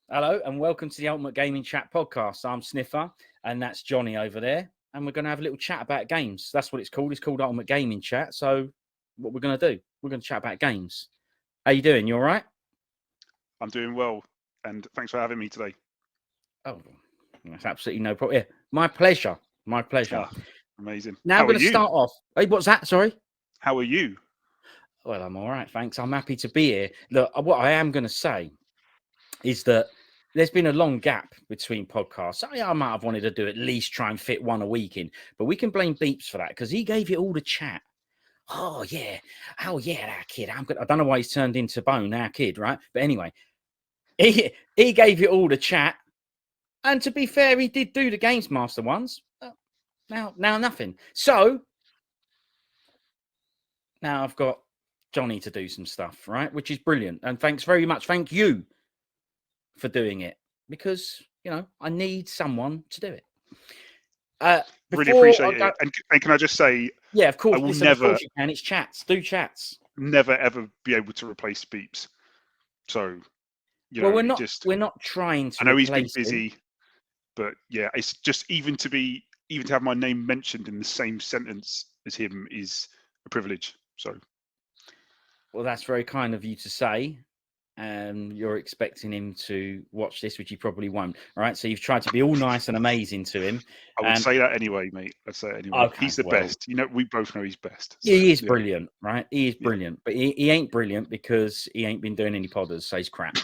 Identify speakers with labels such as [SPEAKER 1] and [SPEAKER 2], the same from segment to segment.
[SPEAKER 1] Hello and welcome to the Ultimate Gaming Chat podcast. I'm Sniffer and that's Johnny over there. And we're going to have a little chat about games. That's what it's called. It's called Ultimate Gaming Chat. So what we're going to do, we're going to chat about games. How you doing? You all right?
[SPEAKER 2] I'm doing well, and thanks for having me today.
[SPEAKER 1] Oh, that's absolutely no problem. Yeah, my pleasure. My pleasure.
[SPEAKER 2] Ah, amazing.
[SPEAKER 1] Now
[SPEAKER 2] How
[SPEAKER 1] I'm
[SPEAKER 2] are
[SPEAKER 1] going to
[SPEAKER 2] you?
[SPEAKER 1] start off. Hey, what's that? Sorry?
[SPEAKER 2] How are you?
[SPEAKER 1] Well, I'm all right. Thanks. I'm happy to be here. Look, what I am going to say is that there's been a long gap between podcasts. I might have wanted to do at least try and fit one a week in, but we can blame Beeps for that because he gave it all the chat. Oh yeah, that kid. I don't know why he's turned into Bone, our kid, right? But anyway, he gave it all the chat, and to be fair, he did do the Games Master ones. Now nothing. So now I've got Johnny to do some stuff, right? Which is brilliant, and thanks very much. Thank you for doing it because I need someone to do it.
[SPEAKER 2] Really
[SPEAKER 1] Before I
[SPEAKER 2] appreciate
[SPEAKER 1] go,
[SPEAKER 2] it. And can I just say,
[SPEAKER 1] yeah, of
[SPEAKER 2] I
[SPEAKER 1] course.
[SPEAKER 2] will
[SPEAKER 1] Listen, of
[SPEAKER 2] never,
[SPEAKER 1] course you can. It's chats. Do chats.
[SPEAKER 2] never, ever be able to replace Beeps. So,
[SPEAKER 1] Well, we're
[SPEAKER 2] it
[SPEAKER 1] not.
[SPEAKER 2] just,
[SPEAKER 1] We're not trying
[SPEAKER 2] I
[SPEAKER 1] to
[SPEAKER 2] know he's been
[SPEAKER 1] replace him.
[SPEAKER 2] busy, but yeah, it's just even to have my name mentioned in the same sentence as him is a privilege. So,
[SPEAKER 1] Well, that's very kind of you to say. You're expecting him to watch this, which he probably won't. All right. So you've tried to be all nice and amazing to him.
[SPEAKER 2] I would say that anyway, mate. I'd say it anyway.
[SPEAKER 1] Okay.
[SPEAKER 2] He's the
[SPEAKER 1] Well,
[SPEAKER 2] best. We both know he's best. So,
[SPEAKER 1] he is
[SPEAKER 2] yeah,
[SPEAKER 1] brilliant, right? He is
[SPEAKER 2] yeah.
[SPEAKER 1] brilliant, but he ain't brilliant because he ain't been doing any podders, so he's crap.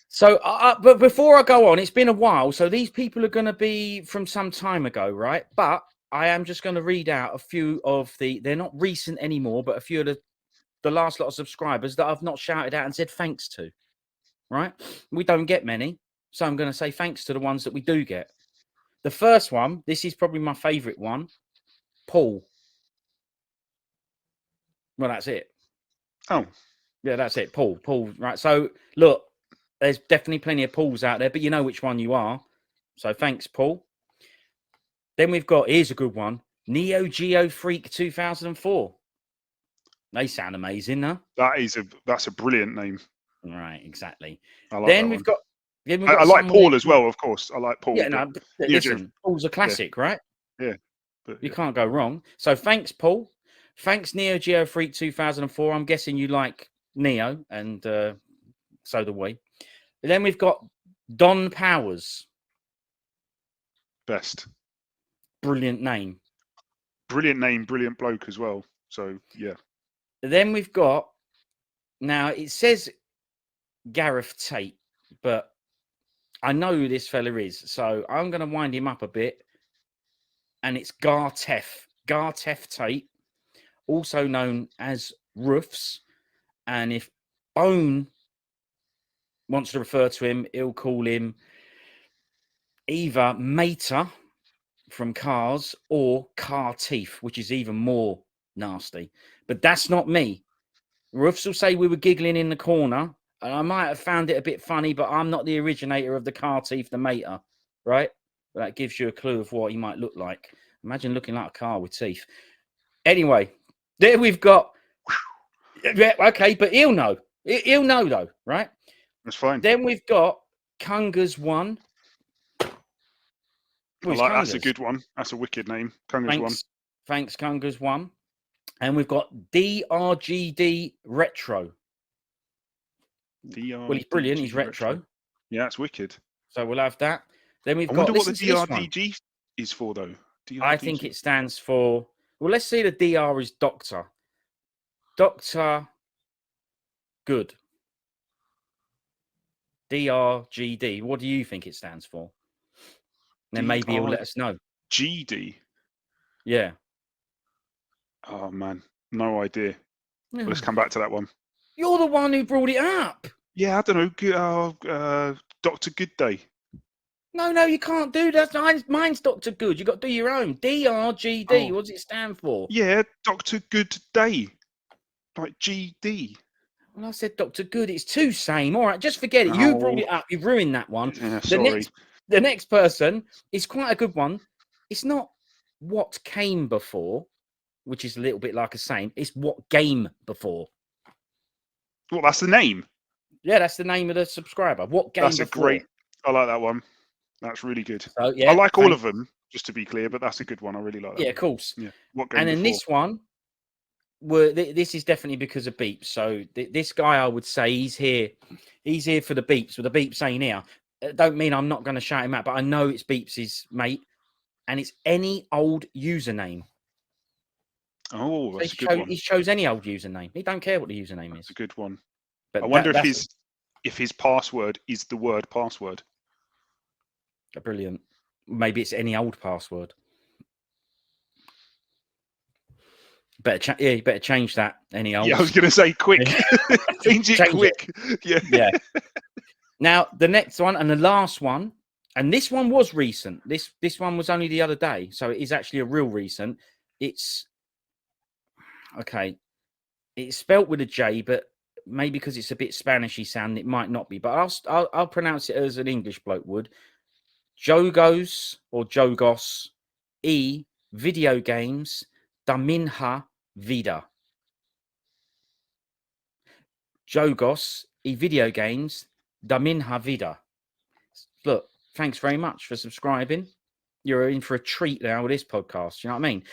[SPEAKER 1] So, but before I go on, it's been a while. So these people are going to be from some time ago, right? But I am just going to read out a few of they're not recent anymore, but a few of the last lot of subscribers that I've not shouted out and said thanks to, right? We don't get many. So I'm going to say thanks to the ones that we do get. The first one, this is probably my favorite one, Paul. Well, that's it.
[SPEAKER 2] Oh,
[SPEAKER 1] yeah, that's it. Paul, right? So look, there's definitely plenty of Pauls out there, but you know which one you are. So thanks, Paul. Then we've got, here's a good one, Neo Geo Freak 2004. They sound amazing, huh?
[SPEAKER 2] that's a brilliant name.
[SPEAKER 1] Right, exactly.
[SPEAKER 2] I like
[SPEAKER 1] Then
[SPEAKER 2] that
[SPEAKER 1] we've
[SPEAKER 2] one.
[SPEAKER 1] got, then we've
[SPEAKER 2] I
[SPEAKER 1] got
[SPEAKER 2] like
[SPEAKER 1] somewhere.
[SPEAKER 2] Paul as well, of course. I like Paul,
[SPEAKER 1] Yeah,
[SPEAKER 2] but
[SPEAKER 1] no,
[SPEAKER 2] Neo Geo,
[SPEAKER 1] listen, Paul's a classic, right?
[SPEAKER 2] yeah, but
[SPEAKER 1] You
[SPEAKER 2] yeah.
[SPEAKER 1] can't go wrong. So thanks, Paul. Thanks, Neo Geo Freak 2004. I'm guessing you like Neo, and so do we. And then we've got Don Powers.
[SPEAKER 2] Best.
[SPEAKER 1] Brilliant name.
[SPEAKER 2] Brilliant name, brilliant bloke as well. So yeah.
[SPEAKER 1] Then we've got, now it says Gareth Tate, but I know who this fella is, so I'm going to wind him up a bit. And it's Gartef Tate, also known as Roofs. And if Bone wants to refer to him, he'll call him either Mater from Cars or Car Teeth, which is even more nasty. But that's not me. Roofs will say we were giggling in the corner, and I might have found it a bit funny, but I'm not the originator of the Car Teeth, the Mater, right? But that gives you a clue of what he might look like. Imagine looking like a car with teeth. Anyway, there we've got. Yeah, okay, but he'll know. He'll know though, right?
[SPEAKER 2] That's fine.
[SPEAKER 1] Then we've got Kunga's one.
[SPEAKER 2] That's a good one. That's a wicked name. Kunga's one.
[SPEAKER 1] Thanks, Kunga's one. And we've got DRGD Retro. Well, he's brilliant. He's retro.
[SPEAKER 2] Yeah, it's wicked.
[SPEAKER 1] So we'll have that. Then we've
[SPEAKER 2] I
[SPEAKER 1] got.
[SPEAKER 2] wonder what the
[SPEAKER 1] Listen to this one.
[SPEAKER 2] DRDG is for, though. DRDG.
[SPEAKER 1] I think it stands for. Well, let's see. The DR is Doctor. Doctor Good. DRGD. What do you think it stands for? Then maybe he'll let us know.
[SPEAKER 2] GD.
[SPEAKER 1] Yeah.
[SPEAKER 2] Oh man, no idea.
[SPEAKER 1] Yeah.
[SPEAKER 2] Let's come back to that one.
[SPEAKER 1] You're the one who brought it up.
[SPEAKER 2] Yeah, I don't know. Dr. Goodday.
[SPEAKER 1] No, you can't do that. Mine's Dr. Good. You got to do your own. DRGD. What does it stand for?
[SPEAKER 2] Yeah, Dr. Good Day. Like GD.
[SPEAKER 1] Well, I said Dr. Good. It's two same. All right, just forget it. You brought it up. You ruined that one.
[SPEAKER 2] Yeah, sorry.
[SPEAKER 1] The next person is quite a good one. It's not what came before, which is a little bit like a saying. It's what game before.
[SPEAKER 2] Well, that's the name.
[SPEAKER 1] Yeah, that's the name of the subscriber. What game
[SPEAKER 2] That's a
[SPEAKER 1] before?
[SPEAKER 2] great. I like that one. That's really good.
[SPEAKER 1] So yeah,
[SPEAKER 2] I like all of them, just to be clear, but that's a good one. I really like that.
[SPEAKER 1] Yeah,
[SPEAKER 2] one.
[SPEAKER 1] of course.
[SPEAKER 2] Yeah. What game
[SPEAKER 1] And then
[SPEAKER 2] before?
[SPEAKER 1] this one, this is definitely because of beeps. So this guy, I would say, he's here for the beeps. With the beeps ain't here, don't mean I'm not going to shout him out, but I know it's Beeps' mate, and it's any old username.
[SPEAKER 2] Oh,
[SPEAKER 1] So
[SPEAKER 2] that's a good one.
[SPEAKER 1] He chose any old username. He don't care what the username
[SPEAKER 2] That's
[SPEAKER 1] is.
[SPEAKER 2] a good one.
[SPEAKER 1] But
[SPEAKER 2] I wonder if his password is the word password.
[SPEAKER 1] Brilliant. Maybe it's any old password. You better change that. Any old.
[SPEAKER 2] Yeah, I was going to say quick. Change it quick. Yeah.
[SPEAKER 1] Yeah. Now the next one and the last one, and this one was recent. This one was only the other day, so it is actually a real recent. It's okay. It's spelt with a J, but maybe because it's a bit Spanishy sound, it might not be. But I'll pronounce it as an English bloke would. Jogos or Jogos e video games da minha vida. Jogos e video games da minha vida. Look, thanks very much for subscribing. You're in for a treat now with this podcast. You know what I mean?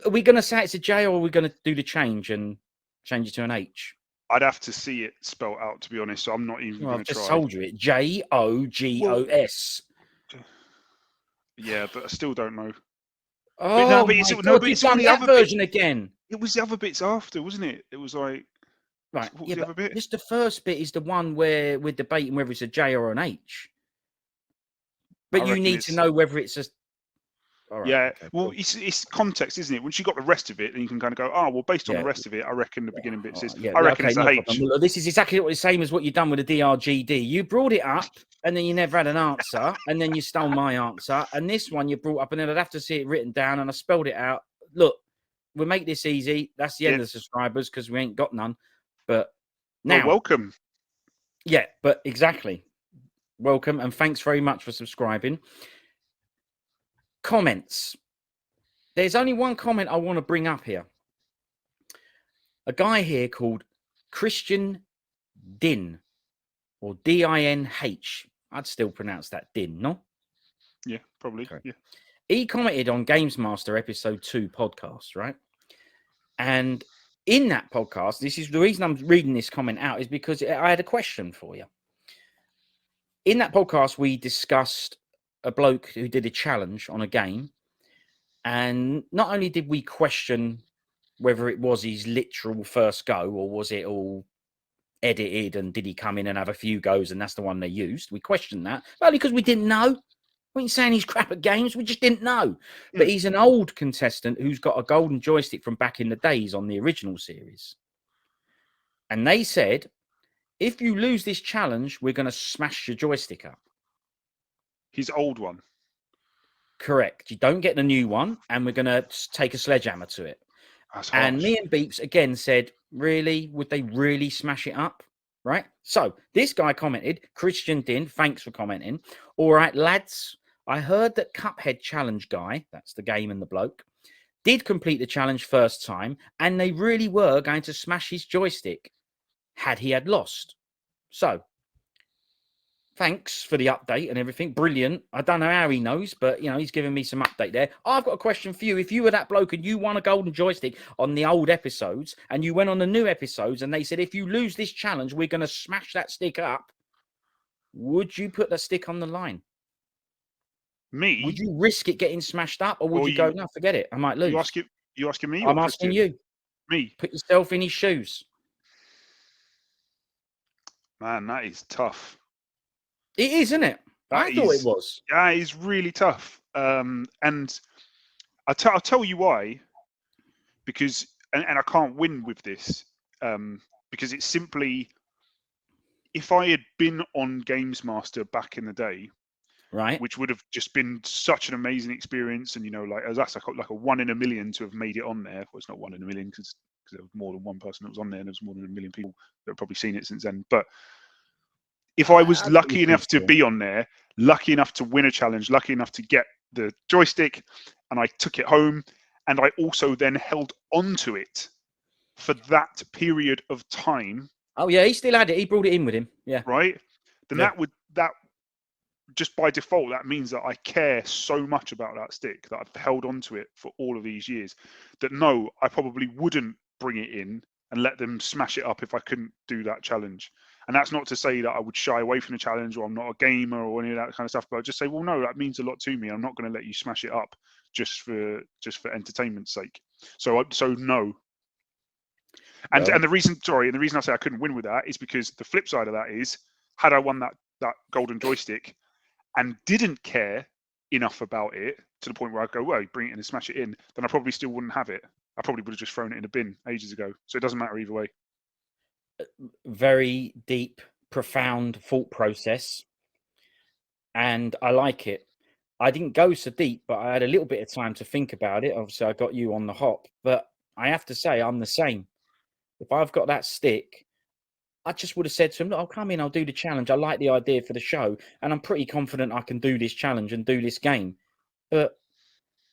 [SPEAKER 1] Are we going to say it's a J, or are we going to do the change and change it to an H?
[SPEAKER 2] I'd have to see it spelled out, to be honest. So I'm not even going to try.
[SPEAKER 1] I've just told you it. Jogos.
[SPEAKER 2] Yeah, but I still don't know.
[SPEAKER 1] Oh,
[SPEAKER 2] no,
[SPEAKER 1] but
[SPEAKER 2] it's
[SPEAKER 1] done
[SPEAKER 2] the
[SPEAKER 1] that
[SPEAKER 2] other
[SPEAKER 1] version again.
[SPEAKER 2] It was the other bits after, wasn't it? It was like
[SPEAKER 1] Right.
[SPEAKER 2] What was the other bit?
[SPEAKER 1] Just the first bit is the one where we're debating whether it's a J or an H. But you need to know whether it's a.
[SPEAKER 2] All right, yeah. Okay, well, it's context, isn't it? Once you got the rest of it, then you can kind of go, oh, well, based on the rest of it, I reckon the beginning bit says, I reckon it's a H.
[SPEAKER 1] Well, this is exactly the same as what you've done with the DRGD. You brought it up, and then you never had an answer, and then you stole my answer. And this one you brought up, and then I'd have to see it written down, and I spelled it out. Look, we'll make this easy. That's the end of the subscribers because we ain't got none. But now,
[SPEAKER 2] well, welcome.
[SPEAKER 1] Yeah, but exactly. Welcome, and thanks very much for subscribing. Comments. There's only one comment I want to bring up here. A guy here called Christian Din, or D-I-N-H. I'd still pronounce that Din, no?
[SPEAKER 2] Yeah, probably. Okay. Yeah.
[SPEAKER 1] He commented on Games Master episode 2 podcast, right? And in that podcast, this is the reason I'm reading this comment out, is because I had a question for you. In that podcast, we discussed a bloke who did a challenge on a game. And not only did we question whether it was his literal first go, or was it all edited, and did he come in and have a few goes and that's the one they used. We questioned that, only because we didn't know. We ain't saying he's crap at games, we just didn't know. Yeah. But he's an old contestant who's got a golden joystick from back in the days on the original series. And they said, if you lose this challenge, we're going to smash your joystick up.
[SPEAKER 2] His old one?
[SPEAKER 1] Correct. You don't get the new one, and we're going to take a sledgehammer to it. And me and Beeps again said, really? Would they really smash it up? Right? So this guy commented, Christian Din, thanks for commenting. All right, lads, I heard that Cuphead Challenge guy, that's the game and the bloke, did complete the challenge first time, and they really were going to smash his joystick had he had lost. So thanks for the update and everything. Brilliant. I don't know how he knows, but, you know, he's giving me some update there. I've got a question for you. If you were that bloke and you won a golden joystick on the old episodes and you went on the new episodes and they said, if you lose this challenge, we're going to smash that stick up, would you put the stick on the line?
[SPEAKER 2] Me?
[SPEAKER 1] Would you risk it getting smashed up, or would you go, no, forget it, I might lose?
[SPEAKER 2] You asking me?
[SPEAKER 1] I'm asking you.
[SPEAKER 2] Me?
[SPEAKER 1] Put yourself in his shoes.
[SPEAKER 2] Man, that is tough.
[SPEAKER 1] It is, isn't it? I thought it was.
[SPEAKER 2] Yeah, it's really tough. And I'll tell you why. Because, and I can't win with this, because it's simply, if I had been on Games Master back in the day,
[SPEAKER 1] right,
[SPEAKER 2] which would have just been such an amazing experience, and you know, like that's like a 1 in a million to have made it on there. Well, it's not 1 in a million because there was more than one person that was on there, and there was more than 1 million people that have probably seen it since then. But if I was lucky enough to be on there, lucky enough to win a challenge, lucky enough to get the joystick, and I took it home, and I also then held on to it for that period of time,
[SPEAKER 1] Oh yeah, he still had it. He brought it in with him. Yeah.
[SPEAKER 2] right? Then
[SPEAKER 1] Yeah.
[SPEAKER 2] that just by default, that means that I care so much about that stick that I've held on to it for all of these years that no, I probably wouldn't bring it in and let them smash it up if I couldn't do that challenge. And that's not to say that I would shy away from the challenge or I'm not a gamer or any of that kind of stuff, but I just say, well, no, that means a lot to me. I'm not going to let you smash it up just for entertainment's sake. So no. And
[SPEAKER 1] Well,
[SPEAKER 2] the reason I say I couldn't win with that is because the flip side of that is, had I won that golden joystick and didn't care enough about it to the point where I go, well, bring it in and smash it in, then I probably still wouldn't have it. I probably would have just thrown it in a bin ages ago. So it doesn't matter either way.
[SPEAKER 1] very deep, profound thought process, and I like it. I didn't go so deep, but I had a little bit of time to think about it. Obviously, I got you on the hop, but I have to say I'm the same. If I've got that stick, I just would have said to him, look, I'll come in, I'll do the challenge. I like the idea for the show, and I'm pretty confident I can do this challenge and do this game. But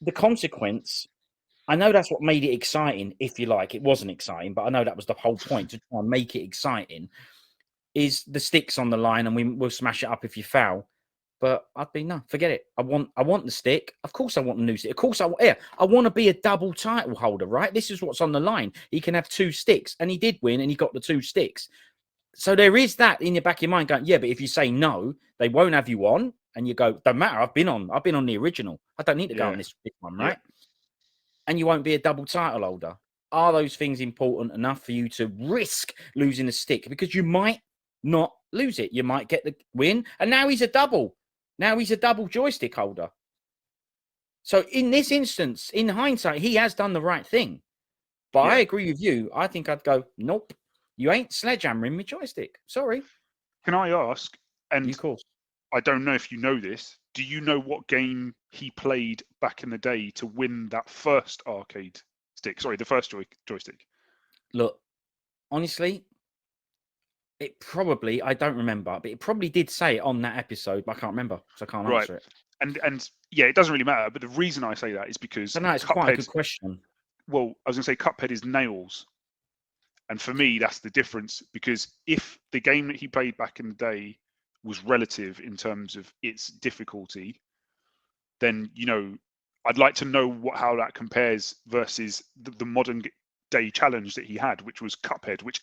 [SPEAKER 1] the consequence, I know that's what made it exciting, if you like. It wasn't exciting, but I know that was the whole point, to try and make it exciting, is the sticks on the line, and we'll smash it up if you foul. But I'd be, no, forget it. I want the stick. Of course I want the new stick. Of course I want to be a double title holder, right? This is what's on the line. He can have 2 sticks, and he did win, and he got the 2 sticks. So there is that in your back of your mind going, yeah, but if you say no, they won't have you on, and you go, don't matter. I've been on the original. I don't need to go on this one, right? And you won't be a double title holder. Are those things important enough for you to risk losing a stick? Because you might not lose it. You might get the win, and now he's a double. Now he's a double joystick holder. So in this instance, in hindsight, he has done the right thing. But I agree with you. I think I'd go, nope, you ain't sledgehammering me joystick. Sorry.
[SPEAKER 2] Can I ask, and
[SPEAKER 1] Of course.
[SPEAKER 2] I don't know if you know this, do you know what game he played back in the day to win that first arcade stick? Sorry, the first joystick.
[SPEAKER 1] Look, honestly, it probably, I don't remember, but it probably did say it on that episode, but I can't remember, so I can't answer it.
[SPEAKER 2] And yeah, it doesn't really matter. But the reason I say that is because
[SPEAKER 1] No, it's quite a good question.
[SPEAKER 2] Well, I was going to say Cuphead is nails. And for me, that's the difference, because if the game that he played back in the day was relative in terms of its difficulty, then, you know, I'd like to know how that compares versus the modern day challenge that he had, which was Cuphead, which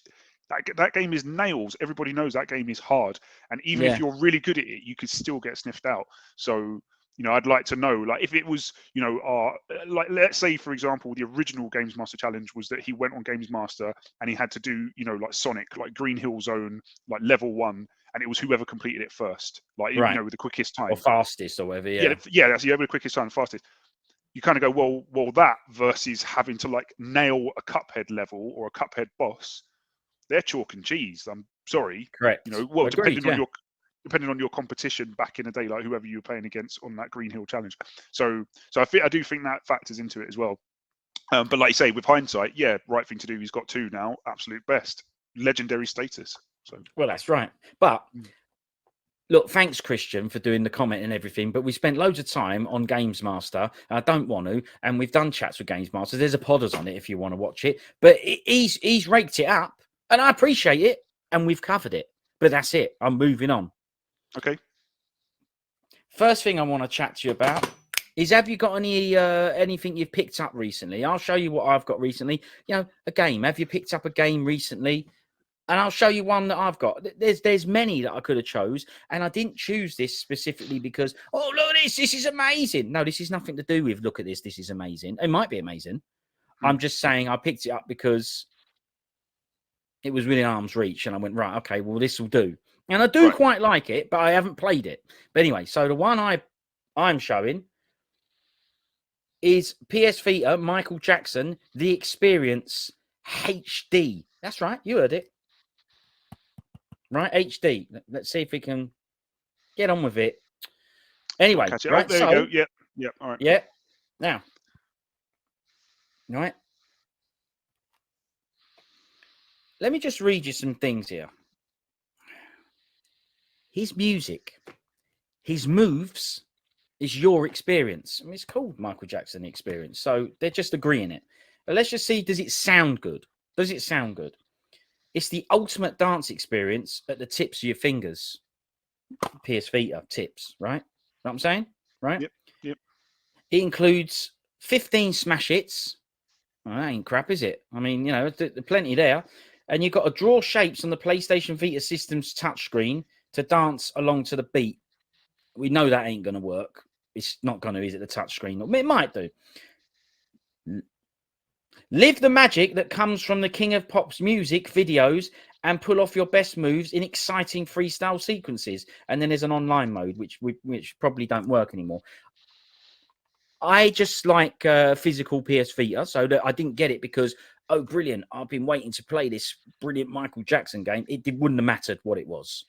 [SPEAKER 2] that game is nails. Everybody knows that game is hard. And even if you're really good at it, you could still get sniffed out. So, you know, I'd like to know, like, if it was, you know, like, let's say, for example, the original Games Master challenge was that he went on Games Master and he had to do, you know, like Sonic, like Green Hill Zone, like level 1, and it was whoever completed it first, like, you know, with the quickest time.
[SPEAKER 1] Or fastest or whatever,
[SPEAKER 2] yeah, that's whoever the quickest time, fastest. You kind of go, well, that versus having to, like, nail a Cuphead level or a Cuphead boss, they're chalk and cheese. I'm sorry.
[SPEAKER 1] Correct.
[SPEAKER 2] You know, well,
[SPEAKER 1] agreed,
[SPEAKER 2] depending on your competition back in the day, like whoever you were playing against on that Green Hill challenge. So I do think that factors into it as well. But like you say, with hindsight, yeah, right thing to do. He's got 2 now, absolute best, legendary status. So
[SPEAKER 1] well, that's right. But look, thanks, Christian, for doing the comment and everything. But we spent loads of time on Games Master. And I don't want to. And we've done chats with Games Master. There's a podders on it if you want to watch it. But he's raked it up, and I appreciate it. And we've covered it. But that's it. I'm moving on.
[SPEAKER 2] Okay.
[SPEAKER 1] First thing I want to chat to you about is, have you got anything you've picked up recently? I'll show you what I've got recently. You know, a game. Have you picked up a game recently? And I'll show you one that I've got. There's many that I could have chose, and I didn't choose this specifically because, oh, look at this. This is amazing. No, this is nothing to do with, look at this. This is amazing. It might be amazing. I'm just saying I picked it up because it was within arm's reach, and I went, right, okay, well, this will do. And I do quite like it, but I haven't played it. But anyway, so the one I'm showing is PS Vita, Michael Jackson, The Experience HD. That's right, you heard it. Right, HD. Let's see if we can get on with it. Anyway, right,
[SPEAKER 2] there you go. Yeah, all right.
[SPEAKER 1] Yeah, now, right. Let me just read you some things here. His music, his moves is your experience. I mean, it's called Michael Jackson Experience, so they're just agreeing it. But let's just see, does it sound good? Does it sound good? It's the ultimate dance experience at the tips of your fingers. PS Vita tips, right? Know what I'm saying? Right?
[SPEAKER 2] Yep. Yep.
[SPEAKER 1] It includes 15 smash hits. Well, that ain't crap, is it? I mean, you know, plenty there. And you've got to draw shapes on the PlayStation Vita system's touchscreen to dance along to the beat. We know that ain't going to work. It's not going to, is it, the touchscreen? It might do. Live the magic that comes from the King of Pop's music videos and pull off your best moves in exciting freestyle sequences. And then there's an online mode, which probably don't work anymore. I just like physical PS Vita, so that I didn't get it because, oh, brilliant, I've been waiting to play this brilliant Michael Jackson game. It wouldn't have mattered what it was,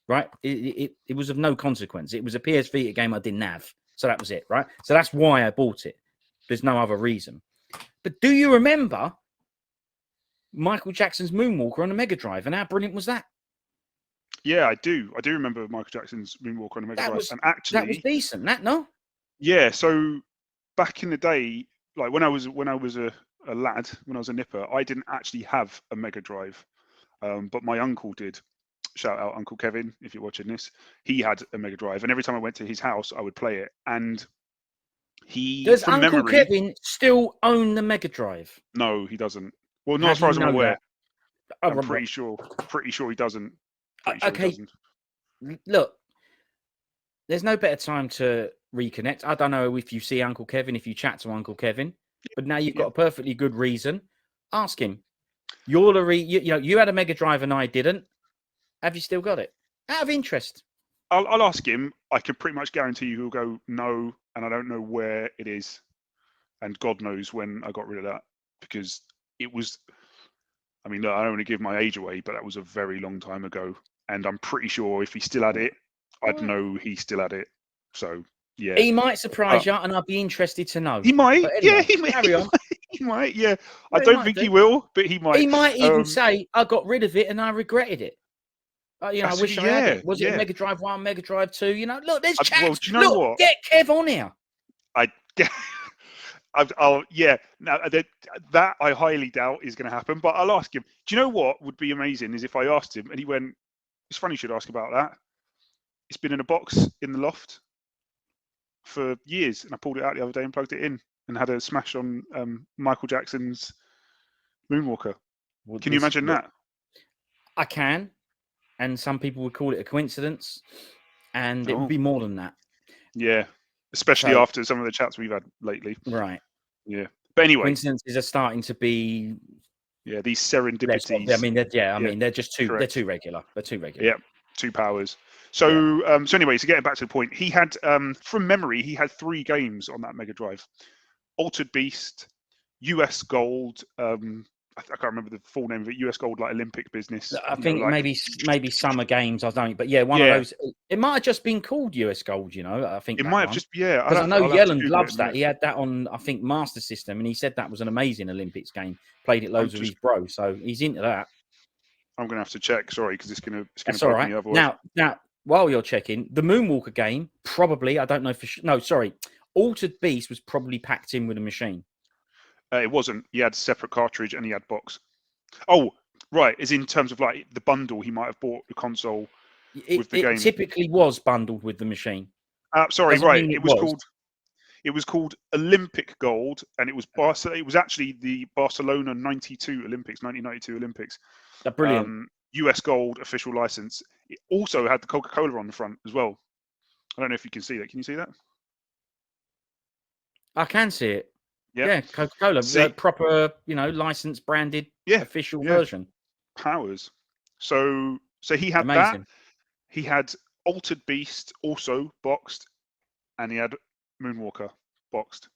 [SPEAKER 1] right? It was of no consequence. It was a PS Vita game I didn't have, so that was it, right? So that's why I bought it. There's no other reason. But do you remember Michael Jackson's Moonwalker on the Megadrive, and how brilliant was that?
[SPEAKER 2] Yeah, I do. I do remember Michael Jackson's Moonwalker on the Megadrive, and actually,
[SPEAKER 1] that was decent. That no.
[SPEAKER 2] Yeah, so back in the day, like when I was a lad, when I was a nipper, I didn't actually have a Mega Drive, but my uncle did. Shout out Uncle Kevin if you're watching this. He had a Mega Drive, and every time I went to his house, I would play it. And
[SPEAKER 1] does
[SPEAKER 2] from
[SPEAKER 1] Uncle
[SPEAKER 2] memory,
[SPEAKER 1] Kevin still own the Mega Drive?
[SPEAKER 2] No, he doesn't. Well, not as far as I'm aware.
[SPEAKER 1] Oh,
[SPEAKER 2] I'm pretty sure he doesn't.
[SPEAKER 1] Okay.
[SPEAKER 2] He doesn't.
[SPEAKER 1] Look, there's no better time to reconnect. I don't know if you see Uncle Kevin, if you chat to Uncle Kevin, but now you've got a perfectly good reason. Ask him. You had a Mega Drive and I didn't. Have you still got it? Out of interest.
[SPEAKER 2] I'll ask him. I can pretty much guarantee you he'll go no, and I don't know where it is, and God knows when I got rid of that, because it was. I mean, look, I don't want to give my age away, but that was a very long time ago, and I'm pretty sure if he still had it, I'd know he still had it. So yeah,
[SPEAKER 1] he might surprise you, and I'd be interested to know.
[SPEAKER 2] He might.
[SPEAKER 1] Anyway,
[SPEAKER 2] he might.
[SPEAKER 1] Carry on.
[SPEAKER 2] He might. Yeah, I don't think he will, but he might.
[SPEAKER 1] He might even say, "I got rid of it and I regretted it." I wish I had it. Was it a Mega Drive 1, Mega Drive 2? Look, there's chats.
[SPEAKER 2] Well, do you know what?
[SPEAKER 1] Get Kev on here.
[SPEAKER 2] Now that I highly doubt is going to happen, but I'll ask him. Do you know what would be amazing is if I asked him and he went, "It's funny you should ask about that. It's been in a box in the loft for years, and I pulled it out the other day and plugged it in and had a smash on Michael Jackson's Moonwalker." Can you imagine that?
[SPEAKER 1] I can, and some people would call it a coincidence, and it would be more than that.
[SPEAKER 2] Yeah, especially after some of the chats we've had lately.
[SPEAKER 1] Right.
[SPEAKER 2] Yeah, but anyway,
[SPEAKER 1] coincidences are starting to be.
[SPEAKER 2] Yeah, these serendipities.
[SPEAKER 1] I mean, they're just too. Correct. They're too regular. They're too regular.
[SPEAKER 2] Yeah, two powers. So, so anyway, so getting back to the point, he had, from memory, he had 3 games on that Mega Drive: Altered Beast, US Gold. I can't remember the full name of it. US Gold, like Olympic business.
[SPEAKER 1] I think maybe Summer Games. I don't. But one of those. It might have just been called US Gold. I think
[SPEAKER 2] it might have just. Yeah,
[SPEAKER 1] because I know Yelland loves that. He had that on, I think, Master System, and he said that was an amazing Olympics game. Played it loads with his bro, so he's into that.
[SPEAKER 2] I'm gonna have to check. Sorry, because it's gonna
[SPEAKER 1] That's all right.
[SPEAKER 2] Me otherwise.
[SPEAKER 1] Now, while you're checking, the Moonwalker game probably. I don't know for sure. No, sorry. Altered Beast was probably packed in with a machine.
[SPEAKER 2] It wasn't. He had separate cartridge and he had box. Oh, right. As in terms of like the bundle, he might have bought the console with the game.
[SPEAKER 1] It typically was bundled with the machine.
[SPEAKER 2] Sorry, right. It was called Olympic Gold, and it was actually the Barcelona 1992 Olympics.
[SPEAKER 1] Brilliant.
[SPEAKER 2] US Gold official license. It also had the Coca-Cola on the front as well. I don't know if you can see that. Can you see that?
[SPEAKER 1] I can see it. Yeah, Coca-Cola, proper, licensed, branded, official version.
[SPEAKER 2] Powers. So he had that. He had Altered Beast also boxed, and he had Moonwalker boxed.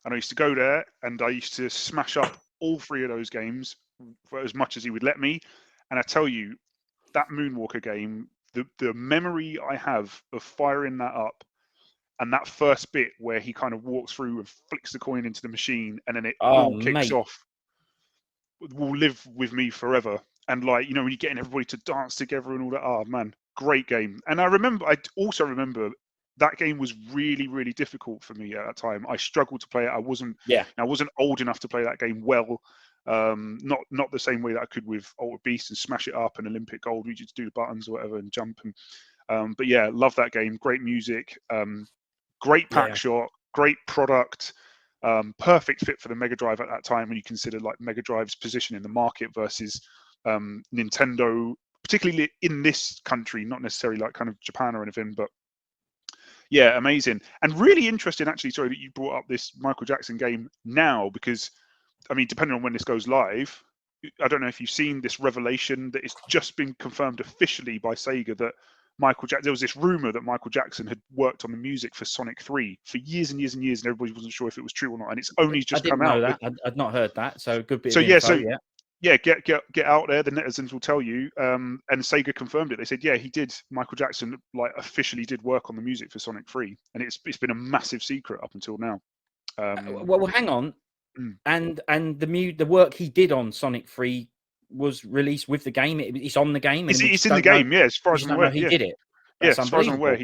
[SPEAKER 2] And I used to go there, and I used to smash up all 3 of those games for as much as he would let me. And I tell you, that Moonwalker game, the memory I have of firing that up, and that first bit where he kind of walks through and flicks the coin into the machine, and then it all kicks off, will live with me forever. And when you're getting everybody to dance together and all that, oh man, great game. And I also remember that game was really, really difficult for me at that time. I struggled to play it. I wasn't old enough to play that game well. Not the same way that I could with Altered Beast and Smash It Up and Olympic Gold, where you just do the buttons or whatever and jump. And but yeah, love that game. Great music, great pack shot, great product. Perfect fit for the Mega Drive at that time when you consider like Mega Drive's position in the market versus Nintendo, particularly in this country, not necessarily like kind of Japan or anything, but yeah, amazing. And really interesting actually, sorry, that you brought up this Michael Jackson game now, because I mean, depending on when this goes live, I don't know if you've seen this revelation that it's just been confirmed officially by Sega that there was this rumor that Michael Jackson had worked on the music for Sonic 3 for years and years and years, and everybody wasn't sure if it was true or not. And it's only just come out.
[SPEAKER 1] I didn't know that. I'd not heard that. So good bit
[SPEAKER 2] of
[SPEAKER 1] info,
[SPEAKER 2] yeah, get out there. The netizens will tell you. And Sega confirmed it. They said, yeah, he did. Michael Jackson like officially did work on the music for Sonic 3, and it's been a massive secret up until now.
[SPEAKER 1] Well, hang on. And the work he did on Sonic 3 was released with the game. It's on the game. And
[SPEAKER 2] it's in the game, yeah. As far as I'm aware,
[SPEAKER 1] he did it.
[SPEAKER 2] That's as far as I'm aware,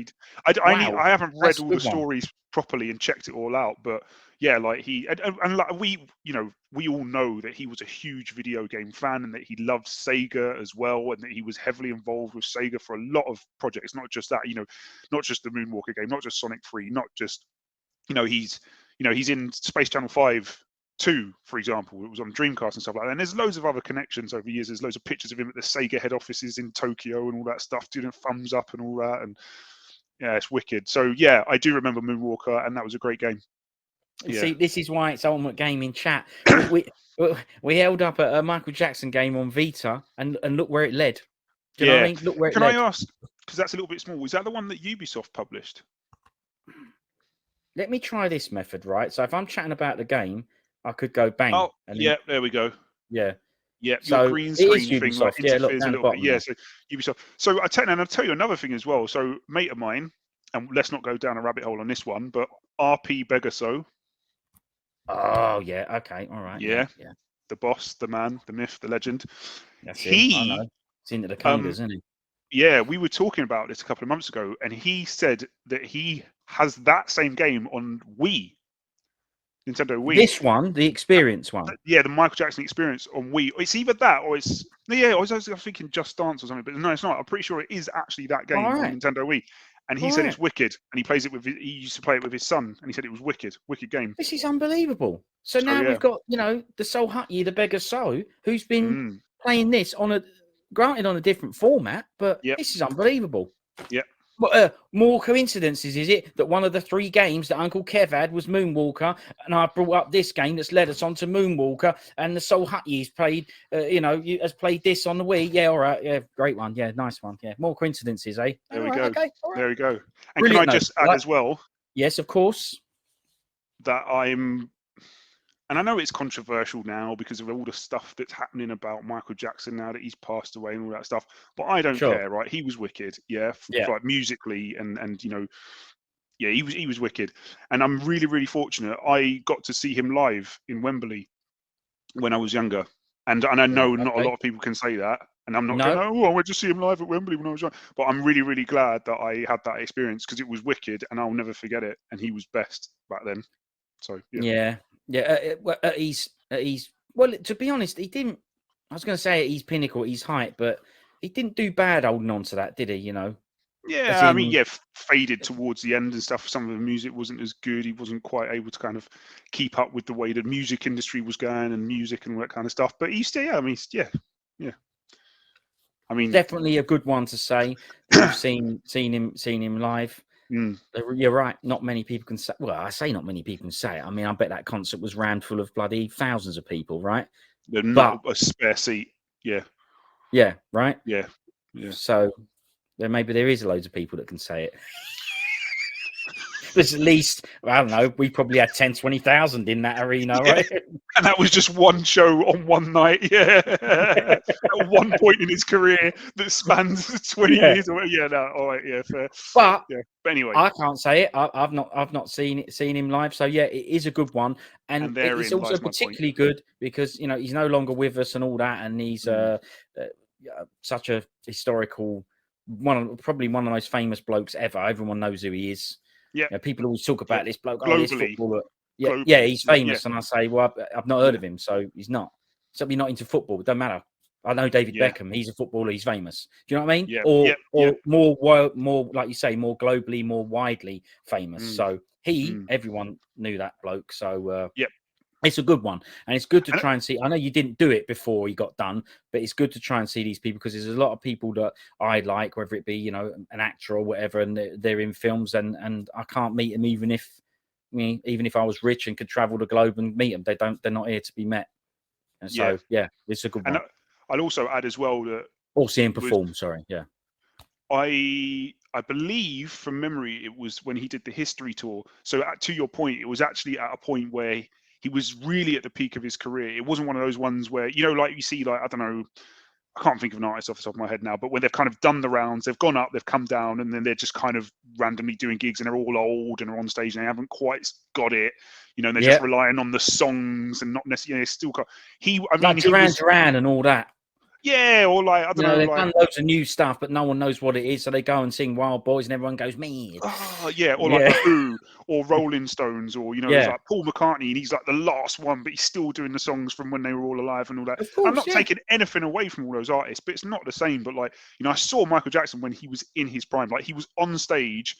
[SPEAKER 2] I haven't read all the stories properly and checked it all out, but yeah, like and like we all know that he was a huge video game fan and that he loved Sega as well, and that he was heavily involved with Sega for a lot of projects, not just that, not just the Moonwalker game, not just Sonic 3, not just, he's in Space Channel 5 2, for example. It was on Dreamcast and stuff like that. And there's loads of other connections over the years. There's loads of pictures of him at the Sega head offices in Tokyo and all that stuff, doing thumbs up and all that. And yeah, it's wicked. So yeah, I do remember Moonwalker, and that was a great game.
[SPEAKER 1] Yeah. See, this is why it's Ultimate Gaming Chat. we held up a Michael Jackson game on Vita, and look where it led. Do you know what I mean? Look where it led.
[SPEAKER 2] Can I ask, because that's a little bit small, was that the one that Ubisoft published?
[SPEAKER 1] Let me try this method, right? So if I'm chatting about the game, I could go bang.
[SPEAKER 2] Oh, and yeah, there we go.
[SPEAKER 1] Yeah.
[SPEAKER 2] Yeah, so your green screen thing like interferes a little bit. Yeah,
[SPEAKER 1] so
[SPEAKER 2] Ubisoft. So I'll tell you another thing as well. So mate of mine, and let's not go down a rabbit hole on this one, but RP Begaso.
[SPEAKER 1] Oh yeah, okay, all right.
[SPEAKER 2] Yeah. The boss, the man, the myth, the legend.
[SPEAKER 1] That's I know. It's into the coders, isn't he?
[SPEAKER 2] Yeah, we were talking about this a couple of months ago, and he said that he has that same game on Wii. Nintendo Wii.
[SPEAKER 1] This one, the Experience one.
[SPEAKER 2] Yeah, the Michael Jackson Experience on Wii. It's either that or it's I was thinking Just Dance or something, but no, it's not. I'm pretty sure it is actually that game on Nintendo Wii. And he said it's wicked, and he plays it he used to play it with his son, and he said it was wicked game.
[SPEAKER 1] This is unbelievable. So now we've got the Soul Hutty, the Beggar Soul, who's been playing this on a different format, but this is unbelievable.
[SPEAKER 2] Yeah.
[SPEAKER 1] But more coincidences, is it, that one of the 3 games that Uncle Kev had was Moonwalker, and I brought up this game that's led us on to Moonwalker, and the Soul Hutty's played, has played this on the Wii. Yeah, all right, yeah, great one, yeah, nice one, yeah. More coincidences, eh?
[SPEAKER 2] There we go. Okay, there we go. And brilliant, can I just add as well?
[SPEAKER 1] Yes, of course.
[SPEAKER 2] That and I know it's controversial now because of all the stuff that's happening about Michael Jackson now that he's passed away and all that stuff. But I don't care, right? He was wicked, like musically and he was wicked. And I'm really, really fortunate. I got to see him live in Wembley when I was younger. And I know not a lot of people can say that. And I'm not going, I went to see him live at Wembley when I was young. But I'm really, really glad that I had that experience because it was wicked and I'll never forget it. And he was best back then. So well, to be honest, he didn't. I was going to say at his pinnacle, at his height, but he didn't do bad holding on to that, did he? Yeah, I mean, faded towards the end and stuff. Some of the music wasn't as good. He wasn't quite able to kind of keep up with the way the music industry was going and music and all that kind of stuff. But he still, I mean,
[SPEAKER 1] definitely a good one to say. You've seen him live. You're right. Not many people can say. Well, I say not many people can say it. I mean, I bet that concert was rammed full of bloody thousands of people, right?
[SPEAKER 2] Not a spare seat. Yeah.
[SPEAKER 1] Yeah. Right.
[SPEAKER 2] Yeah.
[SPEAKER 1] So then maybe there is loads of people that can say it. There's at least, I don't know, we probably had 10, 20,000 in that arena, right?
[SPEAKER 2] And that was just one show on one night, At one point in his career that spans 20 years. All right, fair.
[SPEAKER 1] But
[SPEAKER 2] anyway,
[SPEAKER 1] I can't say it. I've not seen him live. So yeah, it is a good one, and it's also particularly good because he's no longer with us and all that, and he's such a historical probably one of the most famous blokes ever. Everyone knows who he is. Yeah, people always talk about this bloke.
[SPEAKER 2] Globally.
[SPEAKER 1] This footballer. Yeah, he's famous, and I say, well, I've not heard of him, so he's not. Somebody not into football, it doesn't matter. I know David
[SPEAKER 2] Yeah.
[SPEAKER 1] Beckham. He's a footballer. He's famous. Do you know what I mean?
[SPEAKER 2] Yeah.
[SPEAKER 1] Or
[SPEAKER 2] Yeah.
[SPEAKER 1] more like you say, more globally, more widely famous.
[SPEAKER 2] Mm.
[SPEAKER 1] So everyone knew that bloke. So
[SPEAKER 2] Yep.
[SPEAKER 1] it's a good one, and it's good to
[SPEAKER 2] And
[SPEAKER 1] try and see. I know you didn't do it before he got done, but it's good to try and see these people because there's a lot of people that I like, whether it be an actor or whatever, and they're in films, and I can't meet them even if I was rich and could travel the globe and meet them. They're not here to be met. And so it's a good one.
[SPEAKER 2] I'd also add as well that
[SPEAKER 1] Or see him perform. Sorry, yeah.
[SPEAKER 2] I believe from memory it was when he did the history tour. So to your point, it was actually at a point where he was really at the peak of his career. It wasn't one of those ones where like you see, like, I don't know, I can't think of an artist off the top of my head now, but when they've kind of done the rounds, they've gone up, they've come down, and then they're just kind of randomly doing gigs, and they're all old and are on stage and they haven't quite got it, and they're just relying on the songs and not necessarily still got.
[SPEAKER 1] Duran and all that.
[SPEAKER 2] Yeah, or like, I don't know,
[SPEAKER 1] they've
[SPEAKER 2] like,
[SPEAKER 1] done loads of new stuff, but no one knows what it is, so they go and sing Wild Boys, and everyone goes, me.
[SPEAKER 2] Oh, yeah, or like The Who, or Rolling Stones, or there's like Paul McCartney, and he's like the last one, but he's still doing the songs from when they were all alive and all that.
[SPEAKER 1] Of course,
[SPEAKER 2] I'm not taking anything away from all those artists, but it's not the same. But like, I saw Michael Jackson when he was in his prime, like he was on stage,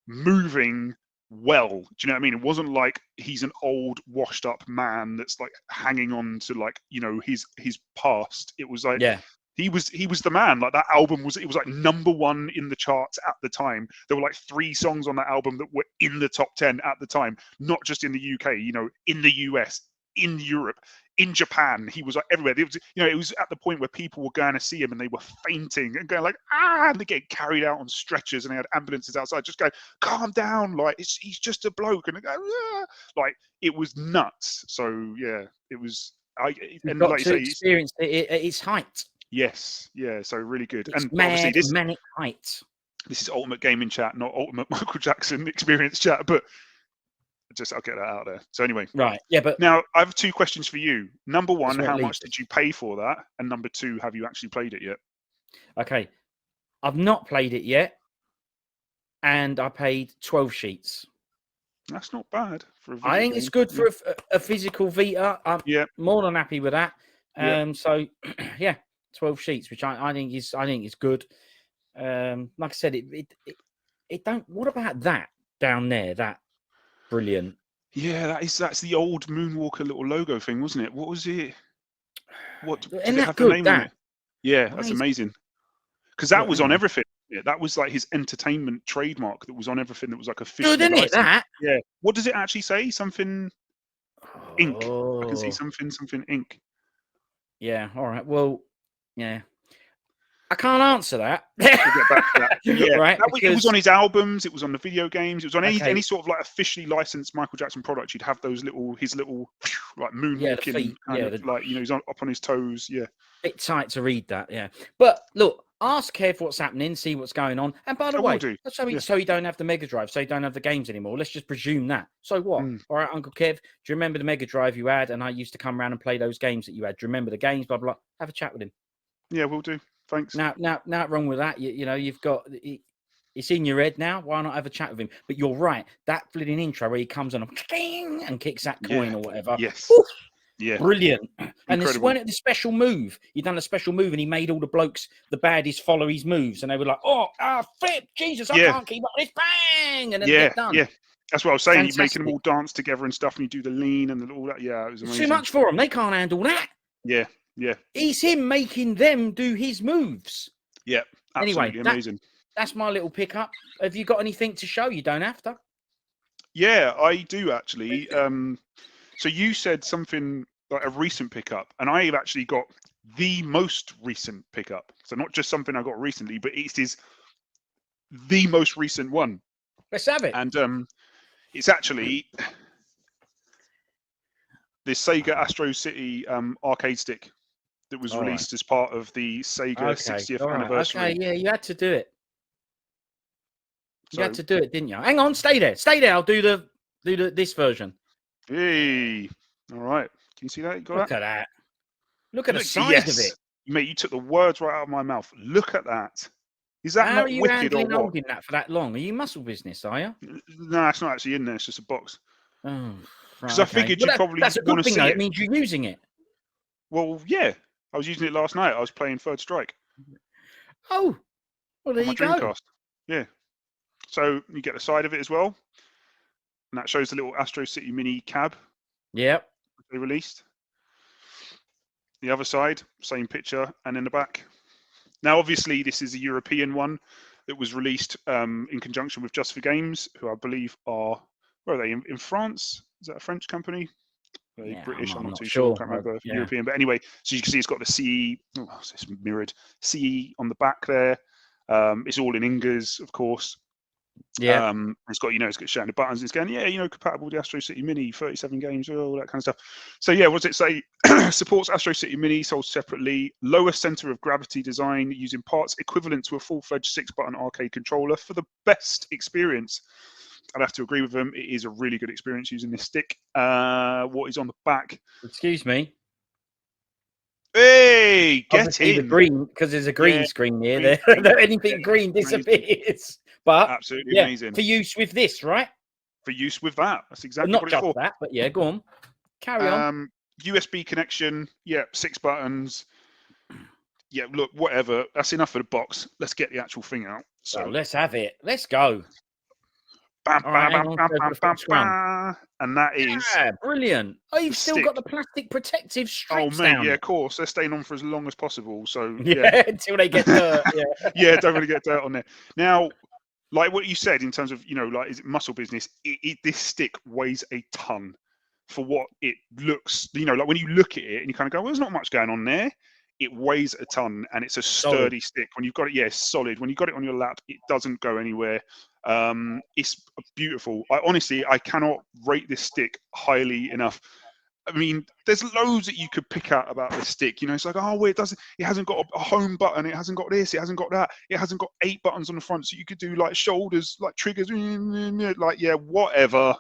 [SPEAKER 2] moving well. Do you know what I mean? It wasn't like he's an old, washed up man that's like hanging on to like his past. It was like he was the man. Like that album was like #1 in the charts at the time. There were like 3 songs on that album that were in the top 10 at the time, not just in the UK, in the US, in Europe, in Japan. He was like everywhere. It was, it was at the point where people were going to see him and they were fainting and going like, and they get carried out on stretchers, and they had ambulances outside just going, calm down, like he's just a bloke, and they go, like it was nuts. So yeah, it was.
[SPEAKER 1] You've got to experience it at its height.
[SPEAKER 2] Yes, yeah, so really good.
[SPEAKER 1] It's
[SPEAKER 2] and
[SPEAKER 1] mad,
[SPEAKER 2] obviously this
[SPEAKER 1] manic height.
[SPEAKER 2] This is Ultimate Gaming Chat, not Ultimate Michael Jackson Experience Chat, but I'll get that out there. So anyway,
[SPEAKER 1] right, yeah, but
[SPEAKER 2] now I have 2 questions for you. Number 1, how much did you pay for that? And number 2, have you actually played it yet?
[SPEAKER 1] Okay, I've not played it yet, and I paid 12 sheets.
[SPEAKER 2] That's not bad for a video
[SPEAKER 1] I think it's good for a physical Vita. I'm more than happy with that. So yeah, 12 sheets, which I think is good. Like I said, it don't. What about that down there? That brilliant.
[SPEAKER 2] Yeah, that's the old Moonwalker little logo thing, wasn't it? What was it? What did it have the name on it? Yeah, that's amazing. Because that was on everything. Yeah, that was like his entertainment trademark that was on everything that was like officially
[SPEAKER 1] good, isn't it? That.
[SPEAKER 2] Yeah. What does it actually say? Something ink. I can see something ink.
[SPEAKER 1] Yeah. All right. Well, yeah. I can't answer that.
[SPEAKER 2] We'll get back to that. Yeah,
[SPEAKER 1] right.
[SPEAKER 2] It was on his albums. It was on the video games. It was on any sort of like officially licensed Michael Jackson product. You'd have those his little like moonwalking kind of like he's up on his toes. Yeah,
[SPEAKER 1] bit tight to read that. Yeah, but look, ask Kev what's happening, see what's going on. And by the way, so you don't have the Megadrive, so you don't have the games anymore. Let's just presume that. So what? All right, Uncle Kev, do you remember the Megadrive you had? And I used to come around and play those games that you had. Do you remember the games? Blah blah. Have a chat with him.
[SPEAKER 2] Yeah, we'll do. Thanks.
[SPEAKER 1] Now, wrong with that. You've got it's in your head now. Why not have a chat with him? But you're right. That flipping intro where he comes on and kicks that coin or whatever.
[SPEAKER 2] Yes.
[SPEAKER 1] Woo!
[SPEAKER 2] Yeah.
[SPEAKER 1] Brilliant. And this when the special move. He done a special move and he made all the blokes, the baddies, follow his moves, and they were like, flip, Jesus, I can't keep up this, bang, and then get done.
[SPEAKER 2] Yeah. That's what I was saying. He's making them all dance together and stuff, and you do the lean and all that. Yeah, it was amazing.
[SPEAKER 1] Too much for them. They can't handle that.
[SPEAKER 2] Yeah. Yeah.
[SPEAKER 1] He's him making them do his moves.
[SPEAKER 2] Yeah. Absolutely amazing.
[SPEAKER 1] That's my little pickup. Have you got anything to show? You don't have to.
[SPEAKER 2] Yeah, I do actually. So you said something like a recent pickup, and I've actually got the most recent pickup. So not just something I got recently, but it is the most recent one.
[SPEAKER 1] Let's have it.
[SPEAKER 2] And it's actually the Sega Astro City arcade stick that was released as part of the Sega 60th anniversary.
[SPEAKER 1] Okay, yeah, you had to do it. You had to do it, didn't you? Hang on, stay there. I'll do this version.
[SPEAKER 2] Hey, all right. Can you see that?
[SPEAKER 1] Look at that. Look at the size of it.
[SPEAKER 2] Mate, you took the words right out of my mouth. Look at that. Is that not wicked or what?
[SPEAKER 1] Holding that for that long? Are you muscle business, are you?
[SPEAKER 2] No, it's not actually in there. It's just a box.
[SPEAKER 1] Oh,
[SPEAKER 2] Because I figured you probably
[SPEAKER 1] that's a good
[SPEAKER 2] want to
[SPEAKER 1] thing,
[SPEAKER 2] see
[SPEAKER 1] though.
[SPEAKER 2] it.
[SPEAKER 1] It means you're using it.
[SPEAKER 2] Well, yeah, I was using it last night. I was playing Third Strike
[SPEAKER 1] Oh, well, there
[SPEAKER 2] on my
[SPEAKER 1] you go.
[SPEAKER 2] Dreamcast. Yeah. So you get the side of it as well, and that shows the little Astro City Mini cab
[SPEAKER 1] Yep.
[SPEAKER 2] they released. The other side, same picture, and in the back. Now, obviously, this is a European one that was released in conjunction with Just for Games, who I believe are, where are they, in France? Is that a French company? Are they
[SPEAKER 1] Yeah,
[SPEAKER 2] British? I'm not
[SPEAKER 1] not
[SPEAKER 2] too sure.
[SPEAKER 1] sure.
[SPEAKER 2] Can't remember.
[SPEAKER 1] Yeah.
[SPEAKER 2] European. But anyway, so you can see it's got the CE, it's mirrored, CE on the back there. It's all in Ingers, of course.
[SPEAKER 1] Yeah.
[SPEAKER 2] It's got, it's got showing the buttons. It's going, compatible with the Astro City Mini, 37 games, all that kind of stuff. So yeah, what does it say? Supports Astro City Mini, sold separately. Lower center of gravity design, using parts equivalent to a full-fledged 6-button arcade controller for the best experience. I'd have to agree with them. It is a really good experience using this stick. What is on the back?
[SPEAKER 1] Excuse me.
[SPEAKER 2] Hey, get
[SPEAKER 1] Obviously, the
[SPEAKER 2] in.
[SPEAKER 1] green, because there's a green screen here.
[SPEAKER 2] green
[SPEAKER 1] There,
[SPEAKER 2] screen.
[SPEAKER 1] anything green
[SPEAKER 2] Amazing.
[SPEAKER 1] disappears. But
[SPEAKER 2] Absolutely
[SPEAKER 1] yeah,
[SPEAKER 2] amazing.
[SPEAKER 1] for use with this, right?
[SPEAKER 2] For use with that. That's exactly
[SPEAKER 1] Not
[SPEAKER 2] what it's
[SPEAKER 1] just
[SPEAKER 2] for.
[SPEAKER 1] that, but yeah, go on. Carry on.
[SPEAKER 2] USB connection. Yeah, 6 buttons. Yeah, look, whatever. That's enough for the box. Let's get the actual thing out. So,
[SPEAKER 1] let's have it. Let's go.
[SPEAKER 2] bam,
[SPEAKER 1] All
[SPEAKER 2] bam,
[SPEAKER 1] right, hang
[SPEAKER 2] bam,
[SPEAKER 1] on.
[SPEAKER 2] bam,
[SPEAKER 1] Go for
[SPEAKER 2] bam,
[SPEAKER 1] the
[SPEAKER 2] bam,
[SPEAKER 1] first one.
[SPEAKER 2] bam. And that is
[SPEAKER 1] Yeah, brilliant. Oh, you've
[SPEAKER 2] the
[SPEAKER 1] still
[SPEAKER 2] stick.
[SPEAKER 1] got the plastic protective
[SPEAKER 2] Oh,
[SPEAKER 1] strips
[SPEAKER 2] mate,
[SPEAKER 1] down
[SPEAKER 2] yeah,
[SPEAKER 1] it.
[SPEAKER 2] of course. They're staying on for as long as possible. So,
[SPEAKER 1] Yeah, until they get dirt. Yeah.
[SPEAKER 2] yeah, don't want to get dirt on there. Now, like what you said in terms of, like, is it muscle business? This stick weighs a ton for what it looks, like when you look at it and you kind of go, well, there's not much going on there. It weighs a ton and it's a sturdy stick. When you've got it, it's solid. When you've got it on your lap, it doesn't go anywhere. It's beautiful. I cannot rate this stick highly enough. I mean, there's loads that you could pick out about this stick. It's like, oh, well, it hasn't got a home button. It hasn't got this. It hasn't got that. It hasn't got 8 buttons on the front. So you could do like shoulders, like triggers, like, yeah, whatever.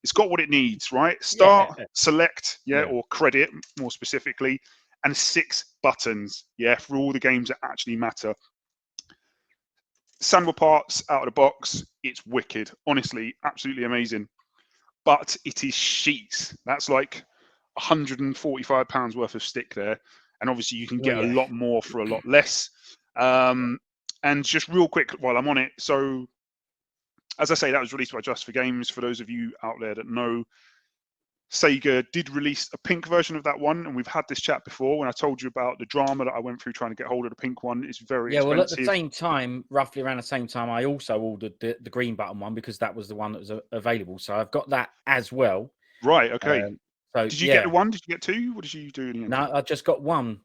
[SPEAKER 2] It's got what it needs, right? Start, select, or credit, more specifically, and 6 buttons, for all the games that actually matter. Sandwell parts out of the box. It's wicked. Honestly, absolutely amazing. But it is sheets. That's like £145 worth of stick there. And obviously you can get a lot more for a lot less. And just real quick while I'm on it. So, as I say, that was released by Just for Games. For those of you out there that know, Sega did release a pink version of that one. And we've had this chat before when I told you about the drama that I went through trying to get hold of the pink one. It's very expensive.
[SPEAKER 1] Well, at the same time, roughly around the same time, I also ordered the green button one because that was the one that was available. So I've got that as well.
[SPEAKER 2] Right, okay.
[SPEAKER 1] So
[SPEAKER 2] did you get the one? Did you get 2? What did you do in the end?
[SPEAKER 1] No, I just got one.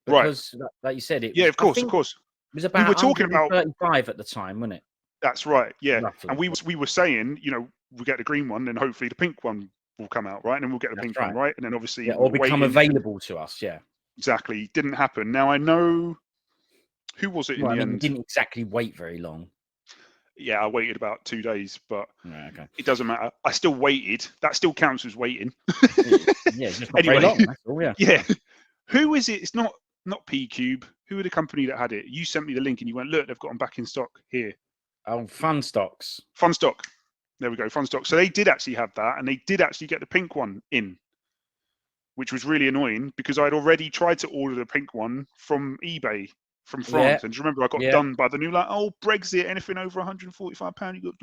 [SPEAKER 1] Because, like you said, it was,
[SPEAKER 2] of course. It
[SPEAKER 1] was about
[SPEAKER 2] we were talking about
[SPEAKER 1] 135 at the time, wasn't it?
[SPEAKER 2] That's right, yeah.
[SPEAKER 1] Roughly.
[SPEAKER 2] And we were saying, we get the green one, then hopefully the pink one will come out, right? And then we'll get the pink one, right? And then obviously
[SPEAKER 1] or become available to us,
[SPEAKER 2] Exactly. Didn't happen. Now I know who was it in the end?
[SPEAKER 1] You didn't exactly wait very long.
[SPEAKER 2] Yeah, I waited about 2 days, but
[SPEAKER 1] it
[SPEAKER 2] doesn't matter. I still waited. That still counts as waiting.
[SPEAKER 1] Just not very long. That's all,
[SPEAKER 2] yeah. Who is it? It's not P-Cube. Who are the company that had it? You sent me the link and you went, look, they've got them back in stock here.
[SPEAKER 1] Oh, Fun Stocks.
[SPEAKER 2] Fun Stock. There we go, Fun Stock. So they did actually have that, and they did actually get the pink one in, which was really annoying because I'd already tried to order the pink one from eBay from France. And do you remember I got done by the new, like, oh, Brexit, anything over £145, you got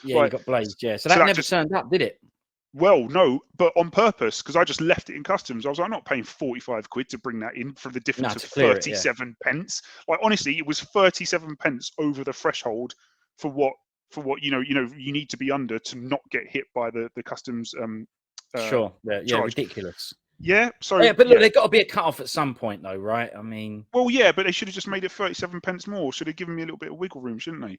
[SPEAKER 1] you got blazed, So that never turned up, did it?
[SPEAKER 2] Well, no, but on purpose, because I just left it in customs. I was like, I'm not paying 45 quid to bring that in for the difference of 37 pence. Like, honestly, it was 37 pence over the threshold for what you need to be under to not get hit by the customs
[SPEAKER 1] charge. Ridiculous.
[SPEAKER 2] Yeah, so
[SPEAKER 1] but look, there's got to be a cut-off at some point, though, right? I mean,
[SPEAKER 2] well, yeah, but they should have just made it 37 pence more. Should have given me a little bit of wiggle room, shouldn't they?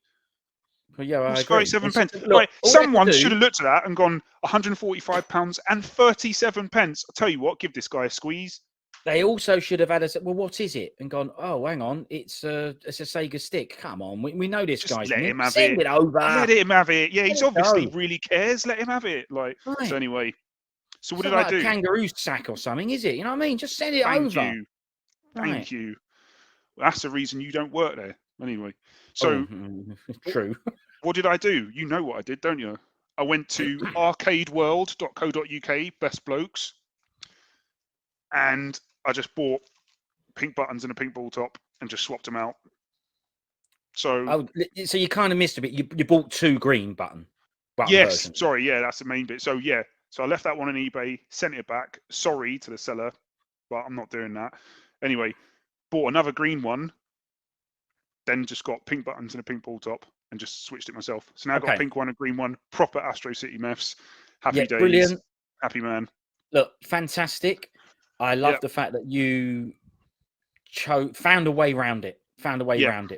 [SPEAKER 1] Well, yeah, I agree.
[SPEAKER 2] 37 pence. Look, someone should have looked at that and gone £145 and 37 pence. I'll tell you what, give this guy a squeeze.
[SPEAKER 1] They also should have had well, what is it? And gone, oh, hang on, it's a Sega stick. Come on, we know this guy's.
[SPEAKER 2] Let him have
[SPEAKER 1] Send it over.
[SPEAKER 2] Let him have it. Yeah, he's obviously really cares. Let him have it. Like, so anyway. So what did I do?
[SPEAKER 1] A kangaroo sack or something, is it? You know what I mean? Just send it over.
[SPEAKER 2] Thank you. Well, that's the reason you don't work there. Anyway, so
[SPEAKER 1] true.
[SPEAKER 2] What did I do? You know what I did, don't you? I went to arcadeworld.co.uk, best blokes, and I just bought pink buttons and a pink ball top and just swapped them out. So
[SPEAKER 1] so you kind of missed a bit. You bought 2 green button
[SPEAKER 2] yes,
[SPEAKER 1] versions.
[SPEAKER 2] sorry, yeah, that's the main bit. So yeah, so I left that one on eBay, sent it back. Sorry to the seller, but I'm not doing that. Anyway, bought another green one, then just got pink buttons and a pink ball top and just switched it myself. So now I've got a pink one, a green one, proper Astro City Mefs. Happy days.
[SPEAKER 1] Brilliant.
[SPEAKER 2] Happy man.
[SPEAKER 1] Look, fantastic. I love the fact that you found a way around it.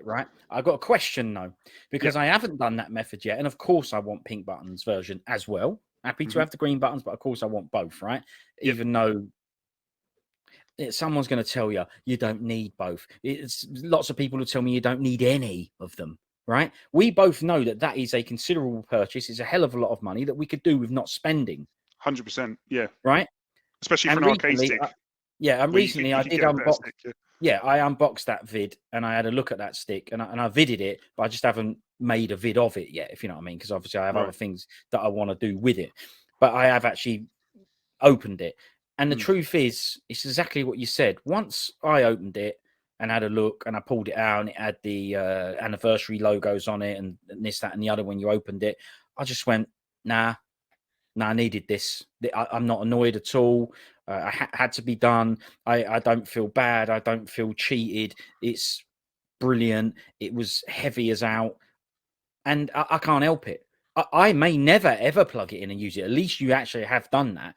[SPEAKER 1] Right? I've got a question though, because I haven't done that method yet. And of course I want pink buttons version as well. Happy to have the green buttons, but of course I want both, right? Even though someone's going to tell you you don't need both. It's lots of people who tell me you don't need any of them, right? We both know that is a considerable purchase. It's a hell of a lot of money that we could do with not spending.
[SPEAKER 2] 100%, yeah.
[SPEAKER 1] Right?
[SPEAKER 2] Especially for an arcade stick.
[SPEAKER 1] And recently I did unbox. I unboxed that vid and I had a look at that stick and I vidded it, but I just haven't made a vid of it yet, if you know what I mean, because obviously I have other things that I want to do with it. But I have actually opened it. And the truth is, it's exactly what you said. Once I opened it and had a look and I pulled it out and it had the anniversary logos on it and this, that, and the other when you opened it, I just went, nah, I needed this. I'm not annoyed at all. I had to be done. I don't feel bad. I don't feel cheated. It's brilliant. It was heavy as out. And I can't help it. I may never, ever plug it in and use it. At least you actually have done that.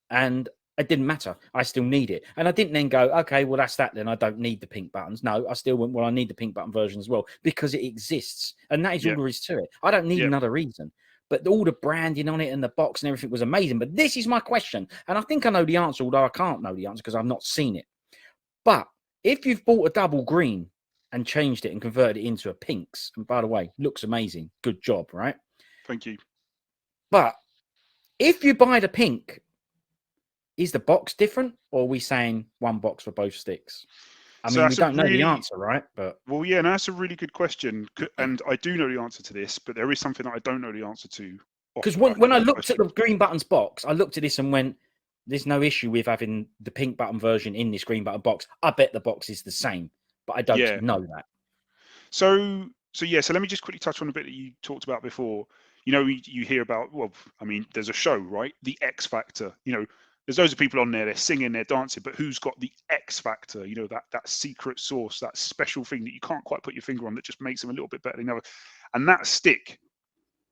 [SPEAKER 1] And it didn't matter. I still need it. And I didn't then go, okay, well, that's that then. I don't need the pink buttons. No, I still went, well, I need the pink button version as well because it exists. And that is all there is to it. I don't need another reason. But all the branding on it and the box and everything was amazing. But this is my question. And I think I know the answer, although I can't know the answer because I've not seen it. But if you've bought a double green and changed it and converted it into a pinks, and by the way, looks amazing. Good job, right?
[SPEAKER 2] Thank you.
[SPEAKER 1] But if you buy the pink, is the box different, or are we saying one box for both sticks? I mean, we don't know the answer, right? But
[SPEAKER 2] well, yeah, no, that's a really good question, and I do know the answer to this, but there is something that I don't know the answer to.
[SPEAKER 1] Because when I looked at the green buttons box, I looked at this and went, "There's no issue with having the pink button version in this green button box. I bet the box is the same, but I don't know that."
[SPEAKER 2] So let me just quickly touch on a bit that you talked about before. You know, you hear about, well, I mean, there's a show, right? The X Factor. You know, there's loads of people on there, they're singing, they're dancing, but who's got the X factor? You know, that secret sauce, that special thing that you can't quite put your finger on that just makes them a little bit better than the other. And that stick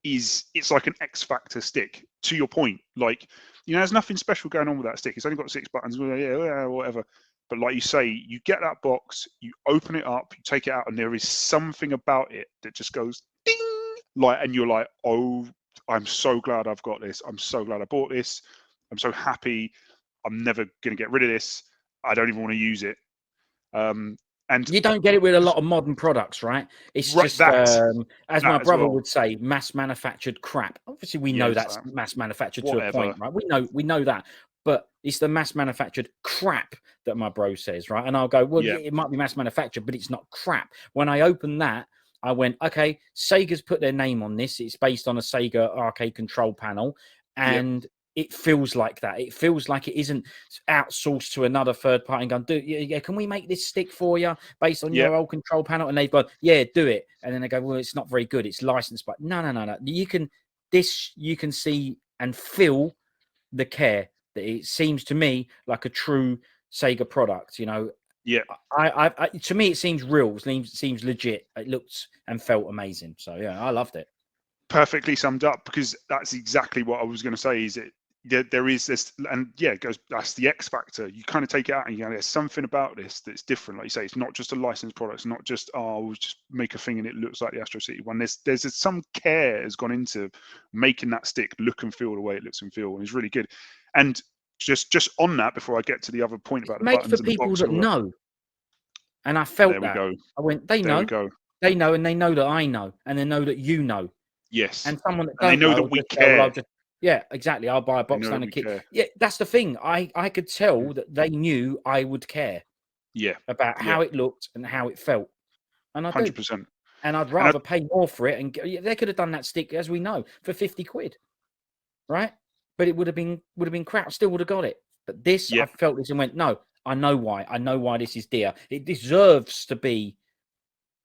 [SPEAKER 2] it's like an X factor stick, to your point. Like, you know, there's nothing special going on with that stick. It's only got 6 buttons, yeah, whatever. But like you say, you get that box, you open it up, you take it out, and there is something about it that just goes ding, like, and you're like, oh, I'm so glad I've got this. I'm so glad I bought this. I'm so happy. I'm never going to get rid of this. I don't even want to use it. And
[SPEAKER 1] you don't get it with a lot of modern products, right? It's just, as my brother would say, mass manufactured crap. Obviously, we know that's mass manufactured to a point, right? We know that. But it's the mass manufactured crap that my bro says, right? And I'll go, well, it might be mass manufactured, but it's not crap. When I opened that, I went, okay, Sega's put their name on this. It's based on a Sega arcade control panel. And it feels like that. It feels like it isn't outsourced to another third party and going, can we make this stick for you based on your old control panel? And they've gone, yeah, do it. And then they go, well, it's not very good. It's licensed, but no. You can see and feel the care that it seems to me like a true Sega product, you know.
[SPEAKER 2] Yeah.
[SPEAKER 1] I to me, it seems real. It seems legit. It looked and felt amazing. So yeah, I loved it.
[SPEAKER 2] Perfectly summed up, because that's exactly what I was going to say. Is it there is this, and it goes, that's the X factor. You kind of take it out and you go, there's something about this that's different. Like you say, it's not just a licensed product. It's not just, we'll just make a thing and it looks like the Astro City one. There's some care has gone into making that stick look and feel the way it looks and feel, and it's really good. And just on that, before I get to the other point about the buttons
[SPEAKER 1] for people that know. And I felt that. I went, they know, and they know that I know, and they know that you know.
[SPEAKER 2] Yes.
[SPEAKER 1] And someone that
[SPEAKER 2] they know that we care.
[SPEAKER 1] Well, exactly. I'll buy a box down and kit. Yeah, that's the thing. I could tell that they knew I would care.
[SPEAKER 2] Yeah.
[SPEAKER 1] About how it looked and how it felt. And I
[SPEAKER 2] 100%.
[SPEAKER 1] And I'd rather pay more for it. And they could have done that stick, as we know, for 50 quid. Right? But it would have been crap. I still would have got it. But this,
[SPEAKER 2] Yeah.
[SPEAKER 1] I felt this and went, no, I know why. I know why this is dear. It deserves to be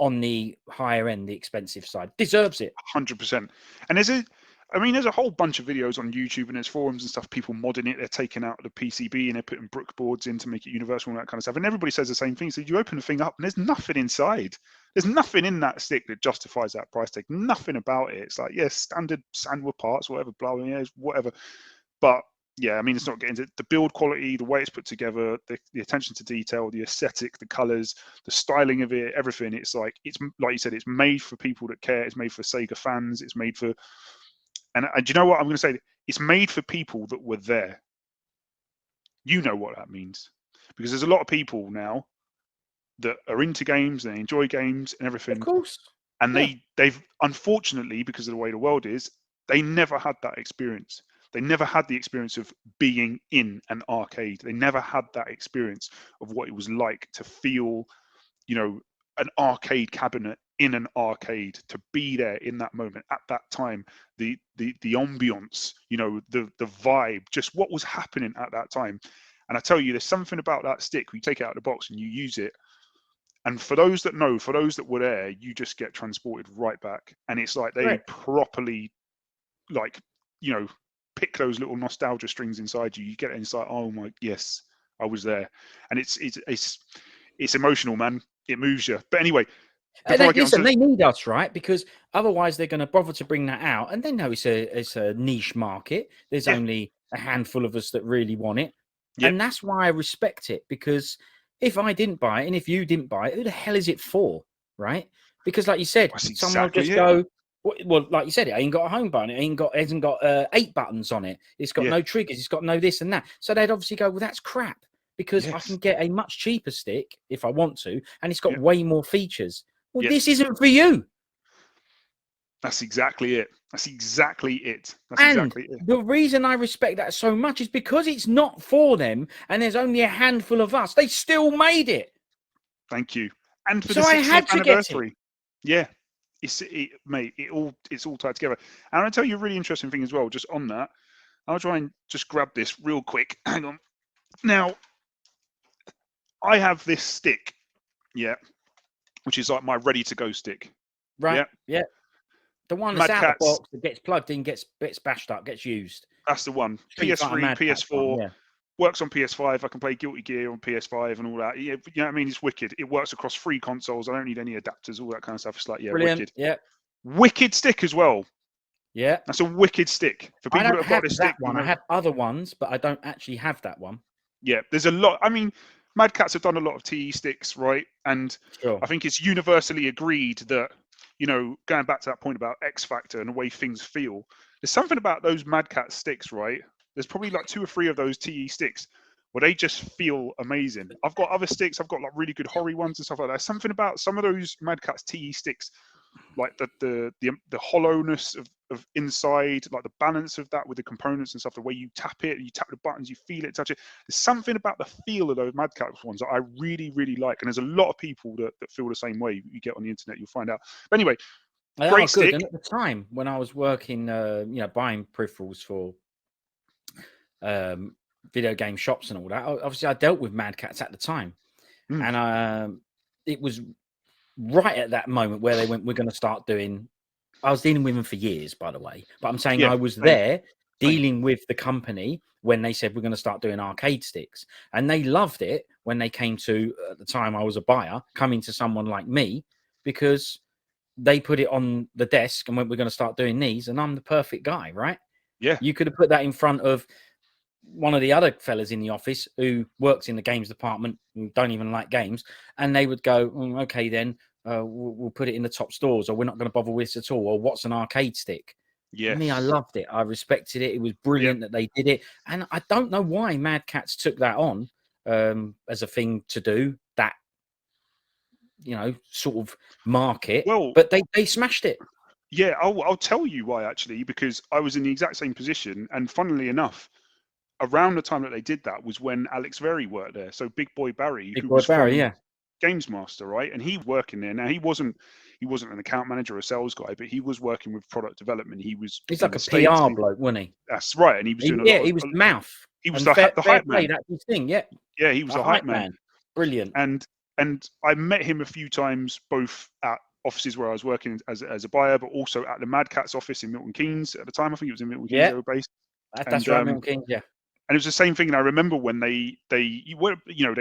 [SPEAKER 1] on the higher end, the expensive side. Deserves it.
[SPEAKER 2] 100%. And there's a whole bunch of videos on YouTube and there's forums and stuff, people modding it. They're taking out the PCB and they're putting brick boards in to make it universal and that kind of stuff. And everybody says the same thing. So you open the thing up and there's nothing inside. There's nothing in that stick that justifies that price tag. Nothing about it. It's like, yeah, standard Sandwood parts, whatever, blah, blah, yeah, whatever. But yeah, I mean, it's not getting to the build quality, the way it's put together, the attention to detail, the aesthetic, the colors, the styling of it, everything. It's like you said, it's made for people that care. It's made for Sega fans. It's made for, and do you know what I'm going to say? It's made for people that were there. You know what that means, because there's a lot of people now that are into games, they enjoy games and everything.
[SPEAKER 1] Of course.
[SPEAKER 2] And
[SPEAKER 1] Yeah.
[SPEAKER 2] they've unfortunately, because of the way the world is, they never had that experience. They never had the experience of being in an arcade. They never had that experience of what it was like to feel, an arcade cabinet in an arcade, to be there in that moment at that time, the ambience, the vibe, just what was happening at that time. And I tell you, there's something about that stick. You take it out of the box and you use it. And for those that know, for those that were there, you just get transported right back. And it's like they properly, pick those little nostalgia strings inside you. You get it inside. Oh my, yes, I was there. And it's emotional, man. It moves you. But anyway,
[SPEAKER 1] Listen, they need us, right? Because otherwise they're going to bother to bring that out. And they know it's a niche market. There's only a handful of us that really want it.
[SPEAKER 2] Yep.
[SPEAKER 1] And that's why I respect it, because if I didn't buy it and if you didn't buy it, who the hell is it for, right? Because like you said, someone will just go, well, like you said, it ain't got a home button. It hasn't got 8 buttons on it. It's got no triggers. It's got no this and that. So they'd obviously go, well, that's crap, because I can get a much cheaper stick if I want to, and it's got way more features. Well, this isn't for you.
[SPEAKER 2] That's exactly it. That's exactly it.
[SPEAKER 1] The reason I respect that so much is because it's not for them, and there's only a handful of us. They still made it.
[SPEAKER 2] Thank you. And for
[SPEAKER 1] so
[SPEAKER 2] the 60th
[SPEAKER 1] I had to
[SPEAKER 2] anniversary.
[SPEAKER 1] Get it.
[SPEAKER 2] Yeah. Mate, it's all tied together. And I'll tell you a really interesting thing as well, just on that. I'll try and just grab this real quick. Hang on. Now, I have this stick, which is like my ready-to-go stick.
[SPEAKER 1] Right, yeah. The one that's out of the box, that gets plugged in, gets bashed up, gets used.
[SPEAKER 2] That's the one. PS3, PS4, works on PS5. I can play Guilty Gear on PS5 and all that. Yeah, you know what I mean? It's wicked. It works across 3 consoles. I don't need any adapters, all that kind of stuff. It's like,
[SPEAKER 1] brilliant.
[SPEAKER 2] Wicked.
[SPEAKER 1] Yeah.
[SPEAKER 2] Wicked stick as well.
[SPEAKER 1] Yeah.
[SPEAKER 2] That's a wicked stick. For people that have got this stick.
[SPEAKER 1] One. I have other ones, but I don't actually have that one.
[SPEAKER 2] Yeah, there's a lot. I mean, Mad Catz have done a lot of TE sticks, right? And I think it's universally agreed that, going back to that point about X Factor and the way things feel, there's something about those Mad Catz sticks, right? There's probably like 2 or 3 of those TE sticks where they just feel amazing. I've got other sticks. I've got like really good Hori ones and stuff like that. Something about some of those Mad Catz TE sticks, like the hollowness of inside, like the balance of that with the components and stuff, the way you tap it, you tap the buttons, you feel it, touch it. There's something about the feel of those Mad Catz ones that I really, really like. And there's a lot of people that feel the same way. You get on the internet, you'll find out. But anyway, great stick.
[SPEAKER 1] And at the time when I was working, buying peripherals for video game shops and all that, obviously I dealt with Mad Catz at the time. And it was right at that moment where they went, we're going to start doing. I was dealing with them for years, by the way, but I'm saying I was there dealing with the company when they said we're going to start doing arcade sticks, and they loved it when they came to, at the time I was a buyer, coming to someone like me, because they put it on the desk and went, we're going to start doing these, and I'm the perfect guy, right?
[SPEAKER 2] Yeah.
[SPEAKER 1] You could have put that in front of one of the other fellas in the office who works in the games department who don't even like games, and they would go, okay, then we'll put it in the top stores, or we're not going to bother with this at all, or what's an arcade stick? Yeah, me, I loved it. I respected it. It was brilliant that they did it, and I don't know why Mad Catz took that on as a thing to do, that sort of market.
[SPEAKER 2] Well,
[SPEAKER 1] but they smashed it.
[SPEAKER 2] Yeah, I'll tell you why, actually, because I was in the exact same position, and funnily enough, around the time that they did that was when Alex Very worked there. So Big Boy Barry, who was from Games Master, right? And he working there. Now he wasn't an account manager or a sales guy, but he was working with product development. He's like
[SPEAKER 1] a PR bloke, wasn't he?
[SPEAKER 2] That's right. And he was doing a lot.
[SPEAKER 1] He was the mouth.
[SPEAKER 2] He was
[SPEAKER 1] And
[SPEAKER 2] the
[SPEAKER 1] fair
[SPEAKER 2] hype
[SPEAKER 1] play,
[SPEAKER 2] man.
[SPEAKER 1] that's his thing. Yeah,
[SPEAKER 2] Yeah, he was
[SPEAKER 1] a
[SPEAKER 2] a hype
[SPEAKER 1] hype
[SPEAKER 2] man.
[SPEAKER 1] man. Brilliant.
[SPEAKER 2] And I met him a few times, both at offices where I was working as a buyer, but also at the Mad Catz office in Milton Keynes at the time. I think it was in Milton Keynes
[SPEAKER 1] Yeah,
[SPEAKER 2] they were based.
[SPEAKER 1] that's
[SPEAKER 2] And
[SPEAKER 1] right, Milton Keynes. Yeah.
[SPEAKER 2] and it was the same thing. And I remember when they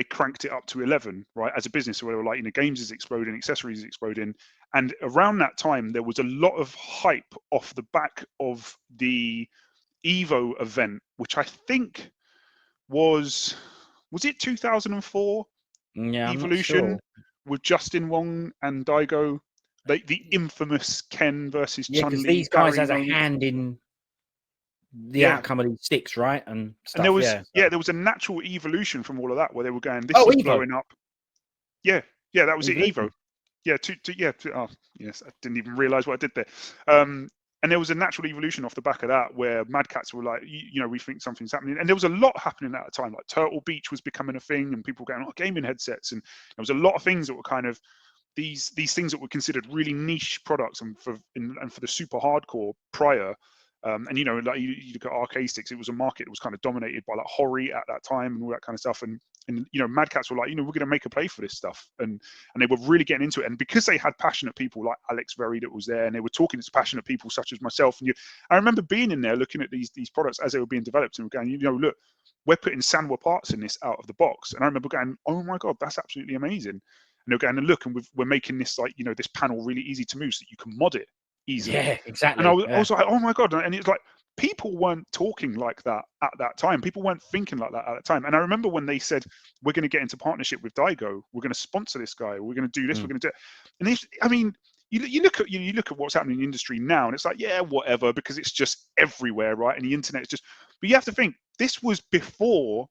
[SPEAKER 2] cranked it up to 11, right, as a business, where they were like, games is exploding, accessories is exploding. And around that time, there was a lot of hype off the back of the Evo event, which I think was it 2004
[SPEAKER 1] Yeah, I'm not
[SPEAKER 2] Evolution
[SPEAKER 1] sure.
[SPEAKER 2] with Justin Wong and Daigo, the infamous Ken versus
[SPEAKER 1] Yeah, because
[SPEAKER 2] Chun-Li
[SPEAKER 1] these guys
[SPEAKER 2] Barry
[SPEAKER 1] has a
[SPEAKER 2] moment.
[SPEAKER 1] hand in the
[SPEAKER 2] Yeah.
[SPEAKER 1] outcome of these sticks, right, and
[SPEAKER 2] And there
[SPEAKER 1] stuff.
[SPEAKER 2] was
[SPEAKER 1] Yeah.
[SPEAKER 2] there was a natural evolution from all of that, where they were going, this
[SPEAKER 1] Oh,
[SPEAKER 2] is
[SPEAKER 1] Evo.
[SPEAKER 2] blowing up. Yeah, that was it, Evo.
[SPEAKER 1] Evolution.
[SPEAKER 2] Oh, yes, I didn't even realize what I did there. And there was a natural evolution off the back of that, where Mad Catz were like, we think something's happening. And there was a lot happening at the time, like Turtle Beach was becoming a thing, and people going, gaming headsets. And there was a lot of things that were kind of these things that were considered really niche products, and for the super hardcore prior. And like you look at arcade sticks, it was a market that was kind of dominated by like Hori at that time and all that kind of stuff. And Mad Catz were like, we're going to make a play for this stuff, and they were really getting into it. And because they had passionate people like Alex Very that was there, and they were talking to passionate people such as myself, and I remember being in there looking at these products as they were being developed, and we're going, look, we're putting Sanwa parts in this out of the box. And I remember going, oh my god, that's absolutely amazing. And they're going, and look, and we're making this like this panel really easy to move so that you can mod it easily.
[SPEAKER 1] Yeah, exactly.
[SPEAKER 2] And I was like, oh my god. And it's like, people weren't talking like that at that time. People weren't thinking like that at that time. And I remember when they said, we're going to get into partnership with Daigo, we're going to sponsor this guy, we're going to do this, we're going to do it. And you look at what's happening in the industry now, and it's like, yeah, whatever, because it's just everywhere, right? And the internet is just, but you have to think, this was before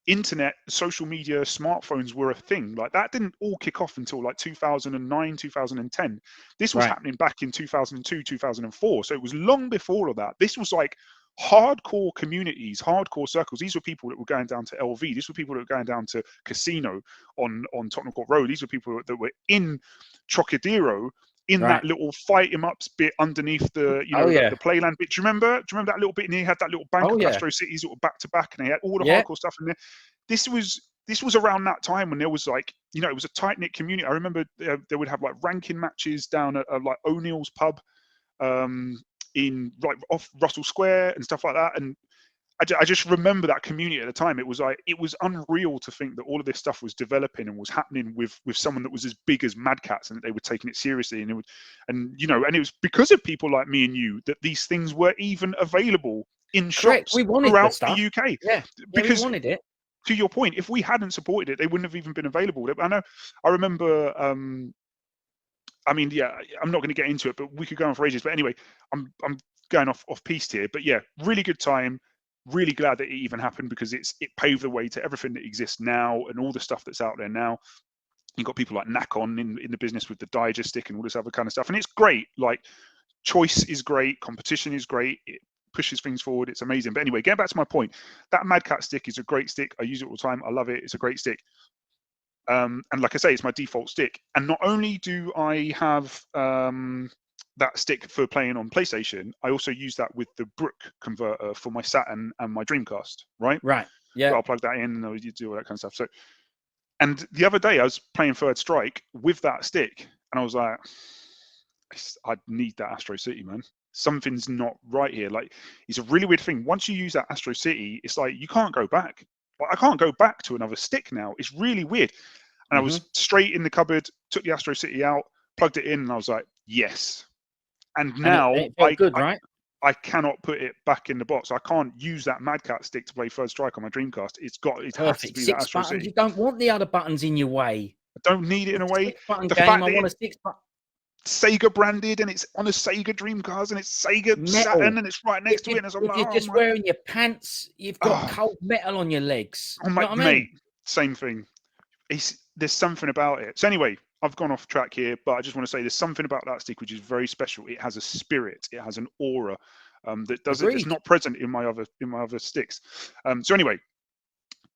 [SPEAKER 2] internet, social media, smartphones were a thing. Like, that didn't all kick off until like 2009, 2010. This was happening back in 2002, 2004. So it was long before all of that. This was like hardcore communities, hardcore circles. These were people that were going down to LV. These were people that were going down to Casino on Tottenham Court Road. These were people that were in Trocadero, in that little fight him ups bit underneath the the playland bit. Do you remember that little bit? And he had that little bank of Astro Cities sort of back to back, and they had all the hardcore stuff in there. This was around that time when there was like, it was a tight knit community. I remember they would have like ranking matches down at like O'Neill's pub, in like off Russell Square and stuff like that. And I just remember that community at the time. It was like, it was unreal to think that all of this stuff was developing and was happening with someone that was as big as Mad Catz, and that they were taking it seriously. And it was because of people like me and you that these things were even available in shops throughout the UK.
[SPEAKER 1] Yeah,
[SPEAKER 2] because
[SPEAKER 1] we wanted it.
[SPEAKER 2] To your point, if we hadn't supported it, they wouldn't have even been available. I remember. I'm not going to get into it, but we could go on for ages. But anyway, I'm going off piste here. But yeah, really good time. Really glad that it even happened, because it paved the way to everything that exists now and all the stuff that's out there now. You've got people like Nakon in the business with the digest stick and all this other kind of stuff, and it's great. Like, choice is great, competition is great. It pushes things forward. It's amazing. But anyway, getting back to my point, that Mad Catz stick is a great stick. I use it all the time. I love it. It's a great stick. And like I say, it's my default stick. And not only do I have that stick for playing on PlayStation, I also use that with the Brook converter for my Saturn and my Dreamcast, right?
[SPEAKER 1] Yeah.
[SPEAKER 2] So I'll plug that in and I'll do all that kind of stuff. So, and the other day I was playing Third Strike with that stick, and I was like, I need that Astro City, man. Something's not right here. Like, it's a really weird thing. Once you use that Astro City, it's like you can't go back. Like, I can't go back to another stick now. It's really weird. And I was straight in the cupboard, took the Astro City out, plugged it in, and I was like, yes. And now
[SPEAKER 1] it felt good, right?
[SPEAKER 2] I cannot put it back in the box. I can't use that Mad Catz stick to play Third Strike on my Dreamcast. It has to be that Astro City.
[SPEAKER 1] You don't want the other buttons in your way.
[SPEAKER 2] I don't need it in a way.
[SPEAKER 1] Six-button game. I want a 6-button.
[SPEAKER 2] Sega branded, and it's on a Sega Dreamcast, and it's Sega Saturn, and it's right next to it. And
[SPEAKER 1] if you're just wearing your pants, you've got cold metal on your legs.
[SPEAKER 2] Oh my, mate, same thing. There's something about it. So anyway, I've gone off track here, but I just want to say there's something about that stick which is very special. It has a spirit. It has an aura that does it. It's not present in my other sticks. So anyway,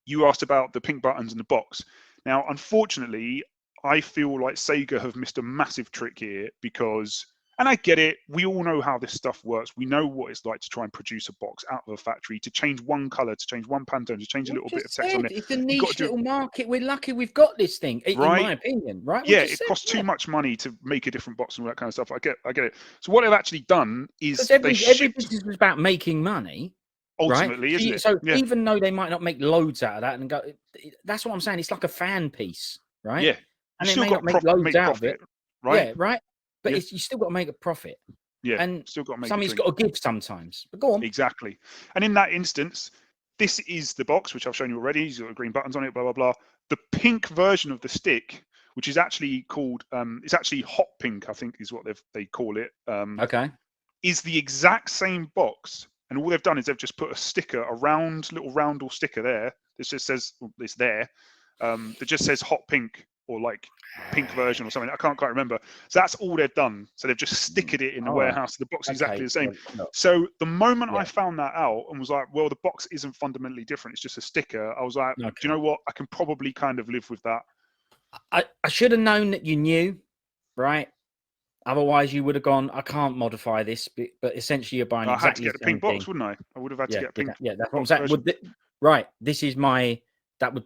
[SPEAKER 2] you asked about the pink buttons in the box. Now, unfortunately, I feel like Sega have missed a massive trick here, because And I get it. We all know how this stuff works. We know what it's like to try and produce a box out of a factory, to change one color, to change one Pantone, to change a little bit of text on there.
[SPEAKER 1] It's a
[SPEAKER 2] You've got
[SPEAKER 1] niche
[SPEAKER 2] to do
[SPEAKER 1] little market. We're lucky we've got this thing, in my
[SPEAKER 2] right.
[SPEAKER 1] opinion, right?
[SPEAKER 2] Yeah, it costs too much money to make a different box and all that kind of stuff. I get it. So what they've actually done is
[SPEAKER 1] Because
[SPEAKER 2] they
[SPEAKER 1] every
[SPEAKER 2] shipped
[SPEAKER 1] business is about making money,
[SPEAKER 2] ultimately,
[SPEAKER 1] right?
[SPEAKER 2] isn't it?
[SPEAKER 1] So
[SPEAKER 2] Yeah.
[SPEAKER 1] even though they might not make loads out of that, and go, that's what I'm saying. It's like a fan piece, right?
[SPEAKER 2] Yeah.
[SPEAKER 1] And
[SPEAKER 2] You
[SPEAKER 1] they
[SPEAKER 2] still
[SPEAKER 1] may
[SPEAKER 2] got
[SPEAKER 1] not make loads out of
[SPEAKER 2] profit,
[SPEAKER 1] it,
[SPEAKER 2] right?
[SPEAKER 1] yeah, right. But
[SPEAKER 2] Yeah.
[SPEAKER 1] you still got to make a profit,
[SPEAKER 2] Yeah.
[SPEAKER 1] and
[SPEAKER 2] Still got to make
[SPEAKER 1] somebody's
[SPEAKER 2] a drink.
[SPEAKER 1] got to give sometimes. But go on.
[SPEAKER 2] Exactly. And in that instance, this is the box, which I've shown you already. It's got green buttons on it, blah, blah, blah. The pink version of the stick, which is actually called, it's actually hot pink, I think is what they call it,
[SPEAKER 1] Okay.
[SPEAKER 2] is the exact same box. And all they've done is they've just put a sticker, a little roundel sticker there. This just says, it's there, that just says hot pink or like pink version or something. I can't quite remember. So that's all they've done. So they've just stickered it in the warehouse. The box is exactly the same.
[SPEAKER 1] Well,
[SPEAKER 2] So the moment
[SPEAKER 1] yeah.
[SPEAKER 2] I found that out and was like, well, the box isn't fundamentally different. It's just a sticker. I was like, do you know what? I can probably kind of live with that.
[SPEAKER 1] I should have known that you knew, right? Otherwise, you would have gone, I can't modify this, but essentially you're buying exactly
[SPEAKER 2] I had to get the pink
[SPEAKER 1] thing.
[SPEAKER 2] box, wouldn't I? I would have had to get a pink.
[SPEAKER 1] Yeah, that's what I'm saying. Right. This is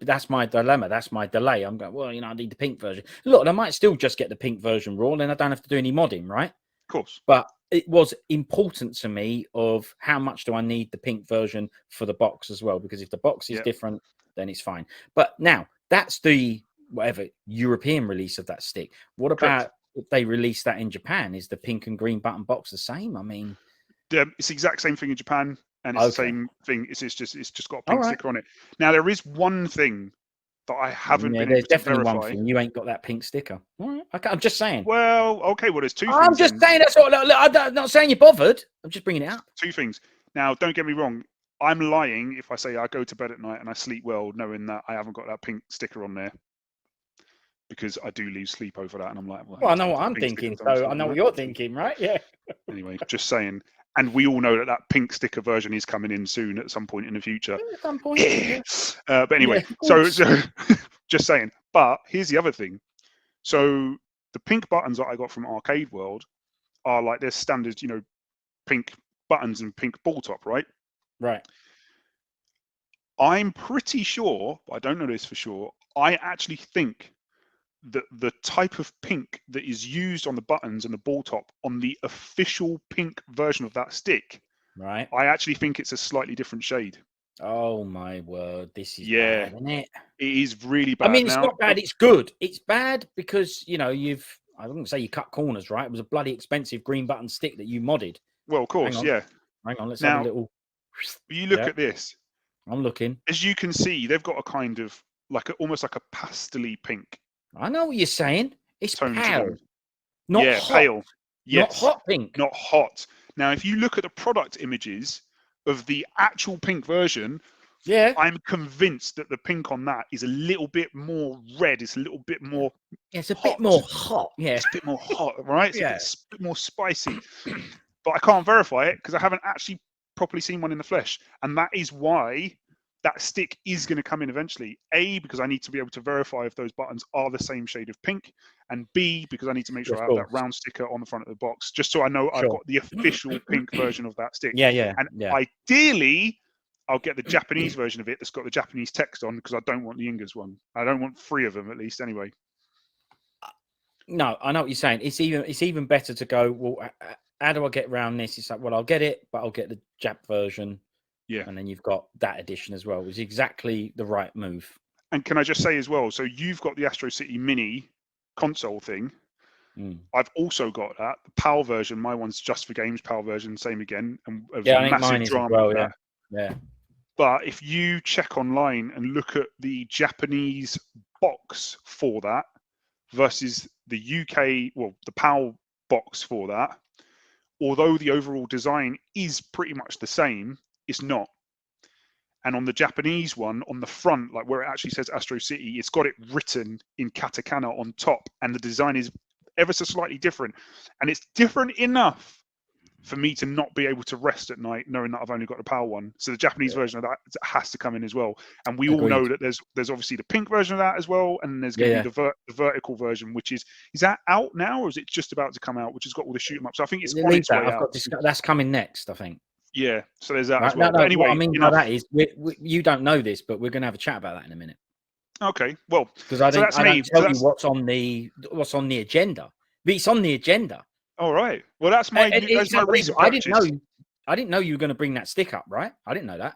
[SPEAKER 1] that's my dilemma. That's my delay. I'm going, well, I need the pink version. Look, I might still just get the pink version raw, and I don't have to do any modding, right?
[SPEAKER 2] Of course.
[SPEAKER 1] But it was important to me of how much do I need the pink version for the box as well, because if the box is different, then it's fine. But now that's the whatever European release of that stick. What about if they release that in Japan? Is the pink and green button box the same? I mean,
[SPEAKER 2] it's the exact same thing in Japan, and it's the same thing. It's just got a pink sticker on it. Now there is one thing that I haven't been able to verify.
[SPEAKER 1] One thing. You ain't got that pink sticker. All right. I'm just saying.
[SPEAKER 2] Well, okay. Well, there's two things.
[SPEAKER 1] I'm just saying that's all. I'm not saying you're bothered. I'm just bringing it up.
[SPEAKER 2] Two things. Now, don't get me wrong. I'm lying if I say I go to bed at night and I sleep well, knowing that I haven't got that pink sticker on there, because I do lose sleep over that, and I'm like,
[SPEAKER 1] well, I know what I'm thinking, so I know what you're thinking, right? Yeah.
[SPEAKER 2] Anyway, just saying. And we all know that pink sticker version is coming in soon at some point in the future.
[SPEAKER 1] At some point.
[SPEAKER 2] But anyway, so just saying. But here's the other thing. So the pink buttons that I got from Arcade World are like their standard, pink buttons and pink ball top, right?
[SPEAKER 1] Right.
[SPEAKER 2] I'm pretty sure, but I don't know this for sure, I actually think that the type of pink that is used on the buttons and the ball top on the official pink version of that stick,
[SPEAKER 1] right,
[SPEAKER 2] I actually think it's a slightly different shade.
[SPEAKER 1] Oh my word, this is bad, isn't it?
[SPEAKER 2] It is really bad.
[SPEAKER 1] I mean, it's not bad, it's good. It's bad because, I wouldn't say you cut corners, right? It was a bloody expensive green button stick that you modded.
[SPEAKER 2] Well, of course, yeah.
[SPEAKER 1] Hang on, let's have a little...
[SPEAKER 2] You look at this.
[SPEAKER 1] I'm looking.
[SPEAKER 2] As you can see, they've got a kind of, almost like a pastel-y pink.
[SPEAKER 1] I know what you're saying. It's pale.
[SPEAKER 2] Not hot. Pale. Yes.
[SPEAKER 1] Not hot pink.
[SPEAKER 2] Not hot. Now, if you look at the product images of the actual pink version, I'm convinced that the pink on that is a little bit more red. It's a little bit more
[SPEAKER 1] it's a bit more hot. Yeah.
[SPEAKER 2] It's a bit more hot, right? It's a bit more spicy. But I can't verify it because I haven't actually properly seen one in the flesh. And that is why that stick is going to come in eventually. A, because I need to be able to verify if those buttons are the same shade of pink. And B, because I need to make sure I have that round sticker on the front of the box, just so I know I've got the official pink version of that stick. And ideally, I'll get the Japanese version of it that's got the Japanese text on, because I don't want the Ingas one. I don't want 3 of them, at least, anyway.
[SPEAKER 1] No, I know what you're saying. It's even better to go, well, how do I get around this? It's like, well, I'll get it, but I'll get the Jap version.
[SPEAKER 2] Yeah.
[SPEAKER 1] And then you've got that edition as well. It's exactly the right move.
[SPEAKER 2] And can I just say as well, so you've got the Astro City Mini console thing. I've also got that. The PAL version, my one's just for games, PAL version, same again. And
[SPEAKER 1] I think mine is as well, yeah.
[SPEAKER 2] But if you check online and look at the Japanese box for that versus the UK, well, the PAL box for that, although the overall design is pretty much the same, it's not. And on the Japanese one, on the front, like where it actually says Astro City, it's got it written in katakana on top, and the design is ever so slightly different. And it's different enough for me to not be able to rest at night knowing that I've only got the PAL one. So the Japanese version of that has to come in as well. And we all know that there's obviously the pink version of that as well, and there's going to be the vertical version, which is that out now, or is it just about to come out, which has got all the shoot 'em ups? I think it's on its way out.
[SPEAKER 1] That's coming next, I think.
[SPEAKER 2] Yeah, so there's that as well.
[SPEAKER 1] No,
[SPEAKER 2] but anyway,
[SPEAKER 1] what I mean by that is you don't know this, but we're going to have a chat about that in a minute.
[SPEAKER 2] Okay, well,
[SPEAKER 1] because I don't tell you what's on the agenda, but it's on the agenda.
[SPEAKER 2] All right. Well, that's my recent purchase.
[SPEAKER 1] I didn't know you were going to bring that stick up, right? I didn't know that.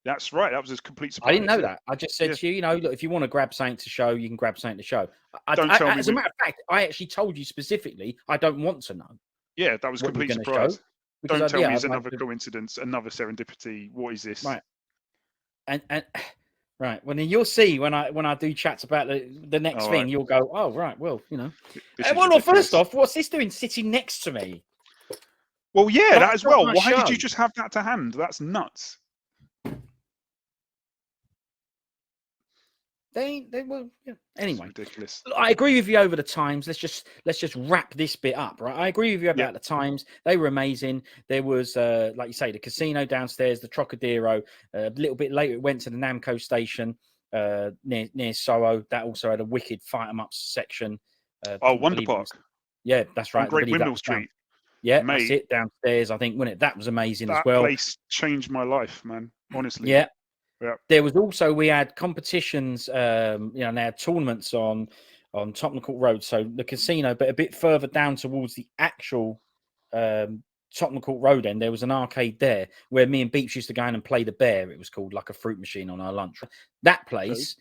[SPEAKER 2] That's right. That was a complete surprise.
[SPEAKER 1] I didn't know that. I just said to you, look, if you want to grab something to show, you can grab something to show. As a matter of fact, I actually told you specifically, I don't want to know.
[SPEAKER 2] Yeah, that was a complete surprise. Don't tell me it's another coincidence, another serendipity. What is this?
[SPEAKER 1] Right. And right. Well, then you'll see when I do chats about the next thing, you'll go, oh, right. Well, well, first off, what's this doing sitting next to me?
[SPEAKER 2] Well, yeah, that as well. Why did you just have that to hand? That's nuts.
[SPEAKER 1] They were anyway.
[SPEAKER 2] Ridiculous.
[SPEAKER 1] I agree with you over the times. Let's just wrap this bit up, right? I agree with you about the times. They were amazing. There was like you say, the casino downstairs, the Trocadero. A little bit later, it went to the Namco station near Soho. That also had a wicked fight 'em up section.
[SPEAKER 2] Wonder Park.
[SPEAKER 1] Yeah, that's right.
[SPEAKER 2] Great Windmill Street.
[SPEAKER 1] Yeah, that's it downstairs. I think that was amazing as well.
[SPEAKER 2] That place changed my life, man. Honestly.
[SPEAKER 1] Yeah.
[SPEAKER 2] Yeah.
[SPEAKER 1] There was also, we had competitions, they had tournaments on Tottenham Court Road, so the casino, but a bit further down towards the actual Tottenham Court Road end, there was an arcade there where me and Beeps used to go in and play the bear. It was called like a fruit machine on our lunch. That place,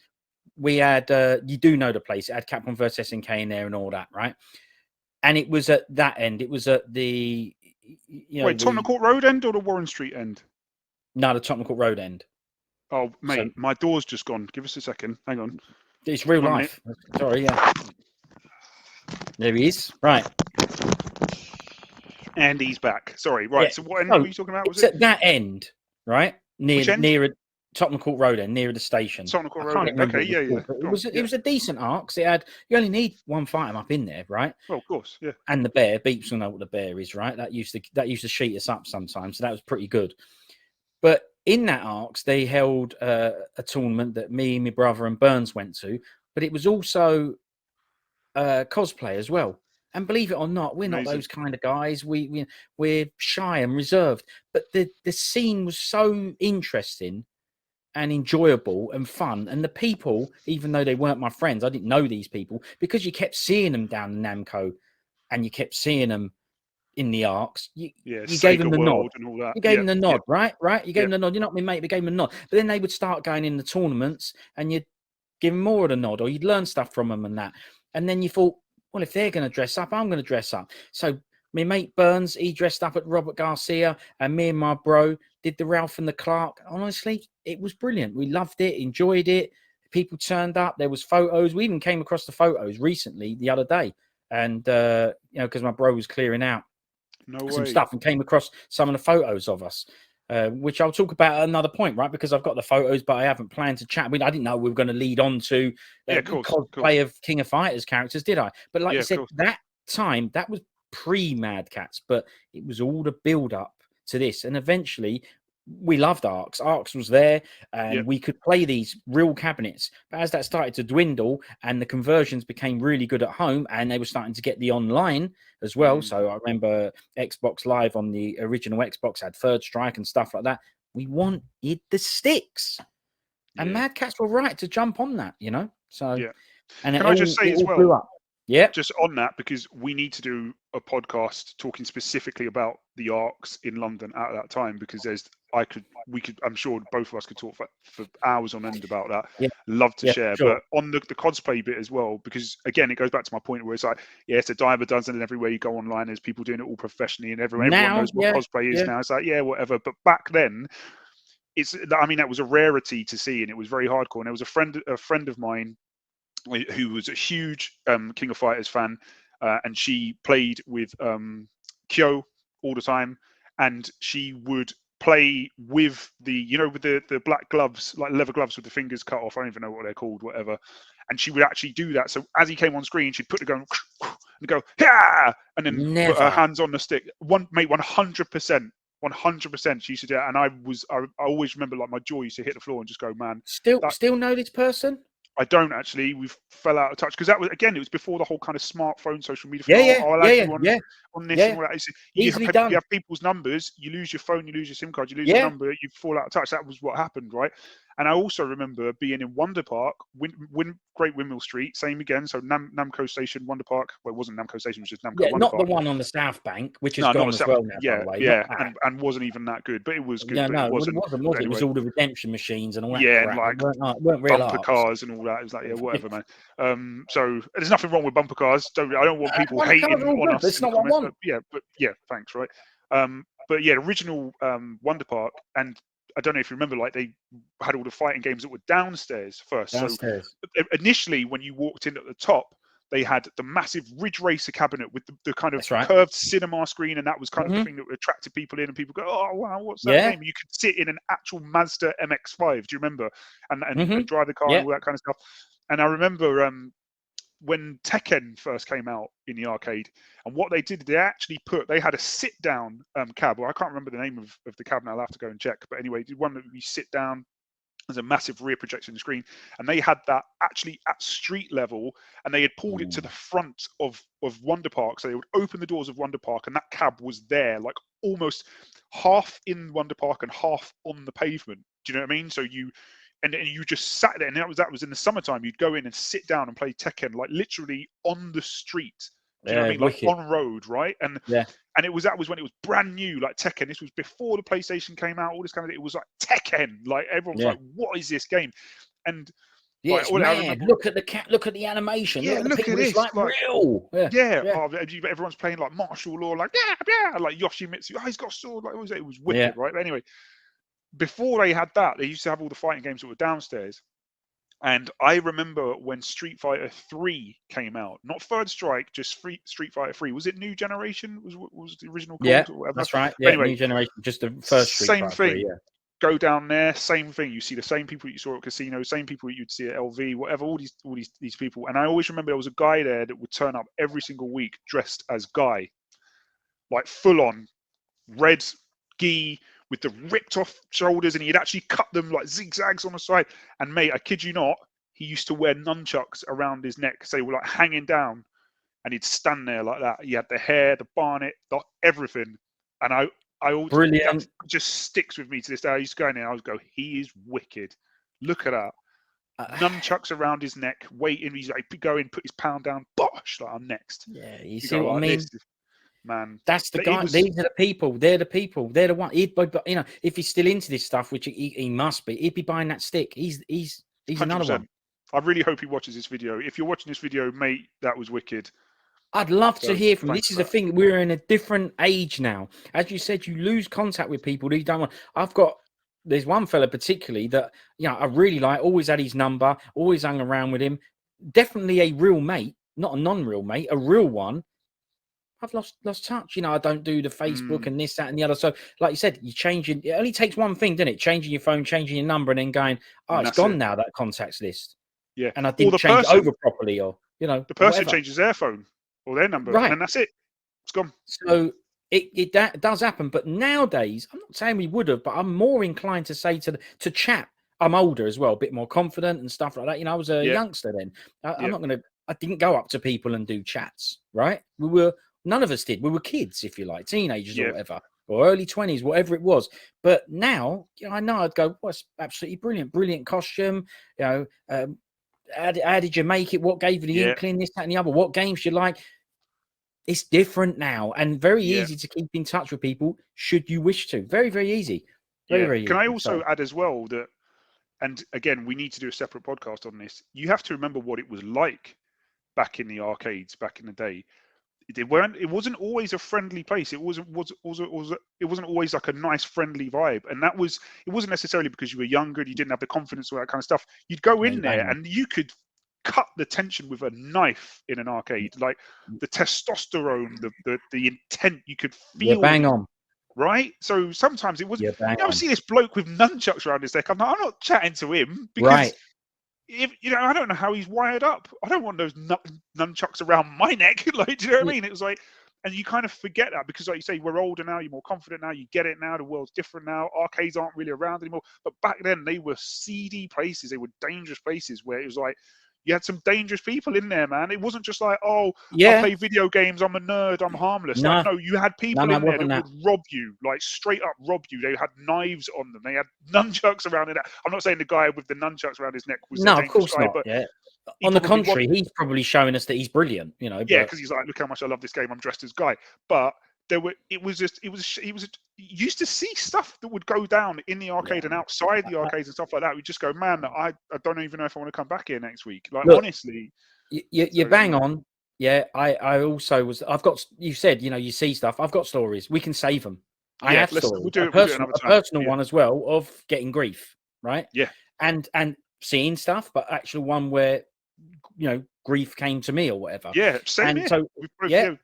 [SPEAKER 1] we had, you do know the place, it had Capcom vs SNK in there and all that, right? And it was at that end. It was at the,
[SPEAKER 2] Wait, Tottenham Court Road end or the Warren Street end?
[SPEAKER 1] No, the Tottenham Court Road end.
[SPEAKER 2] Oh, mate, my door's just gone. Give us a second. Hang on.
[SPEAKER 1] It's real life. Sorry, yeah. There he is. Right.
[SPEAKER 2] And he's back. Sorry. Right. Yeah. So what end were you talking about?
[SPEAKER 1] Was it at that end, right? Near Tottenham Court Road end, near the station.
[SPEAKER 2] Tottenham Court Road end. Okay, yeah.
[SPEAKER 1] It was a decent arc. So you only need one fight 'em up in there, right?
[SPEAKER 2] Oh, of course, yeah.
[SPEAKER 1] And the bear, Beeps will know what the bear is, right? That used to sheet us up sometimes, so that was pretty good. But in that arcs, they held a tournament that me, my brother, and Burns went to, but it was also cosplay as well. And believe it or not, we're not those kind of guys. We're shy and reserved. But the scene was so interesting and enjoyable and fun. And the people, even though they weren't my friends, I didn't know these people, because you kept seeing them down in Namco and you kept seeing them in the arcs, you gave them the nod.
[SPEAKER 2] And all that.
[SPEAKER 1] You gave them the nod, right? You gave them the nod. You're not my mate, but gave them the nod. But then they would start going in the tournaments, and you'd give them more of the nod, or you'd learn stuff from them and that. And then you thought, well, if they're going to dress up, I'm going to dress up. So my mate Burns, he dressed up at Robert Garcia, and me and my bro did the Ralph and the Clark. Honestly, it was brilliant. We loved it, enjoyed it. People turned up. There was photos. We even came across the photos recently the other day, and because my bro was clearing out some stuff and came across some of the photos of us, which I'll talk about at another point, right? Because I've got the photos, but I haven't planned to chat. I didn't know we were going to lead on to cosplay of King of Fighters characters, did I? But like I said, that time, that was pre-Mad Cats, but it was all the build up to this. And eventually we loved Arcs. Arcs was there, and we could play these real cabinets. But as that started to dwindle and the conversions became really good at home, and they were starting to get the online as well. So I remember Xbox Live on the original Xbox had Third Strike and stuff like that. We wanted the sticks, and Mad Cats were right to jump on that, So and
[SPEAKER 2] can I just say as well?
[SPEAKER 1] Yeah,
[SPEAKER 2] just on that, because we need to do a podcast talking specifically about the arcs in London at that time, because I'm sure both of us could talk for hours on end about that.
[SPEAKER 1] Yeah.
[SPEAKER 2] Love to share. Sure. But on the cosplay bit as well, because again, it goes back to my point where it's like, it's a dime a dozen, and everywhere you go online, there's people doing it all professionally, and everyone knows what cosplay is now. It's like, whatever. But back then, that was a rarity to see, and it was very hardcore. And there was a friend of mine who was a huge King of Fighters fan, and she played with Kyo all the time, and she would play with the black gloves, like leather gloves with the fingers cut off. I don't even know what they're called, whatever. And she would actually do that. So as he came on screen, she'd put the gun and go, yeah, and then put her
[SPEAKER 1] Never.
[SPEAKER 2] hands on the stick. Mate, 100%. 100% she used to do that, and I always remember like my jaw used to hit the floor and just go, man.
[SPEAKER 1] Still know this person?
[SPEAKER 2] I don't actually. We fell out of touch because that was, again, it was before the whole kind of smartphone social media. I'll add you on this and all that.
[SPEAKER 1] Easily
[SPEAKER 2] You
[SPEAKER 1] done.
[SPEAKER 2] have people's numbers. You lose your phone. You lose your SIM card. You lose your
[SPEAKER 1] Yeah.
[SPEAKER 2] number. You fall out of touch. That was what happened, right? And I also remember being in Wonder Park, Great Windmill Street, same again. So Namco Station, Wonder Park. Well, it wasn't Namco Station, it was just Namco Wonder
[SPEAKER 1] Not
[SPEAKER 2] Park.
[SPEAKER 1] the one on the South Bank, which has
[SPEAKER 2] No,
[SPEAKER 1] gone
[SPEAKER 2] not
[SPEAKER 1] as well now, by the way.
[SPEAKER 2] Yeah, and wasn't even that good, but it was good.
[SPEAKER 1] Yeah,
[SPEAKER 2] but
[SPEAKER 1] no,
[SPEAKER 2] it wasn't.
[SPEAKER 1] was
[SPEAKER 2] But
[SPEAKER 1] it? It was
[SPEAKER 2] anyway,
[SPEAKER 1] all the redemption machines and all that
[SPEAKER 2] yeah,
[SPEAKER 1] crap.
[SPEAKER 2] and like
[SPEAKER 1] weren't real
[SPEAKER 2] bumper
[SPEAKER 1] arts.
[SPEAKER 2] cars and all that. It was like, yeah, whatever, man. So there's nothing wrong with bumper cars. I don't want people
[SPEAKER 1] Bumper cars
[SPEAKER 2] hating
[SPEAKER 1] are all
[SPEAKER 2] on
[SPEAKER 1] good,
[SPEAKER 2] us
[SPEAKER 1] but it's
[SPEAKER 2] in the
[SPEAKER 1] not what I
[SPEAKER 2] comments.
[SPEAKER 1] want.
[SPEAKER 2] But thanks, right? But yeah, original Wonder Park, and I don't know if you remember, like they had all the fighting games that were downstairs first.
[SPEAKER 1] Downstairs.
[SPEAKER 2] So initially, when you walked in at the top, they had the massive Ridge Racer cabinet with the kind of curved cinema screen, and that was kind of the thing that attracted people in, and people go, oh wow, what's that game? You could sit in an actual Mazda MX-5, do you remember? And drive the car and all that kind of stuff. And I remember when Tekken first came out in the arcade, and what they did, they had a sit-down cab. Well, I can't remember the name of the cab now, I'll have to go and check. But anyway, one that you sit down. There's a massive rear projection screen, and they had that actually at street level, and they had pulled it to the front of Wonder Park. So they would open the doors of Wonder Park, and that cab was there, like almost half in Wonder Park and half on the pavement. Do you know what I mean? So you just sat there, and that was in the summertime. You'd go in and sit down and play Tekken, like literally on the street. Do you know what I mean?
[SPEAKER 1] Wicked.
[SPEAKER 2] Like on road, right? And that was when it was brand new, like Tekken. This was before the PlayStation came out. All this kind of, it was like Tekken. Like everyone was like, "What is this game?" And
[SPEAKER 1] it's mad. Look at the animation.
[SPEAKER 2] Yeah, look at this.
[SPEAKER 1] It's like real.
[SPEAKER 2] Everyone's playing like martial law, like like Yoshimitsu. Oh, he's got a sword. Like it was wicked, right? But anyway, before they had that, they used to have all the fighting games that were downstairs. And I remember when Street Fighter 3 came out, not Third Strike, just Street Fighter 3. Was it New Generation? Was the original called?
[SPEAKER 1] Yeah,
[SPEAKER 2] or whatever?
[SPEAKER 1] That's right. Yeah, anyway, New Generation, just the first Street
[SPEAKER 2] Fighter
[SPEAKER 1] thing.
[SPEAKER 2] 3. Go down there, same thing. You see the same people you saw at Casino, same people you'd see at LV, whatever. All these people. And I always remember there was a guy there that would turn up every single week dressed as Guy, like full on red gi with the ripped off shoulders, and he'd actually cut them like zigzags on the side. And mate, I kid you not, he used to wear nunchucks around his neck, so they were like hanging down, and he'd stand there like that. He had the hair, the barnet, everything. And I
[SPEAKER 1] brilliant.
[SPEAKER 2] That just sticks with me to this day. I used to go in there, I would go, he is wicked. Look at that. Nunchucks around his neck, waiting. He's like, go in, put his pound down, bosh, like I'm next.
[SPEAKER 1] Yeah, you see what I mean?
[SPEAKER 2] Man,
[SPEAKER 1] that's the guy. These are the people. They're the people. They're the one. If he's still into this stuff, which he must be, he'd be buying that stick. He's 100%. Another one.
[SPEAKER 2] I really hope he watches this video. If you're watching this video, mate, that was wicked.
[SPEAKER 1] I'd love to hear from. This is the thing. We're in a different age now. As you said, you lose contact with people that you don't want. There's one fella particularly that I really like. Always had his number. Always hung around with him. Definitely a real mate, not a non-real mate, a real one. I've lost touch. I don't do the Facebook and this, that, and the other. So, like you said, you changing. It only takes one thing, doesn't it? Changing your phone, changing your number, and then going, it's gone now, that contacts list.
[SPEAKER 2] Yeah.
[SPEAKER 1] And I didn't change it over properly, or the
[SPEAKER 2] person changes their phone or their number, right? And that's it. It's gone.
[SPEAKER 1] So that does happen. But nowadays, I'm not saying we would have, but I'm more inclined to say to chat. I'm older as well, a bit more confident and stuff like that. I was a youngster then. I'm not going to. I didn't go up to people and do chats. Right? None of us did. We were kids, if you like, teenagers or whatever, or early 20s, whatever it was. But now, I know I'd go, well, it's absolutely brilliant costume. How did you make it? What gave you the inkling? This, that, and the other. What games you like? It's different now, and very easy to keep in touch with people. Should you wish to, very, very easy. Very easy.
[SPEAKER 2] Can I also add as well that, and again, we need to do a separate podcast on this. You have to remember what it was like back in the arcades, back in the day. It wasn't always a friendly place. It wasn't always like a nice, friendly vibe. And it wasn't necessarily because you were younger and you didn't have the confidence or that kind of stuff. You'd go in there and you could cut the tension with a knife in an arcade. Like the testosterone, the intent, you could feel.
[SPEAKER 1] Yeah, bang on.
[SPEAKER 2] Right? So sometimes it was. I see this bloke with nunchucks around his neck. I'm not chatting to him because I don't know how he's wired up. I don't want those nunchucks around my neck. Like, do you know what I mean? It was like, and you kind of forget that because, like you say, we're older now. You're more confident now. You get it now. The world's different now. Arcades aren't really around anymore. But back then, they were seedy places. They were dangerous places where it was like, you had some dangerous people in there, man. It wasn't just like, oh, I play video games, I'm a nerd, I'm harmless.
[SPEAKER 1] No,
[SPEAKER 2] like, no, you had people in there that would rob you, like straight up rob you. They had knives on them. They had nunchucks around it. I'm not saying the guy with the nunchucks around his neck was
[SPEAKER 1] no,
[SPEAKER 2] a
[SPEAKER 1] of course
[SPEAKER 2] guy,
[SPEAKER 1] not.
[SPEAKER 2] but
[SPEAKER 1] on the contrary, he's probably showing us that he's brilliant. You know.
[SPEAKER 2] Yeah, because he's like, look how much I love this game. I'm dressed as Guy. But you used to see stuff that would go down in the arcade and outside the arcades and stuff like that. We just go, man, I don't even know if I want to come back here next week. Like, look, honestly,
[SPEAKER 1] you bang on. Yeah, I also was. I've got. You said, you see stuff. I've got stories. We can save them. I have stories.
[SPEAKER 2] We'll do it
[SPEAKER 1] a personal one as well of getting grief, right?
[SPEAKER 2] Yeah,
[SPEAKER 1] and seeing stuff, but actual one where grief came to me or whatever.
[SPEAKER 2] Yeah, same here.
[SPEAKER 1] So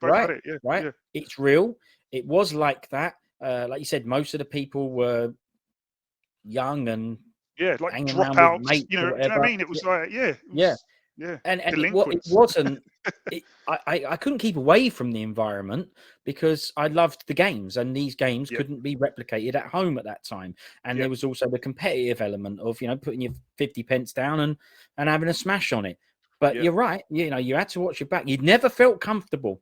[SPEAKER 2] right.
[SPEAKER 1] Yeah. It's real. It was like that. Like you said, most of the people were young and
[SPEAKER 2] like dropouts. You know what I mean? It was like yeah.
[SPEAKER 1] And it wasn't. I couldn't keep away from the environment because I loved the games, and these games couldn't be replicated at home at that time. And there was also the competitive element of putting your 50 pence down and having a smash on it. But you're right. You had to watch your back. You'd never felt comfortable.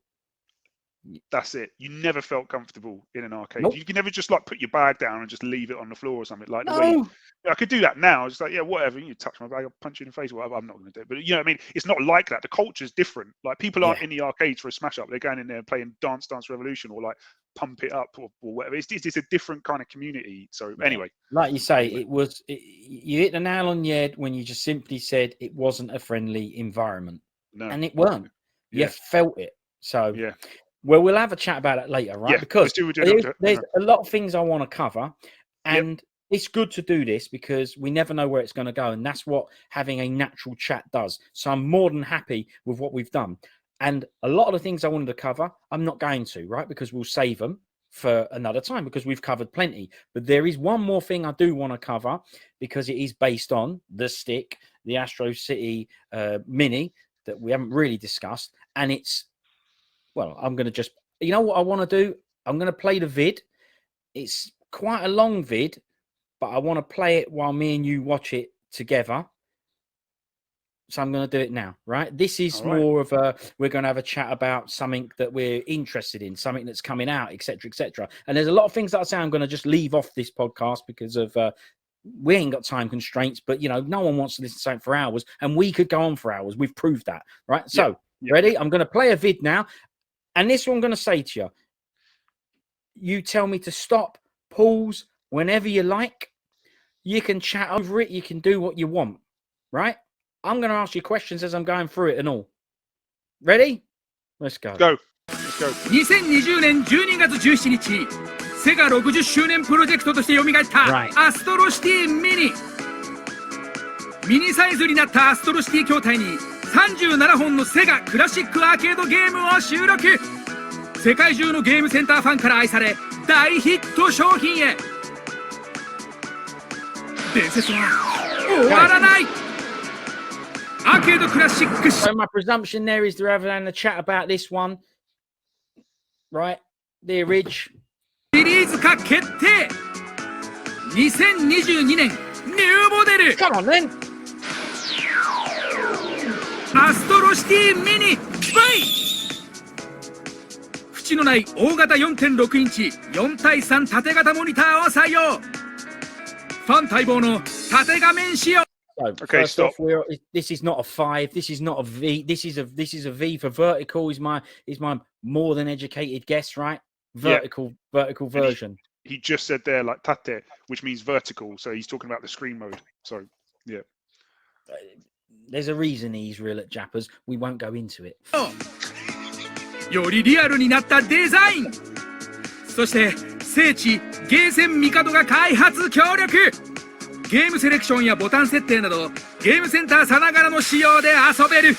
[SPEAKER 2] That's it. You never felt comfortable in an arcade.
[SPEAKER 1] Nope.
[SPEAKER 2] You can never just like put your bag down and just leave it on the floor or something. Like the way I could do that now. It's like, whatever. You touch my bag, I'll punch you in the face. Whatever. I'm not going to do it. But you know what I mean? It's not like that. The culture's different. Like people aren't in the arcades for a smash up. They're going in there and playing Dance Dance Revolution or like Pump It Up or whatever. It's a different kind of community. So anyway,
[SPEAKER 1] like you say, you hit the nail on the head when you just simply said it wasn't a friendly environment. No, and it weren't. You felt it. So well, we'll have a chat about it later, right? Because there's a lot of things I want to cover, and it's good to do this because we never know where it's going to go, and that's what having a natural chat does. So I'm more than happy with what we've done. And a lot of the things I wanted to cover, I'm not going to, right? Because we'll save them for another time because we've covered plenty. But there is one more thing I do want to cover because it is based on the stick, the Astro City Mini that we haven't really discussed, and it's I'm going to just, what I want to do? I'm going to play the vid. It's quite a long vid, but I want to play it while me and you watch it together. So I'm going to do it now, right? This is more of we're going to have a chat about something that we're interested in, something that's coming out, etc., etc. And there's a lot of things that I say I'm going to just leave off this podcast because of we ain't got time constraints, but no one wants to listen to something for hours, and we could go on for hours. We've proved that, right? So ready? I'm going to play a vid now. And this one I'm going to say to you, you tell me to stop, pause, whenever you like. You can chat over it. You can do what you want, right? I'm going to ask you questions as I'm going through it and all. Ready? Let's go.
[SPEAKER 2] Let's go.
[SPEAKER 3] 2020年12月17日、セガ60周年プロジェクトとして蘇ったアストロシティミニ。ミニサイズになったアストロシティ筐体に37本のセガクラシックアーケードゲームを収録。世界中のゲームセンターファンから愛され大ヒット商品へ。伝説は終わらない。アーケードクラシック。
[SPEAKER 1] So my presumption there is they're having a chat about this one, right? The Ridge
[SPEAKER 3] シリーズ化決定。2022年ニューモデル。
[SPEAKER 1] Come on then.
[SPEAKER 3] アストロシティミニ V。 縁のない大型 4.6 インチ4対3縦型モニターを採用。ファン待望の縦画面仕様。
[SPEAKER 1] So, first off, this is not a 5. This is not a V. This is a V for vertical. Is my more than educated guess, right? Vertical version.
[SPEAKER 2] He just said there like tate, which means vertical. So he's talking about the screen mode. So yeah.
[SPEAKER 3] There's a reason he's real at Jappers. We won't go into it. よりリアルになったデザイン。そして聖地ゲーセンミカドが開発協力。ゲームセレクションやボタン設定などゲームセンターさながらの仕様で遊べる。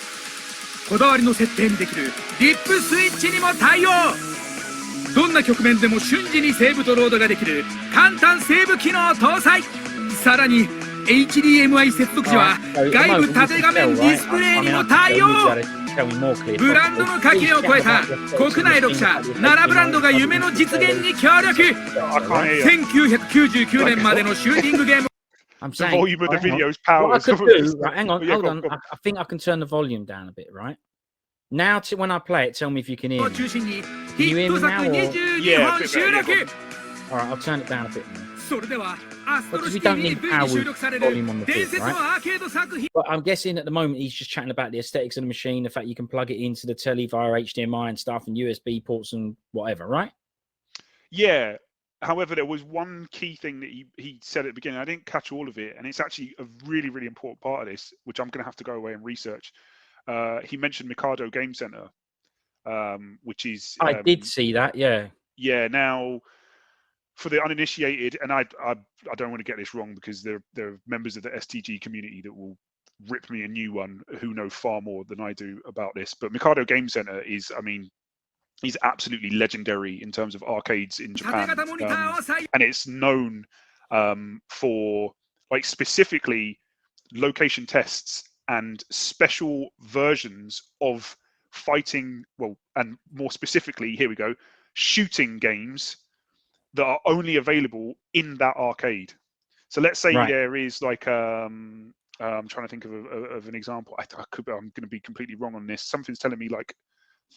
[SPEAKER 3] こだわりの設定にできるディップスイッチにも対応。どんな局面でも瞬時にセーブとロードができる簡単セーブ機能搭載。さらに HDMI 接続時は
[SPEAKER 1] Right, so at the
[SPEAKER 3] 外部
[SPEAKER 1] moment,
[SPEAKER 3] 縦
[SPEAKER 1] you
[SPEAKER 3] 画
[SPEAKER 1] can
[SPEAKER 3] 面
[SPEAKER 1] tell,
[SPEAKER 3] ディ
[SPEAKER 1] right?
[SPEAKER 3] スプレイ
[SPEAKER 1] I
[SPEAKER 3] に
[SPEAKER 1] mean,
[SPEAKER 3] も
[SPEAKER 1] I
[SPEAKER 3] 対
[SPEAKER 1] don't
[SPEAKER 3] 応
[SPEAKER 1] need you to tell me more clear.
[SPEAKER 3] ブランドの垣根を越えた国内6社7ブランドが夢の実現に協力
[SPEAKER 2] I can't hear you.
[SPEAKER 3] 1999年までのシューティングゲーム
[SPEAKER 1] I'm
[SPEAKER 2] The
[SPEAKER 1] saying,
[SPEAKER 2] volume of the
[SPEAKER 1] hang on.
[SPEAKER 2] video's
[SPEAKER 1] What I
[SPEAKER 2] powers.
[SPEAKER 1] could do, right, hang on,
[SPEAKER 2] Yeah,
[SPEAKER 1] hold
[SPEAKER 2] go
[SPEAKER 1] on.
[SPEAKER 2] go
[SPEAKER 1] I think I can turn the volume down a bit, right? Now, when I play it, tell me if you can hear
[SPEAKER 3] を
[SPEAKER 1] me.
[SPEAKER 3] 中心に
[SPEAKER 1] Can you
[SPEAKER 3] ヒ
[SPEAKER 1] hear
[SPEAKER 3] ッ
[SPEAKER 1] me
[SPEAKER 3] ト
[SPEAKER 1] now?
[SPEAKER 3] 作
[SPEAKER 1] Or...
[SPEAKER 3] 22
[SPEAKER 2] Yeah,
[SPEAKER 3] 本
[SPEAKER 2] a bit
[SPEAKER 3] 収
[SPEAKER 2] better, yeah,
[SPEAKER 3] 録
[SPEAKER 2] go on.
[SPEAKER 1] All right, I'll turn it down a bit more.
[SPEAKER 3] それではアストロ
[SPEAKER 1] Because
[SPEAKER 3] シ
[SPEAKER 1] we
[SPEAKER 3] ティ
[SPEAKER 1] don't
[SPEAKER 3] ミニ
[SPEAKER 1] need
[SPEAKER 3] V に
[SPEAKER 1] power
[SPEAKER 3] 収録され
[SPEAKER 1] volume
[SPEAKER 3] る
[SPEAKER 1] on the
[SPEAKER 3] 伝
[SPEAKER 1] bit,
[SPEAKER 3] 説
[SPEAKER 1] right?
[SPEAKER 3] のアーケード作品
[SPEAKER 1] But I'm guessing at the moment he's just chatting about the aesthetics of the machine, the fact you can plug it into the telly via HDMI and stuff, and USB ports and whatever, right?
[SPEAKER 2] Yeah. However, there was one key thing that he said at the beginning. I didn't catch all of it, and it's actually a really, really important part of this, which I'm going to have to go away and research. He mentioned Mikado Game Center, which is
[SPEAKER 1] I did see that, yeah.
[SPEAKER 2] yeah. Now, for the uninitiated, and I don't want to get this wrong because there are members of the STG community that will rip me a new one who know far more than I do about this. But Mikado Game Center is, I mean, he's absolutely legendary in terms of arcades in Japan, and it's known for like specifically location tests and special versions of fighting, well, and more specifically, here we go, shooting games that are only available in that arcade. So let's say
[SPEAKER 1] Right.
[SPEAKER 2] there is like I'm trying to think of an example. I'm going to be completely wrong on this. Something's telling me like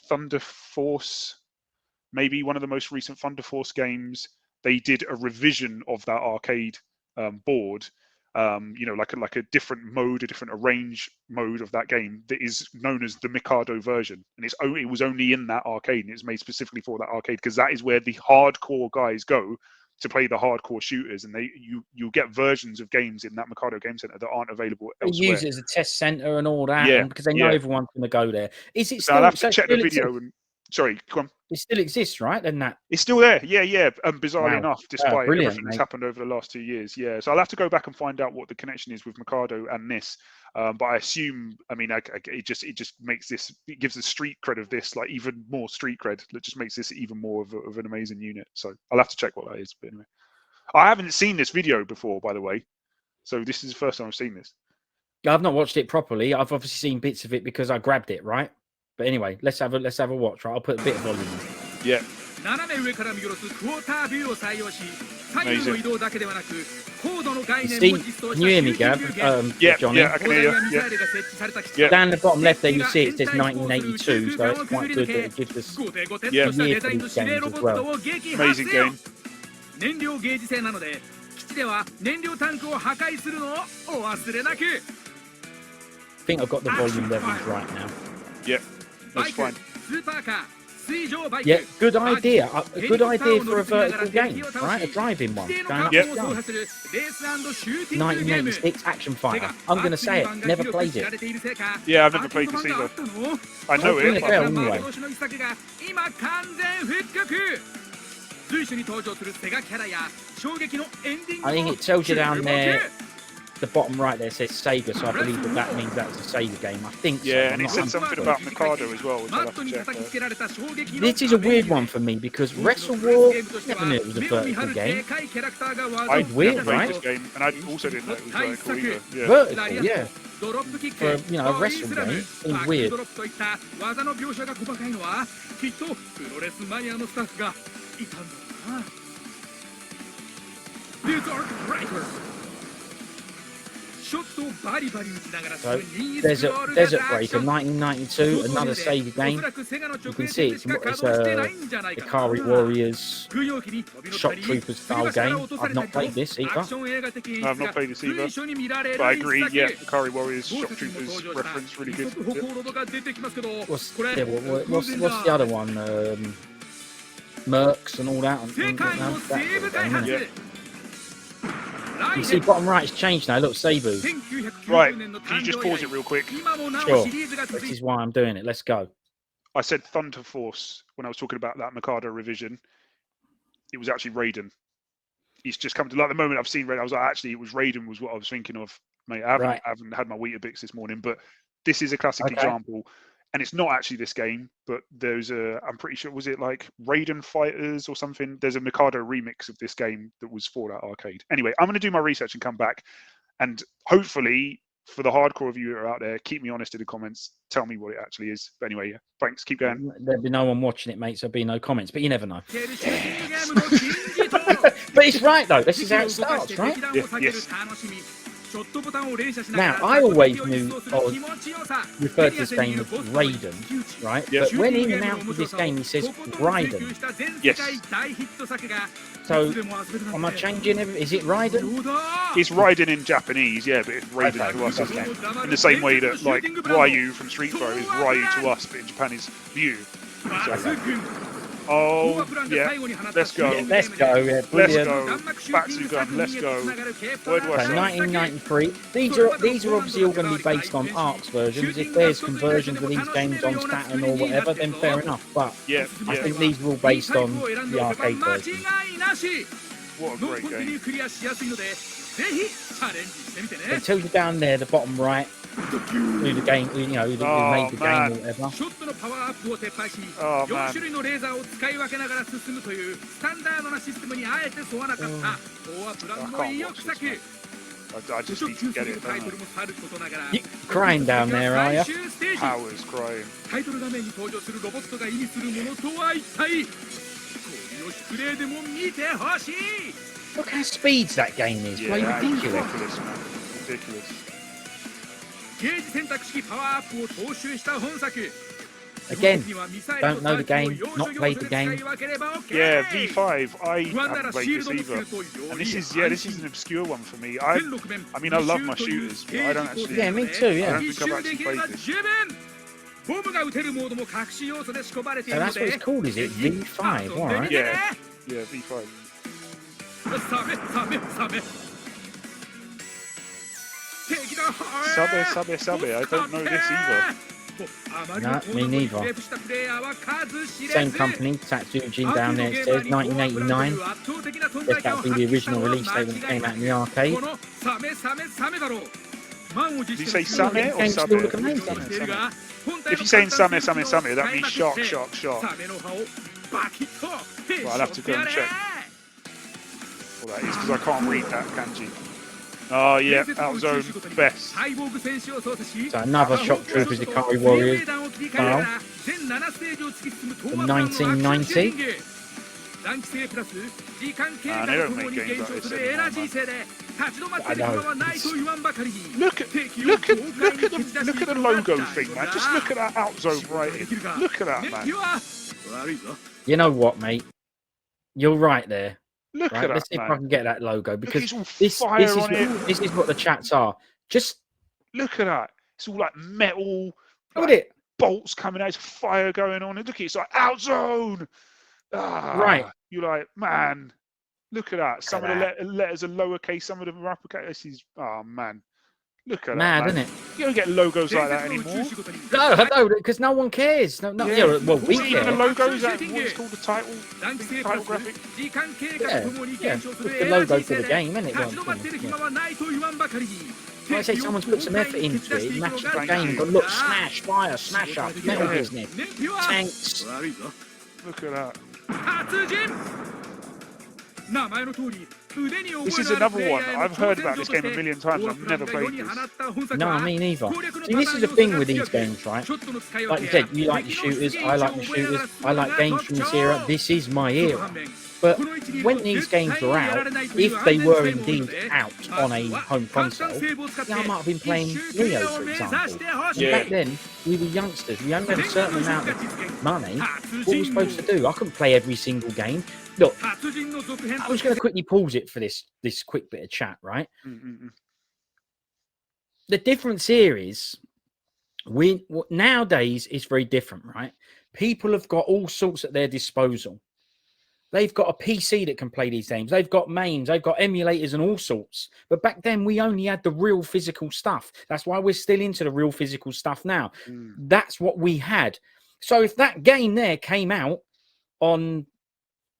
[SPEAKER 2] Thunder Force, maybe one of the most recent Thunder Force games. They did a revision of that arcade board, you know, like a different mode, a different arrange mode of that game that is known as the Mikado version, and it was only in that arcade, and it's made specifically for that arcade because that is where the hardcore guys go to play the hardcore shooters, and you'll get versions of games in that Mikado Game Center that aren't available
[SPEAKER 1] They
[SPEAKER 2] elsewhere.
[SPEAKER 1] use it as a test center and all that,
[SPEAKER 2] Yeah,
[SPEAKER 1] and because they know
[SPEAKER 2] yeah.
[SPEAKER 1] everyone's going to go there. Is it
[SPEAKER 2] So I'll
[SPEAKER 1] still?
[SPEAKER 2] have
[SPEAKER 1] So
[SPEAKER 2] to
[SPEAKER 1] it
[SPEAKER 2] check the
[SPEAKER 1] still
[SPEAKER 2] video
[SPEAKER 1] exists?
[SPEAKER 2] and sorry, come on.
[SPEAKER 1] It still exists, right? Then that.
[SPEAKER 2] It's still there, yeah. Bizarrely
[SPEAKER 1] Wow.
[SPEAKER 2] enough, despite
[SPEAKER 1] Brilliant,
[SPEAKER 2] everything that's
[SPEAKER 1] mate.
[SPEAKER 2] happened over the last 2 years, yeah. So I'll have to go back and find out what the connection is with Mikado and this. But I assume, I mean, it just makes this, it gives the street cred of this like even more street cred. It just makes this even more of an amazing unit. So I'll have to check what that is. But anyway, I haven't seen this video before, by the way. So this is the first time I've seen this.
[SPEAKER 1] I've not watched it properly. I've obviously seen bits of it because I grabbed it, right? But anyway, let's have a watch, right? I'll put a bit of volume on.
[SPEAKER 2] Yeah.
[SPEAKER 3] 斜め上から見下ろすクォータービューを採用し左右の移動だけではなく高度の概念も
[SPEAKER 1] See,
[SPEAKER 3] 実装
[SPEAKER 1] can
[SPEAKER 3] した
[SPEAKER 1] you
[SPEAKER 3] シ
[SPEAKER 1] hear
[SPEAKER 3] ュ
[SPEAKER 1] me,
[SPEAKER 3] ーティン
[SPEAKER 1] Gav?
[SPEAKER 3] グゲーム
[SPEAKER 2] Yeah,
[SPEAKER 1] Johnny?
[SPEAKER 2] yeah, I
[SPEAKER 3] 砲
[SPEAKER 2] can
[SPEAKER 3] 弾
[SPEAKER 2] hear
[SPEAKER 3] や
[SPEAKER 2] you.
[SPEAKER 3] ミサ
[SPEAKER 2] Yeah.
[SPEAKER 3] イルが設置された基地
[SPEAKER 2] Yeah.
[SPEAKER 1] Down the bottom left there, you see it says 1982, so it's quite good that it gives us
[SPEAKER 3] ゴテゴテっ
[SPEAKER 2] Yeah.
[SPEAKER 3] としたデザインの指令ロボットを撃破
[SPEAKER 2] Amazing
[SPEAKER 3] せよ
[SPEAKER 2] game.
[SPEAKER 3] 燃料ゲージ製なので基地では燃料タンクを破壊するのをお忘れなく
[SPEAKER 1] I think I've got the volume levels right now.
[SPEAKER 2] Yeah,
[SPEAKER 3] バ
[SPEAKER 2] that's
[SPEAKER 3] イク
[SPEAKER 2] fine.
[SPEAKER 3] スーパーカー水上バイク
[SPEAKER 1] Yeah, good idea. A good idea for a vertical game, right? A driving one.
[SPEAKER 3] 規定の
[SPEAKER 1] Going
[SPEAKER 3] カ
[SPEAKER 1] up
[SPEAKER 3] ー
[SPEAKER 1] and
[SPEAKER 3] ボンを走
[SPEAKER 1] down.
[SPEAKER 3] 破するレース&シューティングゲーム
[SPEAKER 1] 1986 action fighter. I'm going to say it. Never played it.
[SPEAKER 2] Yeah, I've never played this either. I know
[SPEAKER 1] Ring a
[SPEAKER 2] it.
[SPEAKER 1] bell
[SPEAKER 2] But
[SPEAKER 1] anyway.
[SPEAKER 3] 幻の遺作が今完全復刻随所に登場するセガキャラや衝撃のエンディング
[SPEAKER 1] I think
[SPEAKER 3] を
[SPEAKER 1] it tells you down
[SPEAKER 3] 注目
[SPEAKER 1] there, the bottom right there says Sega, so I believe that means that's a Sega game. I think so.
[SPEAKER 2] yeah,
[SPEAKER 1] I'm
[SPEAKER 2] and it
[SPEAKER 1] not
[SPEAKER 2] said
[SPEAKER 1] 100%
[SPEAKER 2] something
[SPEAKER 1] sure.
[SPEAKER 2] about Mikado as well, which
[SPEAKER 3] マ
[SPEAKER 2] I'll
[SPEAKER 3] ッ
[SPEAKER 2] have
[SPEAKER 3] ト
[SPEAKER 2] to
[SPEAKER 3] に
[SPEAKER 2] check.
[SPEAKER 3] 叩きつけられた衝撃の
[SPEAKER 1] This is a weird one for me because Wrestle War, never knew it was a
[SPEAKER 3] 目を見張
[SPEAKER 1] vertical
[SPEAKER 3] るで
[SPEAKER 1] game.
[SPEAKER 3] かいキャラクターが技
[SPEAKER 2] I
[SPEAKER 3] を
[SPEAKER 1] weird,
[SPEAKER 2] never played
[SPEAKER 1] right?
[SPEAKER 2] this game, and I also didn't know it was vertical either. Yeah.
[SPEAKER 1] Vertical, yeah.
[SPEAKER 3] ドロップキッ
[SPEAKER 1] For
[SPEAKER 3] ク
[SPEAKER 1] a, you know, a wrestle game, seems
[SPEAKER 3] バック
[SPEAKER 1] weird.
[SPEAKER 3] ドロップといった技の描写が細かいのはきっとプロレスマニアのスタッフがいたんだろうな Desert Breaker ショットをバリバリ打ちながら
[SPEAKER 1] So,
[SPEAKER 3] すぐに
[SPEAKER 1] Desert Breaker, 1992, another Sega game. You can see it's Ikari Warriors, Shock Troopers style game. I've not played this either.
[SPEAKER 2] I've not played this either. But I agree, yeah, Ikari Warriors, Shock Troopers reference, really good. Yeah.
[SPEAKER 1] What's the other one? Mercs and all that. That's the game, isn't it?
[SPEAKER 2] Yeah.
[SPEAKER 1] You see, bottom right, it's changed now. Look, Seibu.
[SPEAKER 2] Right, can you just pause it real quick?
[SPEAKER 1] Sure. This is why I'm doing it. Let's go.
[SPEAKER 2] I said Thunder Force when I was talking about that Mikado revision. It was actually Raiden. It's just come to like the moment I've seen Raiden. I was like, actually, it was Raiden was what I was thinking of. Mate, I haven't had my Weetabix this morning, but this is a classic example. And it's not actually this game, but there's I'm pretty sure, was it like Raiden Fighters or something? There's a Mikado remix of this game that was for that arcade. Anyway, I'm going to do my research and come back And hopefully, for the hardcore of you that are out there, keep me honest in the comments. Tell me what it actually is. But anyway, yeah, thanks. Keep going.
[SPEAKER 1] There'll be no one watching it, mate, so there'll be no comments, but you never know. But it's right, though. This is how it starts, right?
[SPEAKER 2] Yeah, yes.
[SPEAKER 1] Now, I always knew or referred to this game as Raiden, right?
[SPEAKER 2] Yeah.
[SPEAKER 1] But when he announced this game, he says Raiden.
[SPEAKER 2] Yes.
[SPEAKER 1] So, am I changing it? Is it Raiden?
[SPEAKER 2] It's Raiden in Japanese, yeah, but it's Raiden
[SPEAKER 1] Okay,
[SPEAKER 2] to us, isn't
[SPEAKER 1] okay.
[SPEAKER 2] it? In the same way that, like, Ryu from Street Fighter is Ryu to us, but in Japan is Ryu. So, oh, yeah, let's go.
[SPEAKER 1] Yeah, let's go. Yeah,
[SPEAKER 2] Let's
[SPEAKER 1] brilliant.
[SPEAKER 2] go. Batsugan, let's go. Where do I
[SPEAKER 1] So
[SPEAKER 2] say?
[SPEAKER 1] 1993. These are obviously all going to be based on ARCs versions. If there's conversions of these games on Saturn or whatever, then fair enough. But
[SPEAKER 2] Yeah,
[SPEAKER 1] I
[SPEAKER 2] yeah.
[SPEAKER 1] think these are all based on the arcade version.
[SPEAKER 2] What a great game.
[SPEAKER 1] It tells you down there, the bottom right, who the game, you know, who made the game or whatever.
[SPEAKER 2] Oh, man. I just need to get it, don't I?
[SPEAKER 1] You crying down there, are you?
[SPEAKER 2] Powers crying.
[SPEAKER 1] Look how speeds that game is.
[SPEAKER 2] Yeah,
[SPEAKER 1] Bloody
[SPEAKER 2] that's
[SPEAKER 1] ridiculous.
[SPEAKER 2] ridiculous, man. Ridiculous.
[SPEAKER 1] Again, don't know the game, not played the game.
[SPEAKER 2] Yeah, V5. I haven't played this either. And this is, yeah, this is an obscure one for me. I mean, I love my shooters, but I don't actually.
[SPEAKER 1] Yeah, me too,
[SPEAKER 2] I
[SPEAKER 1] yeah.
[SPEAKER 2] don't think I've actually played this.
[SPEAKER 1] So that's what it's called, is it? V5, alright.
[SPEAKER 2] Yeah, yeah, V5. Sabe. I don't know this either.
[SPEAKER 1] No, me neither. Same company, Tatsujin down there, it says 1989. Guess that'll be the original release date when it came out in the arcade.
[SPEAKER 2] Did you say Same or
[SPEAKER 1] Game's still
[SPEAKER 2] Sabe?
[SPEAKER 1] look amazing.
[SPEAKER 2] If you're saying Same, that means shark. Well, I'll have to go and check what that is because I can't read that kanji. Oh yeah, Outzone best.
[SPEAKER 1] So another Shock Troopers Ikari Warriors file from 1990.
[SPEAKER 2] They don't make games like this anymore, man.
[SPEAKER 1] I know.
[SPEAKER 2] Look at the logo thing, man. Just look at that Outzone writing. Look at that, man.
[SPEAKER 1] You know what, mate? You're right there.
[SPEAKER 2] Look
[SPEAKER 1] Right,
[SPEAKER 2] at
[SPEAKER 1] let's
[SPEAKER 2] that,
[SPEAKER 1] see if I
[SPEAKER 2] man.
[SPEAKER 1] can get that logo because
[SPEAKER 2] Look,
[SPEAKER 1] this
[SPEAKER 2] it's all fire
[SPEAKER 1] is
[SPEAKER 2] on it.
[SPEAKER 1] this is what the chats are. Just
[SPEAKER 2] Look at that. It's all like metal.
[SPEAKER 1] look
[SPEAKER 2] Like
[SPEAKER 1] at it.
[SPEAKER 2] bolts coming out. There's fire going on. And look, it's like Outzone.
[SPEAKER 1] Right.
[SPEAKER 2] You're like, man. Look at that. Some
[SPEAKER 1] at
[SPEAKER 2] of the letters are lowercase. Some of them are uppercase. This is, oh man. Look at
[SPEAKER 1] Mad,
[SPEAKER 2] that, man.
[SPEAKER 1] isn't it?
[SPEAKER 2] You don't get logos like that anymore.
[SPEAKER 1] No, because no one cares. No,
[SPEAKER 2] Yeah.
[SPEAKER 1] yeah, well, we
[SPEAKER 2] Is it even a
[SPEAKER 1] care.
[SPEAKER 2] logo? Is that what's called the title? Title graphic?
[SPEAKER 1] Yeah. It's the logo for the game, isn't it? Well, like I say, someone's put some effort into it. It matches the game. But look, smash, fire, smash up, metal
[SPEAKER 2] Yeah.
[SPEAKER 1] business, tanks.
[SPEAKER 2] Look at that.
[SPEAKER 3] This is another one.
[SPEAKER 2] I've heard about this game a million times. I've never played this.
[SPEAKER 1] No, me neither. See, this is the thing with these games, right? Like you said, you like the shooters, I like the shooters, I like games from this era. This is my era. But when these games were out, if they were indeed out on a home console, yeah, I might have been playing Neo, for example.
[SPEAKER 2] Yeah.
[SPEAKER 1] Back then, we were youngsters. We only had a certain amount of money. What were we supposed to do? I couldn't play every single game. Look, I was going to quickly pause it for this quick bit of chat, right? The difference here is, nowadays it's very different, right? People have got all sorts at their disposal. They've got a PC that can play these games. They've got mains. They've got emulators and all sorts. But back then, we only had the real physical stuff. That's why we're still into the real physical stuff now. That's what we had. So if that game there came out on,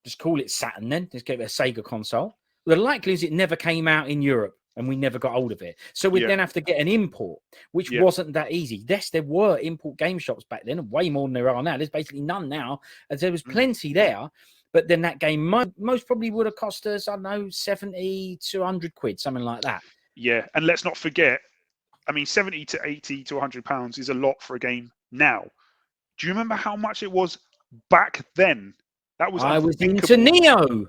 [SPEAKER 1] just call it Saturn then, let's give it a Sega console, the likelihood is it never came out in Europe and we never got hold of it. So we'd then have to get an import, which wasn't that easy. Yes, there were import game shops back then, way more than there are now. There's basically none now. And there was plenty there. But then that game most probably would have cost us, I don't know, 70 to 100 quid, something like that.
[SPEAKER 2] Yeah, and let's not forget, I mean, 70 to 80 to £100 is a lot for a game now. Do you remember how much it was back then? That was
[SPEAKER 1] I was
[SPEAKER 2] unthinkable.
[SPEAKER 1] into Neo.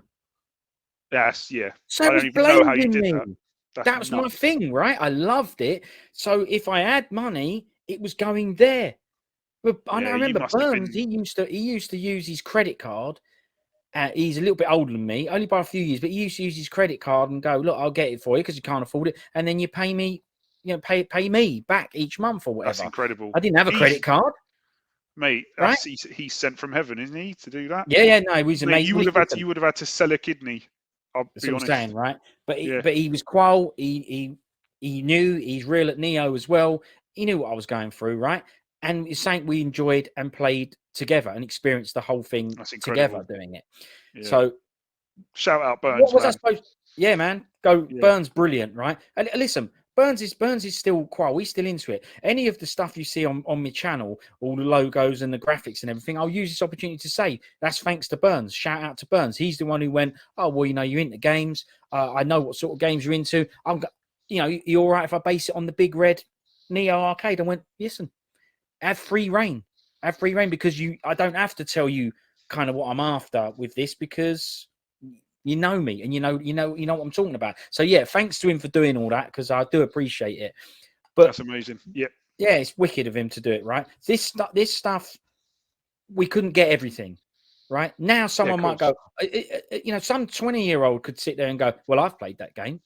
[SPEAKER 2] Yes, yeah.
[SPEAKER 1] So
[SPEAKER 2] I
[SPEAKER 1] it was
[SPEAKER 2] don't even know how you
[SPEAKER 1] blazing
[SPEAKER 2] did
[SPEAKER 1] me.
[SPEAKER 2] that. That's
[SPEAKER 1] That was my
[SPEAKER 2] nuts.
[SPEAKER 1] thing, right? I loved it. So if I had money, it was going there. But I
[SPEAKER 2] Yeah, you
[SPEAKER 1] remember
[SPEAKER 2] must have
[SPEAKER 1] Burns.
[SPEAKER 2] been.
[SPEAKER 1] He used to use his credit card. He's a little bit older than me, only by a few years. But he used to use his credit card and go, "Look, I'll get it for you because you can't afford it, and then you pay me, pay me back each month or whatever."
[SPEAKER 2] That's incredible.
[SPEAKER 1] I didn't have a credit card,
[SPEAKER 2] Mate.
[SPEAKER 1] right?
[SPEAKER 2] He's sent from heaven, isn't he, to do that?
[SPEAKER 1] Yeah, no, he was
[SPEAKER 2] Mate,
[SPEAKER 1] amazing.
[SPEAKER 2] you would have had to sell a kidney. I'll
[SPEAKER 1] That's
[SPEAKER 2] be
[SPEAKER 1] what I'm
[SPEAKER 2] honest.
[SPEAKER 1] saying, right? But
[SPEAKER 2] Yeah.
[SPEAKER 1] he was qual. He knew he's real at Neo as well. He knew what I was going through, right? And it's something we enjoyed and played together and experienced the whole thing
[SPEAKER 2] That's
[SPEAKER 1] together
[SPEAKER 2] incredible.
[SPEAKER 1] doing it.
[SPEAKER 2] Yeah.
[SPEAKER 1] So
[SPEAKER 2] shout out Burns,
[SPEAKER 1] what was
[SPEAKER 2] man.
[SPEAKER 1] I supposed? Yeah, man, go
[SPEAKER 2] Yeah.
[SPEAKER 1] Burns, brilliant, right? And listen, Burns is still qual. He's still into it. Any of the stuff you see on my channel, all the logos and the graphics and everything, I'll use this opportunity to say that's thanks to Burns. Shout out to Burns. He's the one who went, oh well, you're into games. I know what sort of games you're into. You all right if I base it on the big red Neo Arcade? I went, listen, have free reign because I don't have to tell you kind of what I'm after with this because you know me and you know what I'm talking about. So yeah, thanks to him for doing all that because I do appreciate it. But
[SPEAKER 2] that's amazing. Yep.
[SPEAKER 1] Yeah, it's wicked of him to do it, right? This stuff we couldn't get everything. Right? Now someone might go, some 20-year-old could sit there and go, well, I've played that game.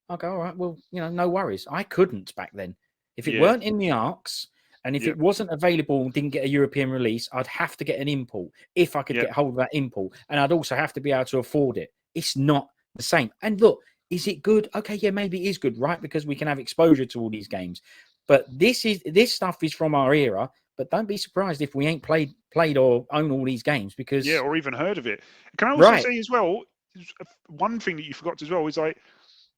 [SPEAKER 1] I'll go, all right, well, no worries. I couldn't back then. If it weren't in the ARCs and if it wasn't available and didn't get a European release, I'd have to get an import if I could get hold of that import. And I'd also have to be able to afford it. It's not the same. And look, is it good? Okay, yeah, maybe it is good, right? Because we can have exposure to all these games. But this stuff is from our era. But don't be surprised if we ain't played or own all these games because
[SPEAKER 2] or even heard of it. Can I also say as well, one thing that you forgot as well is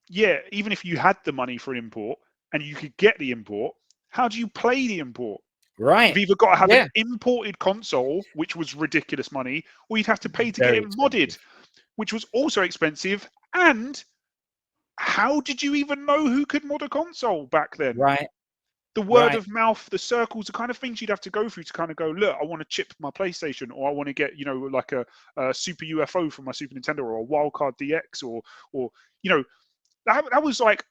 [SPEAKER 2] even if you had the money for an import and you could get the import, how do you play the import?
[SPEAKER 1] Right.
[SPEAKER 2] You've either got to have an imported console, which was ridiculous money, or you'd have to pay to get it modded, which was also expensive. And how did you even know who could mod a console back then?
[SPEAKER 1] Right.
[SPEAKER 2] The word of mouth, the circles, the kind of things you'd have to go through to kind of go, look, I want to chip my PlayStation, or I want to get, like a Super UFO from my Super Nintendo, or a Wildcard DX, or that was like,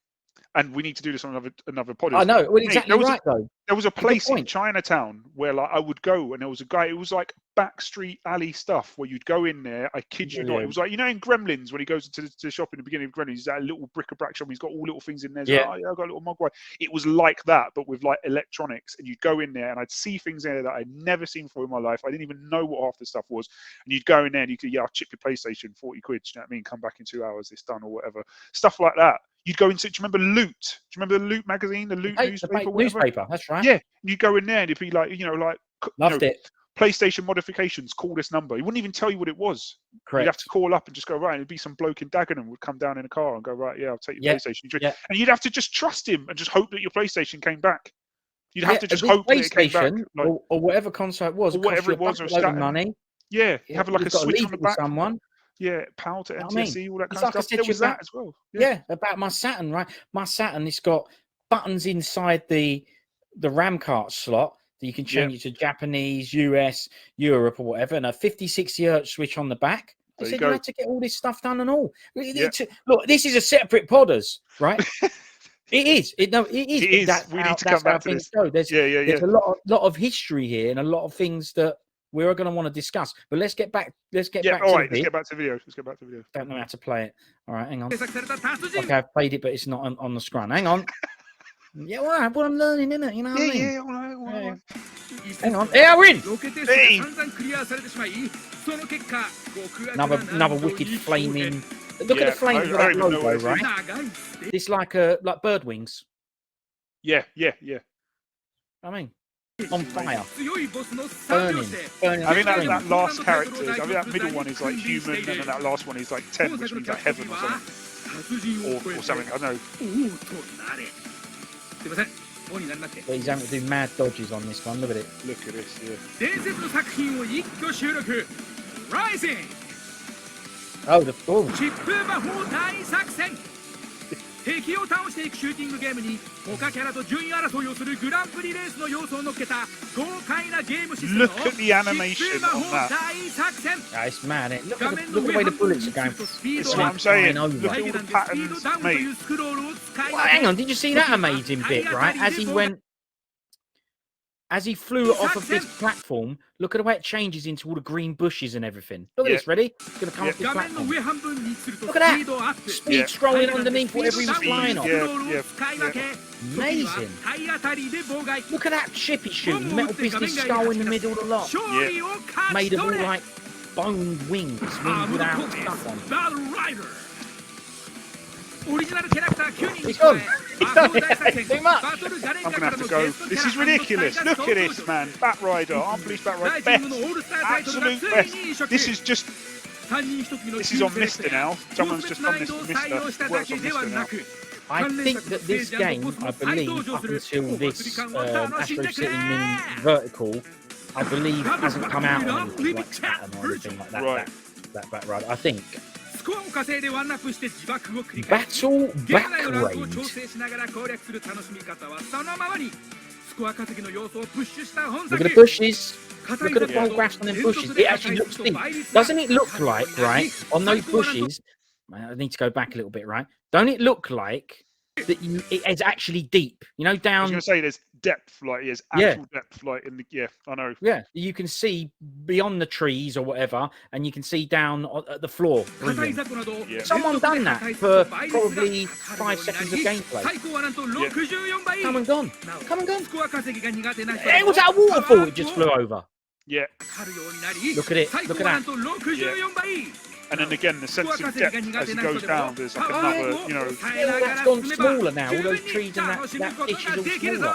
[SPEAKER 2] and we need to do this on another podcast.
[SPEAKER 1] I know, well, exactly right though.
[SPEAKER 2] There was a place in Chinatown where I would go, and there was a guy. It was like back street alley stuff where you'd go in there. I kid you not. It was like in Gremlins when he goes to the shop in the beginning of Gremlins. He's that little bric-a-brac shop. He's got all little things in there. Like, I got a little Mogwai. It was like that, but with like electronics. And you'd go in there, and I'd see things there that I'd never seen before in my life. I didn't even know what half the stuff was. And you'd go in there, and you could, I'll chip your PlayStation, 40 quid. Do you know what I mean? Come back in 2 hours. It's done or whatever. Stuff like that. You'd go into, do you remember Loot? Do you remember the Loot magazine, the Loot newspaper?
[SPEAKER 1] Newspaper, that's right.
[SPEAKER 2] Yeah, you'd go in there and it'd be like,
[SPEAKER 1] loved it.
[SPEAKER 2] PlayStation modifications, call this number. He wouldn't even tell you what it was.
[SPEAKER 1] Correct.
[SPEAKER 2] You'd have to call up and just go, right, and it'd be some bloke in Dagenham would come down in a car and go, right, I'll take your PlayStation. And you'd have to just trust him and just hope that your PlayStation came back. You'd have to just hope that it came back.
[SPEAKER 1] Like, or whatever console it was.
[SPEAKER 2] Or whatever it was. Or
[SPEAKER 1] money.
[SPEAKER 2] Yeah, you have like a switch on the back.
[SPEAKER 1] Someone.
[SPEAKER 2] Yeah, PAL to NTSC, all that kind of stuff.
[SPEAKER 1] There
[SPEAKER 2] was that as well.
[SPEAKER 1] Yeah, about my Saturn, right? My Saturn, it's got buttons inside the RAM cart slot that you can change it to Japanese, US, Europe, or whatever, and a 56 hertz switch on the back. They said you had to get all this stuff done and all. Look, this is a separate podders, right? It is. It is.
[SPEAKER 2] We need to come back to this.
[SPEAKER 1] There's a lot of history here and a lot of things that we're going to want to discuss, but let's get back. Let's get back.
[SPEAKER 2] All right, let's get back to video.
[SPEAKER 1] Don't know how to play it. All right, hang on. Okay, I've played it, but it's not on the screen. Hang on. Yeah, well, what I'm learning, innit? You know what I mean?
[SPEAKER 2] All right.
[SPEAKER 1] Hang on. Yeah, we're in.
[SPEAKER 2] Hey.
[SPEAKER 1] Another wicked flaming. Look at the flames of that logo, right? It's like bird wings.
[SPEAKER 2] Yeah.
[SPEAKER 1] I mean, on fire.
[SPEAKER 2] Burning. I think that last character, that middle one is like human, and then that last one is like 10, which means like heaven or something. Or something, I don't know.
[SPEAKER 1] But he's having to do mad dodges on this one. Look at it.
[SPEAKER 2] Look at this,
[SPEAKER 3] 敵を倒していくシューティングゲームに他キャラと順位争いをするグランプリレースの要素を乗っけた豪快なゲームシステムを
[SPEAKER 2] Look at the animation on that.
[SPEAKER 3] 大作戦
[SPEAKER 1] It's mad. Look at the way the bullets are going.
[SPEAKER 2] That's what I'm saying. Look at all the patterns, mate.
[SPEAKER 1] Well, hang on, did you see that amazing bit, right? As he flew off of this platform, look at the way it changes into all the green bushes and everything. Look at this, ready? It's going to come off this platform. Look at that! Speed scrolling underneath whatever he was flying off. Amazing. Look at that chip he's shooting. Metal business skull in the middle of the lot. Made of all like boned wings without stuff on. He's gone. He's done it. Too much.
[SPEAKER 2] I'm going to have to go. This is ridiculous. Look at this, man. Bat Rider, Armed Police Bat Rider, best. Absolute best. This is just... This is on Mister now. Someone's just done this to Mister. Works on Mister now.
[SPEAKER 1] I think that this game, I believe, up until this Astro City Mini Vertical, I believe hasn't come out on anything like Saturn or anything like that.
[SPEAKER 2] Right.
[SPEAKER 1] That Bat Rider. I think.
[SPEAKER 3] Battle
[SPEAKER 1] back range. Look at the bushes. Look at the photographs on them bushes. It actually looks deep. Doesn't it look like, right, on those bushes? I need to go back a little bit, right? Don't it look like that it is actually deep? You know, down.
[SPEAKER 2] I was going to say there's depth, like there's actual depth, like in the I know.
[SPEAKER 1] Yeah, you can see beyond the trees or whatever, and you can see down at the floor.
[SPEAKER 2] Yeah.
[SPEAKER 1] Someone done that for probably 5 seconds of gameplay. Come and gone. Come and gone. It was that waterfall it just flew over.
[SPEAKER 2] Yeah.
[SPEAKER 1] Look at it. Look at that.
[SPEAKER 2] Yeah. And then again, the sense of depth as it goes down, there's like another, you know.
[SPEAKER 1] That's gone smaller now. All those trees and that ditch is all smaller.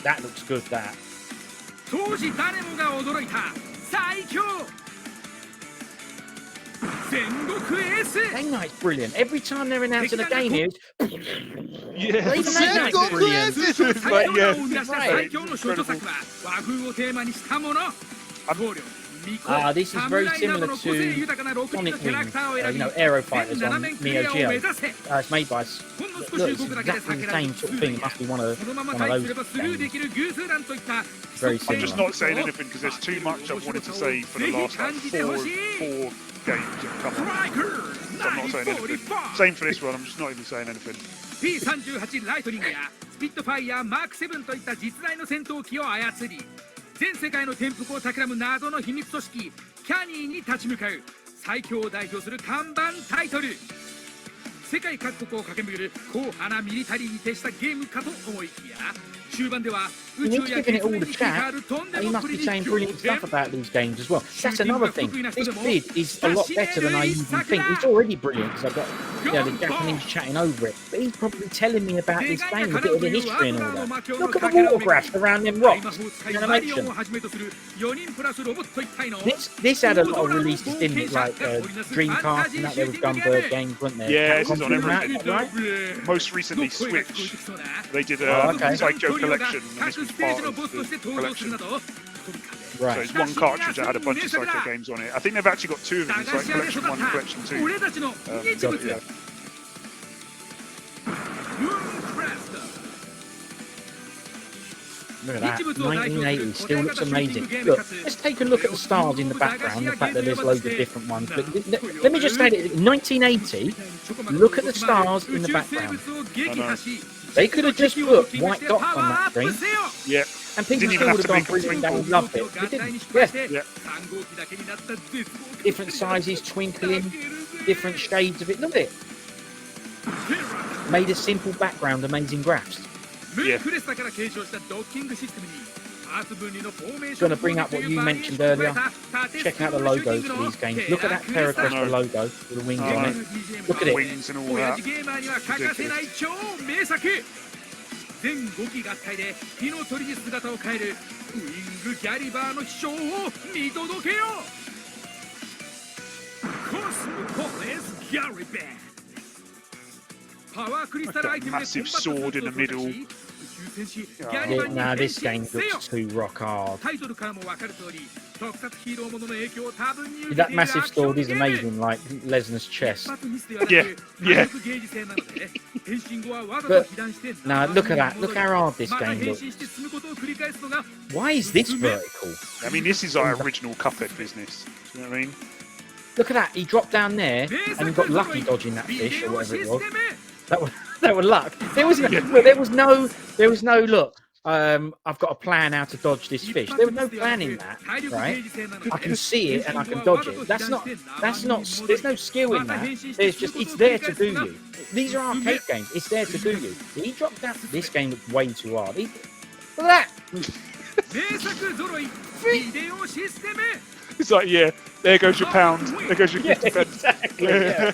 [SPEAKER 1] That looks good, that. Game Night's brilliant. Every time they're announcing a game here,
[SPEAKER 2] yeah.
[SPEAKER 1] Game Night's brilliant.
[SPEAKER 2] Like, yeah.
[SPEAKER 1] This is very similar to Sonic Wings, you know, Aero Fighters on Neo Geo. It's made by... Look, it's exactly the same sort of thing. It must be one of those games. Very similar.
[SPEAKER 2] I'm just not saying anything because there's too much I've wanted to say for the last like, four games that have come on. So I'm not saying anything. Same for this one, I'm just not even saying anything.
[SPEAKER 3] P38 ライトニングやスピットファイヤーマーク7といった実在の戦闘機を操り全世界の転覆を企む謎の秘密組織キャニーに立ち向かう最強を代表する看板タイトル世界各国を駆け巡る硬派なミリタリーに徹したゲームかと思いきや終盤では宇宙や月面に関わるとんで
[SPEAKER 1] He
[SPEAKER 3] も
[SPEAKER 1] must
[SPEAKER 3] プリ
[SPEAKER 1] be saying brilliant stuff about these games as well. That's another thing. This bid is a lot better than I even think. It's already brilliant because I've got the Japanese chatting over it. But he's probably telling me about this game, a bit of the history and all that. Look at the watergraphs around them rocks. The animation. This had a lot of releases, didn't it? Like Dreamcast and that. There was Gunbird games, weren't there?
[SPEAKER 2] Yeah, this is on everything.
[SPEAKER 1] Right?
[SPEAKER 2] Most recently, Switch. They did a Psycho collection, and this was part of the collection.
[SPEAKER 1] Right.
[SPEAKER 2] So it's one cartridge that had a bunch of Psycho games on it. I think they've actually got two of them. It's like Collection 1 and Collection 2. Yeah.
[SPEAKER 1] Look at that, 1980, still looks amazing. Look, let's take a look at the stars in the background, the fact that there's loads of different ones. But let me just say that 1980, look at the stars in the background. They could have just put white dots on that screen.
[SPEAKER 2] Yeah.
[SPEAKER 1] And people
[SPEAKER 2] Didn't
[SPEAKER 1] still
[SPEAKER 2] even have
[SPEAKER 1] would
[SPEAKER 2] to
[SPEAKER 1] have
[SPEAKER 2] make
[SPEAKER 1] gone
[SPEAKER 2] them
[SPEAKER 1] brilliant, they would
[SPEAKER 2] twinkle.
[SPEAKER 1] have loved it. They didn't. Yeah.
[SPEAKER 2] Yeah.
[SPEAKER 1] Different sizes, twinkling, different shades of it. Look at it. Made a simple background, amazing graphs.
[SPEAKER 2] Yeah.
[SPEAKER 1] Going to bring up what you mentioned earlier. Check out the logos for these games. Look at that Terracresta logo with the wings on it. Look at it.
[SPEAKER 2] Wings and all that. Ridiculous.
[SPEAKER 3] 全5機合体で火の鳥に姿を変えるウィング・ギャリバーの飛翔を見届けよコスモポレス・ギャリバーパワークリスタルアイテムで
[SPEAKER 2] Massive sword in the middle.
[SPEAKER 1] Yeah, nah, this game looks too rock hard.
[SPEAKER 3] タイトルからも分かる通り、特撮ヒーローものの影響を多分に受けている
[SPEAKER 1] That massive
[SPEAKER 3] アクション
[SPEAKER 1] sword is
[SPEAKER 3] ゲーム。
[SPEAKER 1] amazing, like Lesnar's chest.
[SPEAKER 3] 一発ミスではなく、
[SPEAKER 2] Yeah.
[SPEAKER 3] 反復芸術性なので、変身後はわざと
[SPEAKER 1] But
[SPEAKER 3] 被弾して
[SPEAKER 1] nah, look at that. Look how hard this
[SPEAKER 3] また
[SPEAKER 1] game
[SPEAKER 3] 変
[SPEAKER 1] looks.
[SPEAKER 3] 身して進むことを繰り返すのが
[SPEAKER 1] Why is this vertical?
[SPEAKER 2] I mean, this is like original Cuphead business. Do you know what I mean?
[SPEAKER 1] Look at that. He dropped down there and he got lucky dodging that
[SPEAKER 3] ビ
[SPEAKER 1] fish
[SPEAKER 3] デ
[SPEAKER 1] or
[SPEAKER 3] オ
[SPEAKER 1] whatever
[SPEAKER 3] シ
[SPEAKER 1] it
[SPEAKER 3] ス
[SPEAKER 1] was.
[SPEAKER 3] テム。
[SPEAKER 1] That was luck. There was no look. I've got a plan how to dodge this fish. There was no plan in that, right? I can see it and I can dodge it. That's not. There's no skill in that. There's just it's there to do you. These are arcade games. It's there to do you. He dropped down. This game looks way too hard. Look at that.
[SPEAKER 3] 名作揃いビデオシステム。
[SPEAKER 2] It's like, yeah, there goes your pound. There goes your 50 pence.
[SPEAKER 1] Exactly. Yeah.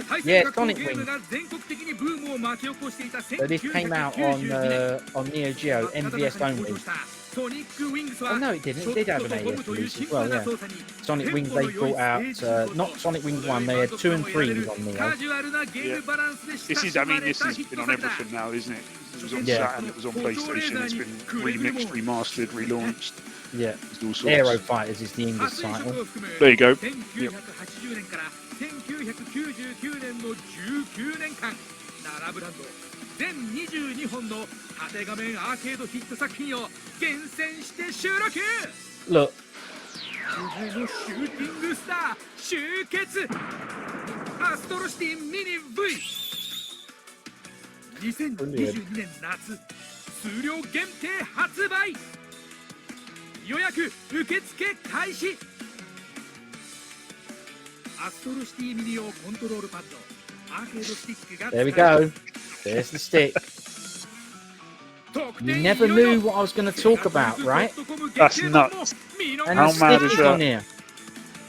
[SPEAKER 3] 対
[SPEAKER 1] Yeah,
[SPEAKER 3] 戦格闘
[SPEAKER 1] Sonic
[SPEAKER 3] ゲー
[SPEAKER 1] Wing.
[SPEAKER 3] ムが全国的にブームを巻き起こしていた
[SPEAKER 1] So this came out on Neo Geo MVS only.
[SPEAKER 3] ソニックウィングス
[SPEAKER 1] Oh
[SPEAKER 3] は
[SPEAKER 1] no, it didn't. It did have an AS release as well. Yeah. Sonic Wings they brought out. Not Sonic Wings 1. They had 2 and 3 was on Neo.
[SPEAKER 2] This is, I mean, this has been on everything now, isn't it? It was on
[SPEAKER 1] Yeah.
[SPEAKER 2] Saturn, it was on PlayStation, it's been remixed, remastered, relaunched.
[SPEAKER 1] Yeah.
[SPEAKER 2] It's all sorts.
[SPEAKER 1] Aero Fighters is the English title.
[SPEAKER 2] There you go.
[SPEAKER 3] 1980年から1999年の19年間、奈良ブランド全22本の縦画面アーケードヒット作品を厳選して収録。
[SPEAKER 1] Look.
[SPEAKER 3] 夢のシューティングスター集結。アストロシティミニ V。2022年夏、数量限定発売。予約受付開始。アストロシティミニ用コントロールパッド、アーケードスティックが
[SPEAKER 1] There we go. There's the stick. You never knew what I was going to talk about, right?
[SPEAKER 2] That's nuts.
[SPEAKER 1] And
[SPEAKER 2] How
[SPEAKER 1] the
[SPEAKER 2] mad
[SPEAKER 1] stick
[SPEAKER 2] is
[SPEAKER 1] is
[SPEAKER 2] that?
[SPEAKER 1] on here.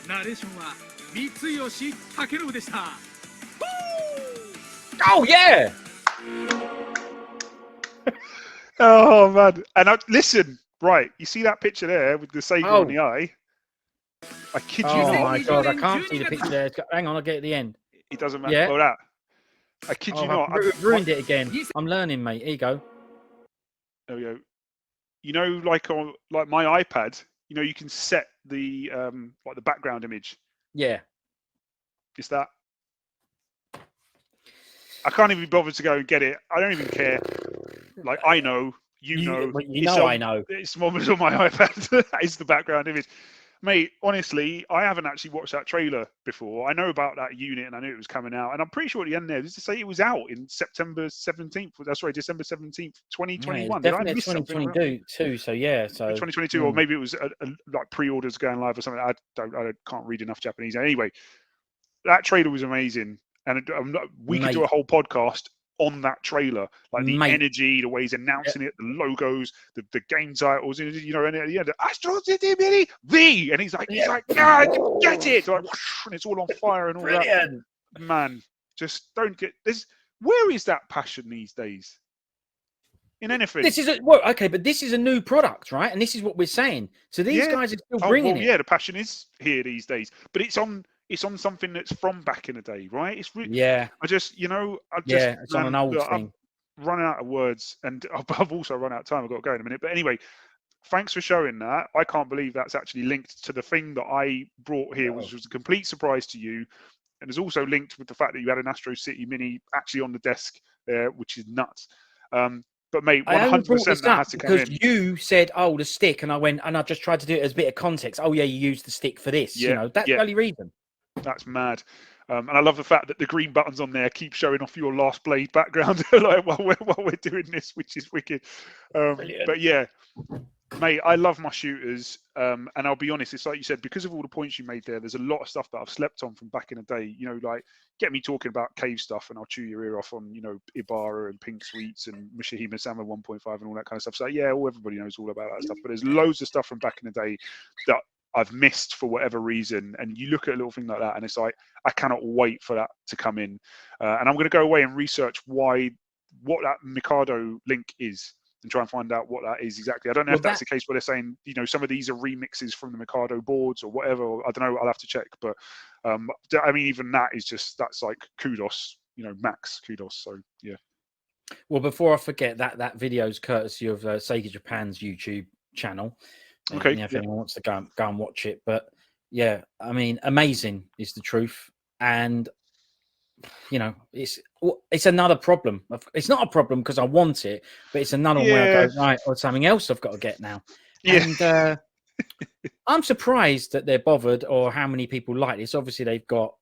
[SPEAKER 3] ナレーションは三吉武信でした。
[SPEAKER 1] Oh yeah!
[SPEAKER 2] Oh, man. And listen, right, you see that picture there with the saber on the eye? I kid you
[SPEAKER 1] Oh
[SPEAKER 2] not.
[SPEAKER 1] my god, I can't see the picture there. Hang on, I'll get at the end.
[SPEAKER 2] It doesn't matter.
[SPEAKER 1] Yeah.
[SPEAKER 2] Well, that. I kid you not.
[SPEAKER 1] I've ruined it again. I'm learning, mate. Here you go.
[SPEAKER 2] There we go. You know, like on my iPad, you know, you can set the like the background image.
[SPEAKER 1] Yeah.
[SPEAKER 2] It's that. I can't even be bothered to go and get it. I don't even care. Like I know, you know,
[SPEAKER 1] I know.
[SPEAKER 2] It's on my iPad. That is the background image. Mate, honestly, I haven't actually watched that trailer before. I know about that unit and I knew it was coming out. And I'm pretty sure at the end there, does it say it was out in September 17th? That's right, December 17th, 2021.
[SPEAKER 1] Yeah, definitely 2022, so yeah. So
[SPEAKER 2] 2022, or maybe it was like pre-orders going live or something. I can't read enough Japanese. Anyway, that trailer was amazing. And we could do a whole podcast on that trailer, like the energy, the way he's announcing it, the logos, the game titles, you know, and at the end, Astro City Mini V, and he's like, "Ah, get it!" Like, and it's all on fire and all that. Man, just don't get this. Where is that passion these days? In anything.
[SPEAKER 1] This is okay, but this is a new product, right? And this is what we're saying. So these guys are still bringing it.
[SPEAKER 2] Yeah, the passion is here these days, but it's on something that's from back in the day, right? It's really, I just, it's on an old thing. I'm running out of words, and I've also run out of time. I've got to go in a minute, but anyway, thanks for showing that. I can't believe that's actually linked to the thing that I brought here, which was a complete surprise to you, and is also linked with the fact that you had an Astro City Mini actually on the desk there, which is nuts. But mate, 100% that has to come in.
[SPEAKER 1] Because you said, "Oh, the stick," and I went, and I just tried to do it as a bit of context. Oh yeah, you used the stick for this. You know, that's the only reason.
[SPEAKER 2] That's mad. And I love the fact that the green buttons on there keep showing off your Last Blade background like while we're doing this, which is wicked. But yeah, mate, I love my shooters. And I'll be honest, it's like you said, because of all the points you made there, there's a lot of stuff that I've slept on from back in the day. You know, like get me talking about cave stuff and I'll chew your ear off on, you know, Ibarra and Pink Sweets and Mishima Sama 1.5 and all that kind of stuff. So yeah, everybody knows all about that stuff. But there's loads of stuff from back in the day that I've missed for whatever reason, and you look at a little thing like that and it's like, I cannot wait for that to come in, and I'm going to go away and research what that Mikado link is and try and find out what that is exactly. I don't know if that's the case where they're saying, you know, some of these are remixes from the Mikado boards or whatever, or I don't know, I'll have to check, but I mean, even that is just, that's like kudos, you know, max kudos. So yeah.
[SPEAKER 1] Well, before I forget, that video's courtesy of Sega Japan's YouTube channel.
[SPEAKER 2] Okay,
[SPEAKER 1] If anyone wants to go and watch it, but yeah, I mean, amazing is the truth, and you know, it's another problem. It's not a problem because I want it, but it's another one where I go right, or something else I've got to get now.
[SPEAKER 2] Yeah.
[SPEAKER 1] And I'm surprised that they're bothered, or how many people like this. Obviously, they've got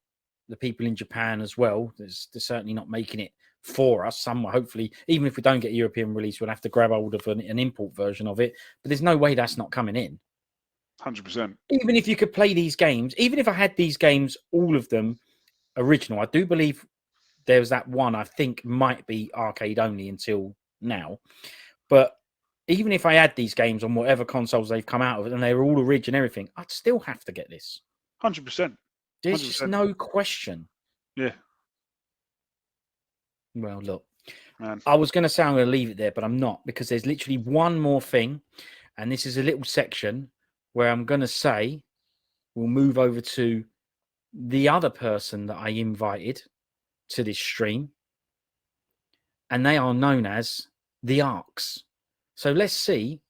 [SPEAKER 1] the people in Japan as well. They're certainly not making it for us. Some, hopefully, even if we don't get a European release, we'll have to grab hold of an import version of it. But there's no way that's not coming in.
[SPEAKER 2] 100%.
[SPEAKER 1] Even if you could play these games, even if I had these games, all of them original, I do believe there's that one I think might be arcade only until now. But even if I had these games on whatever consoles they've come out of, and they were all original and everything, I'd still have to get this.
[SPEAKER 2] 100%.
[SPEAKER 1] There's just no question.
[SPEAKER 2] Yeah.
[SPEAKER 1] Well, look,
[SPEAKER 2] Man.
[SPEAKER 1] I was going to say I'm going to leave it there, but I'm not, because there's literally one more thing, and this is a little section where I'm going to say we'll move over to the other person that I invited to this stream, and they are known as the Arcs. So let's see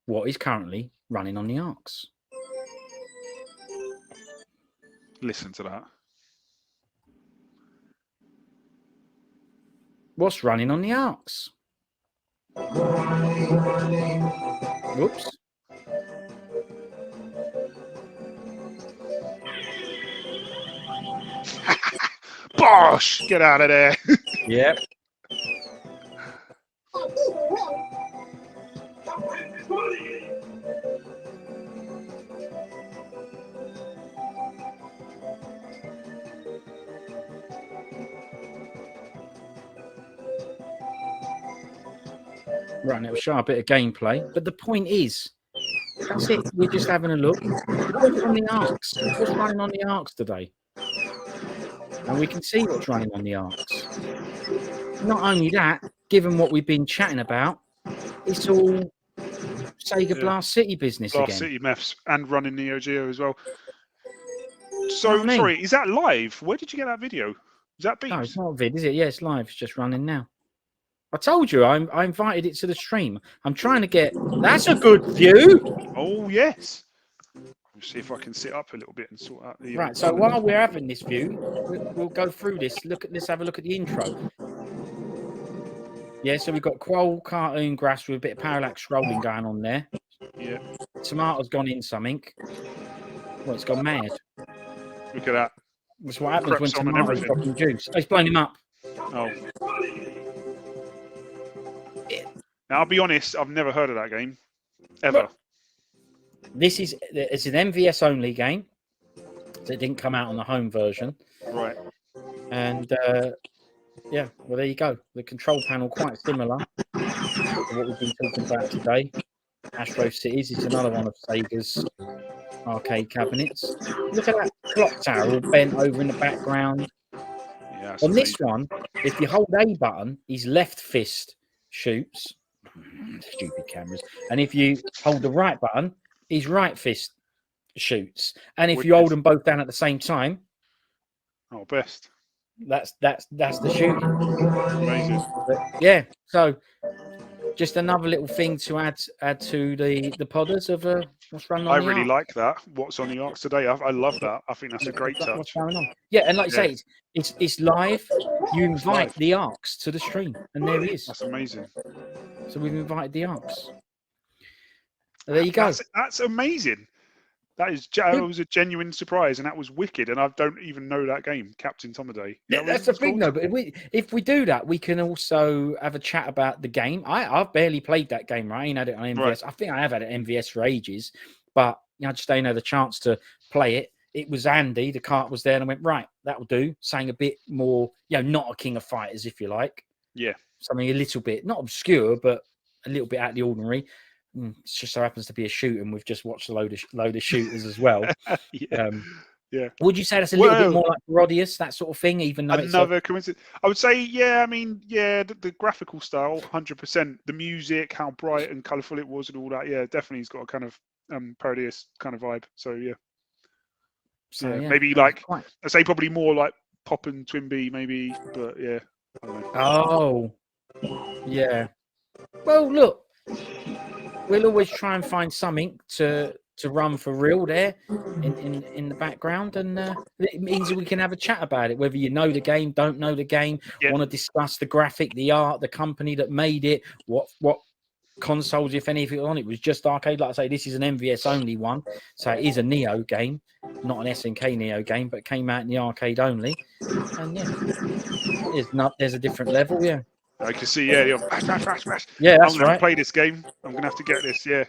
[SPEAKER 1] what is currently running on the Arcs.
[SPEAKER 2] Listen to that.
[SPEAKER 1] What's running on the Arcs? Whoops.
[SPEAKER 2] Bosh! Get out of there.
[SPEAKER 1] Yep. Right, and it'll show a bit of gameplay. But the point is, that's it. We're just having a look. What's on the Arcs? What's running on the Arcs today? And we can see what's running on the Arcs. Not only that, given what we've been chatting about, it's all Sega Blast City business
[SPEAKER 2] Blast
[SPEAKER 1] again.
[SPEAKER 2] City Maths and running Neo Geo as well. So,
[SPEAKER 1] You know what I mean?
[SPEAKER 2] sorry, is that live? Where did you get that video? Is that Beeps?
[SPEAKER 1] No, it's not a vid, is it? Yeah, it's live. It's just running now. I told you, I invited it to the stream. I'm trying to get... That's a good view!
[SPEAKER 2] Oh, yes. Let's see if I can sit up a little bit and sort out the...
[SPEAKER 1] Right, so while we're having this view, we'll go through this. Let's have a look at the intro. Yeah, so we've got Quoll cartoon grass with a bit of parallax scrolling going on there.
[SPEAKER 2] Yeah.
[SPEAKER 1] Tomato's gone in something. Well, it's gone mad.
[SPEAKER 2] Look at that.
[SPEAKER 1] That's what happens when
[SPEAKER 2] Creps on and
[SPEAKER 1] tomatoes
[SPEAKER 2] everything.
[SPEAKER 1] dropping juice. Oh, it's blown him up.
[SPEAKER 2] Oh. Now, I'll be honest, I've never heard of that game. Ever.
[SPEAKER 1] Look. It's an MVS only game. So it didn't come out on the home version.
[SPEAKER 2] Right.
[SPEAKER 1] And yeah, well, there you go. The control panel quite similar to what we've been talking about today. Astro Cities is another one of Sega's arcade cabinets. Look at that clock tower all bent over in the background.
[SPEAKER 2] Yeah,
[SPEAKER 1] On this one, if you hold A button, his left fist shoots. Stupid cameras. And if you hold the right button, his right fist shoots. And if you hold them both down at the same time,
[SPEAKER 2] oh, best.
[SPEAKER 1] that's the shooting.
[SPEAKER 2] Amazing.
[SPEAKER 1] But yeah, so just another little thing to add to the podders of what's running on
[SPEAKER 2] I
[SPEAKER 1] the
[SPEAKER 2] really
[SPEAKER 1] Arc.
[SPEAKER 2] like that. What's on the Arcs today? I love that. I think that's a great touch.
[SPEAKER 1] What's going on? Yeah, and like you say, it's live. You invite the Arcs to the stream, and there he is.
[SPEAKER 2] That's amazing.
[SPEAKER 1] So we've invited the Arcs. There you go.
[SPEAKER 2] That's amazing. That was a genuine surprise, and that was wicked. And I don't even know that game, Captain Tomaday.
[SPEAKER 1] That's the thing, though. But if we do that, we can also have a chat about the game. I've barely played that game. Right? I ain't had it on MVS. Right. I think I have had it on MVS for ages, but I just ain't had the chance to play it. It was Andy. The cart was there, and I went, right, that'll do. Saying a bit more, not a King of Fighters, if you like.
[SPEAKER 2] Yeah.
[SPEAKER 1] Something a little bit, not obscure, but a little bit out of the ordinary. It just so happens to be a shoot, and we've just watched a load of shooters as well.
[SPEAKER 2] Yeah.
[SPEAKER 1] Would you say that's a little bit more like Parodius, that sort of thing? Even though
[SPEAKER 2] another coincidence, I would say, the graphical style, 100%. The music, how bright and colourful it was, and all that. Yeah, definitely, it's got a kind of Parodius kind of vibe. So yeah. So yeah, maybe like I say, probably more like Pop and Twinbee, maybe, but yeah. I don't know.
[SPEAKER 1] Oh, Yeah. Well, look, we'll always try and find something to run for real there in the background, and it means we can have a chat about it. Whether you know the game, don't know the game,
[SPEAKER 2] Yeah.
[SPEAKER 1] want to discuss the graphic, the art, the company that made it, what consoles, if anything, on it was just arcade. Like I say, this is an MVS only one, so it is a Neo game, not an SNK Neo game, but it came out in the arcade only. And yeah, there's a different level. Yeah,
[SPEAKER 2] I can see, yeah, smash.
[SPEAKER 1] yeah,
[SPEAKER 2] I'm
[SPEAKER 1] that's
[SPEAKER 2] gonna have
[SPEAKER 1] right.
[SPEAKER 2] to play this game. I'm gonna have to get this. Yeah,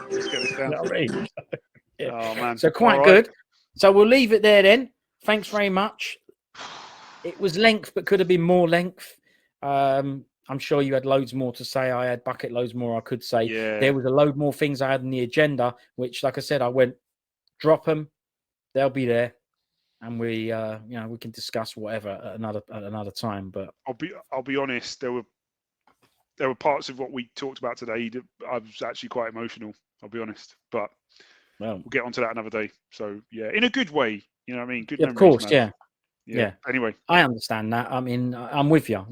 [SPEAKER 2] let's get this
[SPEAKER 1] You
[SPEAKER 2] down.
[SPEAKER 1] know what I mean? Yeah.
[SPEAKER 2] Oh man,
[SPEAKER 1] So quite
[SPEAKER 2] All
[SPEAKER 1] good.
[SPEAKER 2] right.
[SPEAKER 1] So we'll leave it there then. Thanks very much. It was length, but could have been more length. I'm sure you had loads more to say. I had bucket loads more I could say.
[SPEAKER 2] Yeah,
[SPEAKER 1] There was a load more things I had in the agenda, which, like I said, I went drop them. They'll be there, and we can discuss whatever at another time. But
[SPEAKER 2] I'll be honest. There were parts of what we talked about today that I was actually quite emotional. I'll be honest, but
[SPEAKER 1] well,
[SPEAKER 2] we'll get onto that another day. So yeah, in a good way. You know what I mean? Good
[SPEAKER 1] of
[SPEAKER 2] memories,
[SPEAKER 1] course,
[SPEAKER 2] man.
[SPEAKER 1] yeah.
[SPEAKER 2] Anyway,
[SPEAKER 1] I understand that. I mean, I'm with you.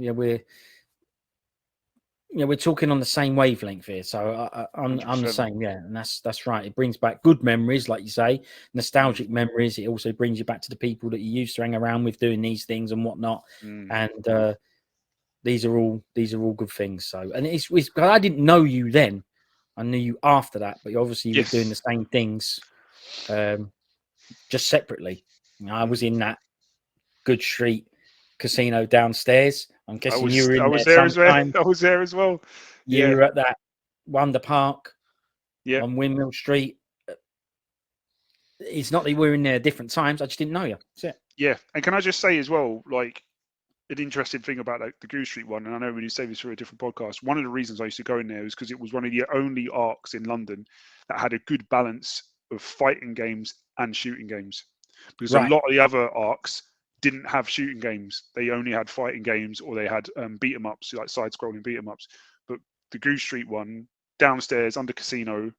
[SPEAKER 1] Yeah, we're talking on the same wavelength here, so I'm the
[SPEAKER 2] 100%.
[SPEAKER 1] same. Yeah, and that's right. It brings back good memories, like you say, nostalgic memories. It also brings you back to the people that you used to hang around with doing these things and whatnot. And these are all good things. So, and it's I didn't know you then. I knew you after that, but obviously you were doing the same things, just separately. I was in that Good Street casino downstairs. I'm guessing you were in there sometime.
[SPEAKER 2] I was there as well.
[SPEAKER 1] You were at that Wonder Park on Windmill Street. It's not that we were in there at different times. I just didn't know you. That's it.
[SPEAKER 2] Yeah, and can I just say as well, like, an interesting thing about the Goose Street one, and I know we need to save this for a different podcast. One of the reasons I used to go in there is because it was one of the only arcs in London that had a good balance of fighting games and shooting games. Because a lot of the other arcs didn't have shooting games; they only had fighting games, or they had beat 'em ups, like side-scrolling beat 'em ups. But the Goose Street one, downstairs under casino,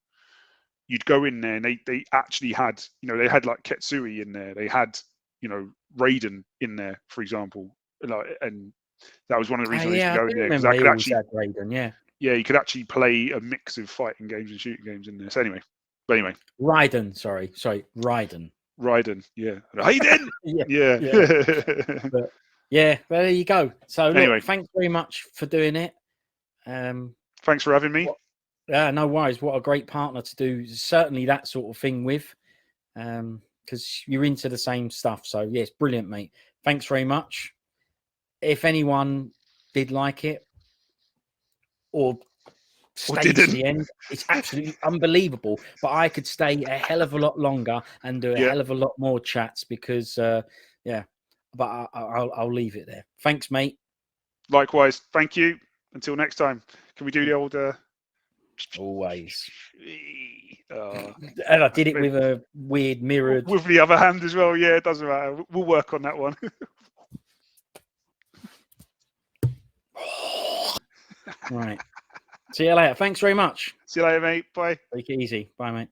[SPEAKER 2] you'd go in there and they actually had, they had like Ketsui in there, they had, Raiden in there, for example. And that was one of the reasons I used to go in there, because I could actually
[SPEAKER 1] Raiden,
[SPEAKER 2] you could actually play a mix of fighting games and shooting games in there. So anyway,
[SPEAKER 1] Raiden, sorry, Raiden,
[SPEAKER 2] yeah, Raiden,
[SPEAKER 1] yeah. But yeah, well, there you go. So
[SPEAKER 2] anyway,
[SPEAKER 1] look, thanks very much for doing it.
[SPEAKER 2] Thanks for having me.
[SPEAKER 1] Yeah, no worries. What a great partner to do certainly that sort of thing with, because you're into the same stuff. So yes, brilliant, mate. Thanks very much. If anyone did like it or stayed to the end, it's absolutely unbelievable. But I could stay a hell of a lot longer and do a hell of a lot more chats because, but I'll leave it there. Thanks, mate.
[SPEAKER 2] Likewise. Thank you. Until next time. Can we do the old...
[SPEAKER 1] Always.
[SPEAKER 2] And
[SPEAKER 1] I did it with a weird mirrored...
[SPEAKER 2] With the other hand as well. Yeah, it doesn't matter. We'll work on that one.
[SPEAKER 1] Right. See you later. Thanks very much.
[SPEAKER 2] See you later, mate. Bye.
[SPEAKER 1] Take it easy. Bye, mate.